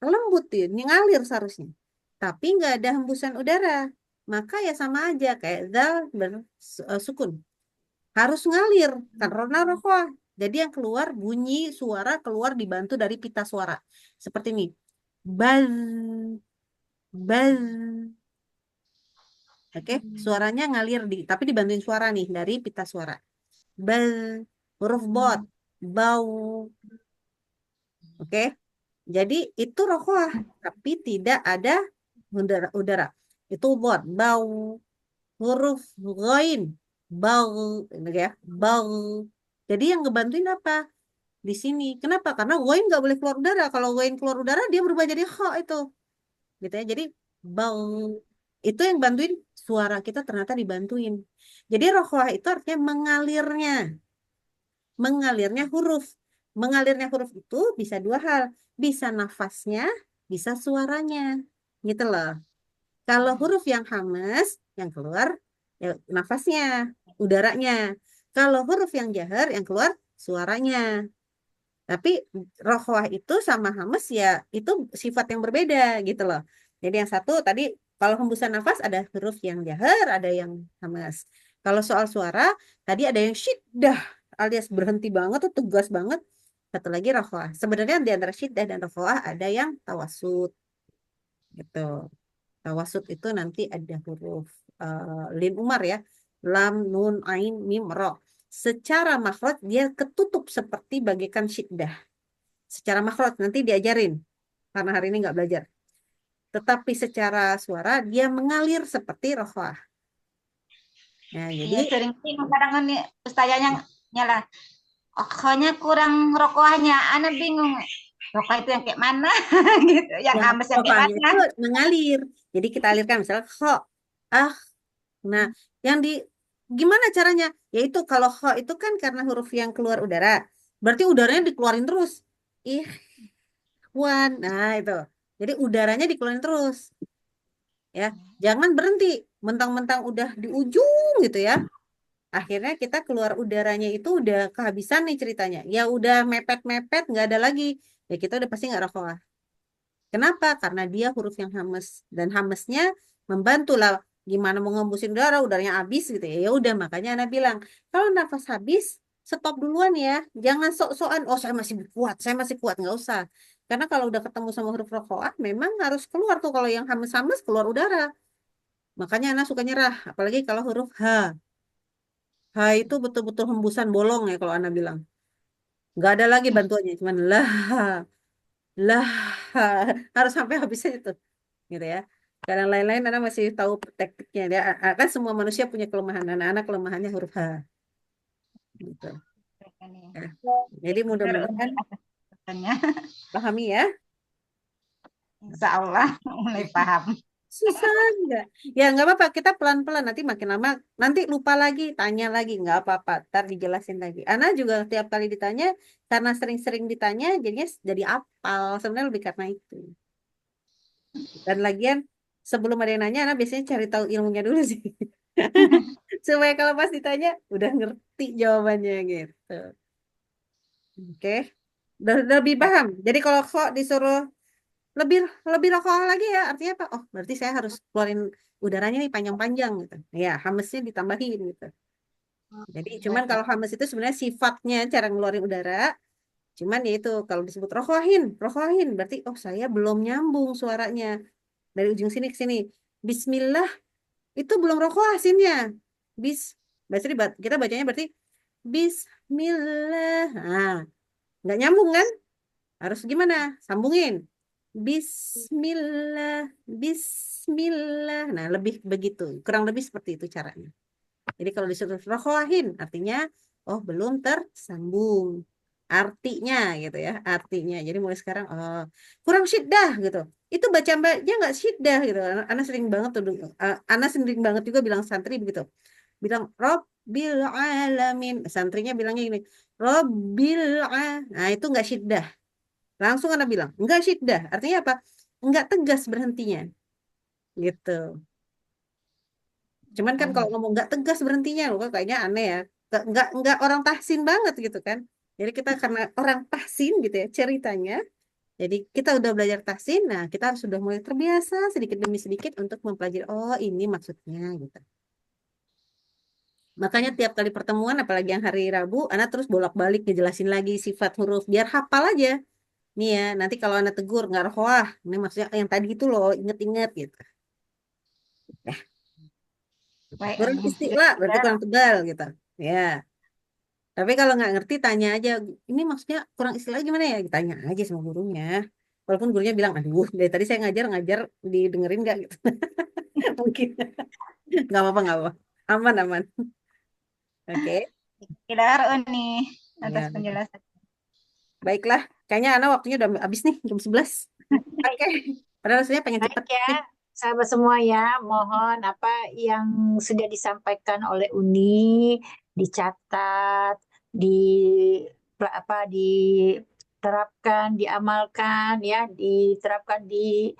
lembut tuh, ngalir seharusnya. Tapi nggak ada hembusan udara. Maka ya sama aja kayak zal bersukun. Harus ngalir karena rokoah. Jadi yang keluar bunyi suara keluar dibantu dari pita suara. Seperti ini. Baz, baz. Oke, suaranya ngalir tapi dibantuin suara nih dari pita suara. Baz, huruf bot, bau. Oke. Jadi itu rokoah, tapi tidak ada udara. Itu bot, bau. Huruf ghain, bau, ya, bau. Jadi yang ngebantuin apa? Di sini. Kenapa? Karena ghain nggak boleh keluar udara. Kalau ghain keluar udara, dia berubah jadi kha itu. Gitu ya. Jadi bau. Itu yang bantuin suara kita ternyata dibantuin. Jadi rokoah itu artinya mengalirnya. Mengalirnya huruf. Mengalirnya huruf itu bisa dua hal. Bisa nafasnya, bisa suaranya. Gitu loh. Kalau huruf yang hamas, yang keluar ya nafasnya, udaranya. Kalau huruf yang jahar, yang keluar suaranya. Tapi rokhwah itu sama hamas ya itu sifat yang berbeda gitu loh. Jadi yang satu tadi kalau hembusan nafas ada huruf yang jahar, ada yang hamas. Kalau soal suara tadi ada yang syiddah alias berhenti banget tuh tegas banget. Satu lagi rokhwah. Sebenarnya di antara syiddah dan rokhwah ada yang tawasud gitu. Tawasud itu nanti ada huruf lin umar ya. Lam, nun, ain, mim, ro. Secara makhraj dia ketutup seperti bagaikan syiddah. Secara makhraj nanti diajarin. Karena hari ini nggak belajar. Tetapi secara suara dia mengalir seperti rokhwah. Nah, Iya jadi sering bingung kadang nih ustazahnya nyala. Okhonya kurang rokoahnya, Ana bingung. Rokoah itu yang kayak mana gitu, yang yang hamas yang kayak rokhwahnya mana? itu mengalir. Jadi kita alirkan misalnya kho, ah. Nah, yang di gimana caranya? Yaitu kalau kho itu kan karena huruf yang keluar udara. Berarti udaranya dikeluarin terus. Ikhwan. Nah, itu. Jadi udaranya dikeluarin terus. Ya, jangan berhenti. Mentang-mentang udah di ujung gitu ya. Akhirnya kita keluar udaranya itu udah kehabisan nih ceritanya. Ya udah mepet-mepet, nggak ada lagi. Ya kita udah pasti nggak rokoah. Kenapa? Karena dia huruf yang hames. Dan hamesnya membantu lah gimana mau ngembusin udara, udaranya habis gitu ya. Ya udah makanya Ana bilang, kalau nafas habis, stop duluan ya. Jangan sok-sokan, oh saya masih kuat, nggak usah. Karena kalau udah ketemu sama huruf rokoah, memang harus keluar tuh. Kalau yang hames-hames, keluar udara. Makanya Ana suka nyerah, apalagi kalau huruf H. H itu betul-betul hembusan bolong ya kalau Ana bilang. Nggak ada lagi bantuannya, cuman lah, harus sampai habisnya itu. Gitu ya. Karena lain-lain Anda masih tahu tekniknya ya. Kan semua manusia punya kelemahan. Anak-anak kelemahannya huruf H. Gitu. Ya. Jadi mudah-mudahan pahami ya. Insya Allah mulai paham. Susah enggak? Ya nggak apa-apa. Kita pelan-pelan nanti makin lama. Nanti lupa lagi, tanya lagi. Nggak apa-apa. Ntar dijelasin lagi. Ana juga tiap kali ditanya, karena sering-sering ditanya, jadinya jadi apal. Sebenarnya lebih karena itu. Dan lagian sebelum ada yang nanya, Ana biasanya cari tahu ilmunya dulu sih. Supaya kalau pas ditanya udah ngerti jawabannya gitu. Oke. Udah lebih paham. Jadi kalau kok disuruh lebih lebih rokok lagi ya artinya apa? Oh, berarti saya harus keluarin udaranya nih panjang-panjang gitu. Ya, hamesnya ditambahin gitu. Jadi cuman kalau hames itu sebenarnya sifatnya cara ngeluarin udara. Cuman ya itu kalau disebut rokohin berarti oh saya belum nyambung suaranya dari ujung sini ke sini. Bismillah itu belum rokoh asinnya. Bis, berarti kita bacanya berarti Bismillah. Nah, nggak nyambung kan? Harus gimana? Sambungin. Bismillah, Bismillah. Nah, lebih begitu. Kurang lebih seperti itu caranya. Jadi kalau disuruh rokohin, artinya, oh belum tersambung. Artinya gitu ya, artinya. Jadi mulai sekarang, oh, kurang syiddah gitu. Itu baca-baca nggak syiddah gitu. Ana sering banget tuh, Ana sering banget juga bilang santri begitu. Bilang, Rabbil alamin. Santrinya bilangnya gini, Nah, itu nggak syiddah. Langsung Ana bilang, enggak syiddah. Artinya apa? Enggak tegas berhentinya. Gitu. Cuman kan kalau ngomong nggak tegas berhentinya, loh, kok kayaknya aneh ya. Nggak orang tahsin banget gitu kan. Jadi kita karena orang tahsin gitu ya ceritanya. Jadi kita udah belajar tahsin, nah kita harus sudah mulai terbiasa sedikit demi sedikit untuk mempelajari, oh ini maksudnya gitu. Makanya tiap kali pertemuan, apalagi yang hari Rabu, Ana terus bolak-balik ngejelasin lagi sifat huruf, biar hafal aja. Nih ya, nanti kalau Ana tegur, nggak wah, ini maksudnya yang tadi itu loh, inget-inget gitu. Baik, Kurang istilah, berarti kurang tebal gitu. Ya. Tapi kalau nggak ngerti, tanya aja. Ini maksudnya kurang istilah gimana ya? Tanya aja sama gurunya. Walaupun gurunya bilang, aduh, dari tadi saya ngajar, didengerin nggak gitu. Mungkin. Nggak apa-apa, nggak apa-apa. Aman, aman. Oke. Kidar Uni atas Ya. penjelasan. Baiklah. Kayaknya Ana waktunya udah habis nih, jam 11. Oke. Padahal rasanya pengen Baik cepet. ya, sahabat semua ya, mohon apa yang sudah disampaikan oleh Uni dicatat, di diterapkan, diamalkan ya, diterapkan di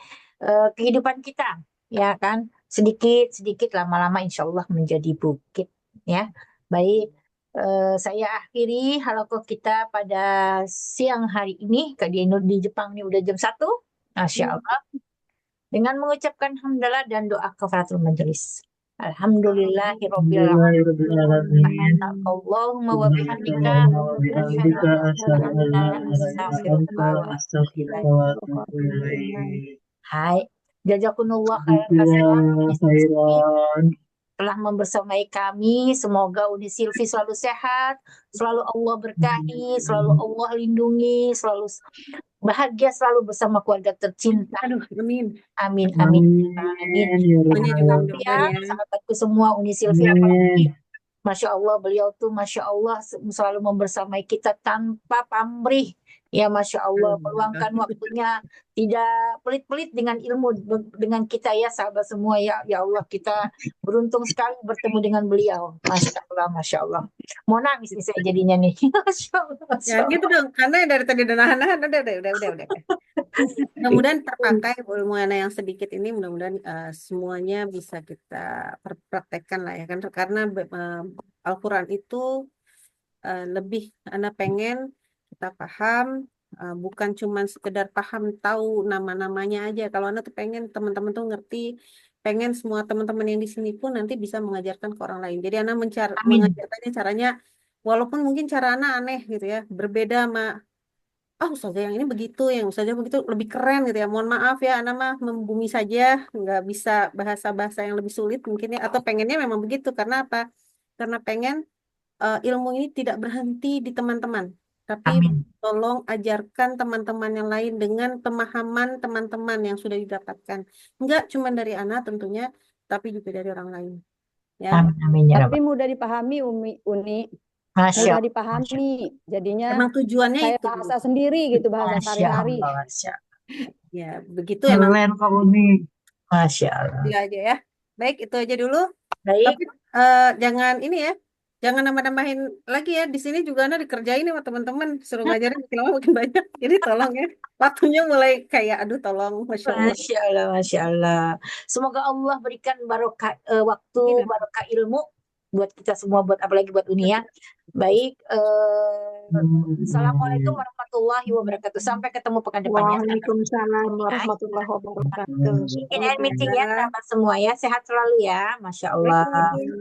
kehidupan kita, ya kan? Sedikit-sedikit lama-lama insya Allah menjadi bukit ya. Baik, saya akhiri halaqah kita pada siang hari ini. Di Jepang ini udah jam 1. Masya Allah. Dengan mengucapkan hamdalah dan doa kafaratul majelis. Alhamdulillahirabbil alamin. Allahumma wa bihamdika asyhadu an la ilaha illa anta Hai. Jazakumullah khairan telah membersamai kami. Semoga Uni Silvi selalu sehat, selalu Allah berkahi, selalu Allah lindungi, selalu bahagia selalu bersama keluarga tercinta. Aduh, amin. Amin, amin, amin. Semuanya juga Ya, mudah-mudahan ya. sahabatku semua, Uni Silvi apalagi. Masya Allah, beliau tuh Masya Allah selalu membersamai kita tanpa pamrih. Ya Masya Allah, meluangkan waktunya tidak pelit-pelit dengan ilmu dengan kita ya sahabat semua ya. Ya Allah, kita beruntung sekali bertemu dengan beliau. Masya Allah, Masya Allah. Mau nangis nih saya jadinya nih. Masya Allah, Masya Ya gitu dong, karena dari tadi udah nahan-nahan, udah. Mudah-mudahan terpakai ilmu Ana yang sedikit ini, mudah-mudahan semuanya bisa kita praktekkan lah ya kan, karena Al-Quran itu lebih Ana pengen kita paham, bukan cuma sekedar paham tahu nama-namanya aja. Kalau Ana tuh pengen teman-teman tuh ngerti, pengen semua teman-teman yang di sini pun nanti bisa mengajarkan ke orang lain. Jadi Ana mengajarkannya caranya, walaupun mungkin cara Ana aneh gitu ya, berbeda sama ustazah yang ini begitu, yang ustazah begitu lebih keren gitu ya. Mohon maaf ya, Ana mah membumi saja, nggak bisa bahasa-bahasa yang lebih sulit mungkin ya. Atau pengennya memang begitu, karena apa? Karena pengen ilmu ini tidak berhenti di teman-teman, tapi Amin. tolong ajarkan teman-teman yang lain dengan pemahaman teman-teman yang sudah didapatkan. Enggak cuma dari Ana tentunya, tapi juga dari orang lain. Ya. Amin, amin ya Tapi Rabbal. mudah dipahami, Uni. Masya Mudah Allah. dipahami. Jadinya Emang tujuannya kayak itu. bahasa sendiri gitu, bahasa Masya sehari-hari. Allah, Masya Allah. Ya, begitu emang. Keren Kak Uni. Masya Allah. Itu aja ya. Baik, itu aja dulu. Baik, Tapi jangan ini ya, jangan nambah-nambahin lagi ya. Di sini juga Ana dikerjain sama teman-teman, suruh ngajarin makin lama makin banyak. Jadi tolong ya, waktunya mulai kayak aduh tolong, Masya Allah. Masya Allah, Masya Allah. Semoga Allah berikan barokah waktu, Amin. barokah ilmu buat kita semua, buat apalagi buat Uni ya. Baik, Assalamualaikum warahmatullahi wabarakatuh. Sampai ketemu pekan depan ya. Waalaikumsalam warahmatullahi wabarakatuh. Ini meeting ya, sahabat semua ya. Sehat selalu ya, Masya Allah. Baik.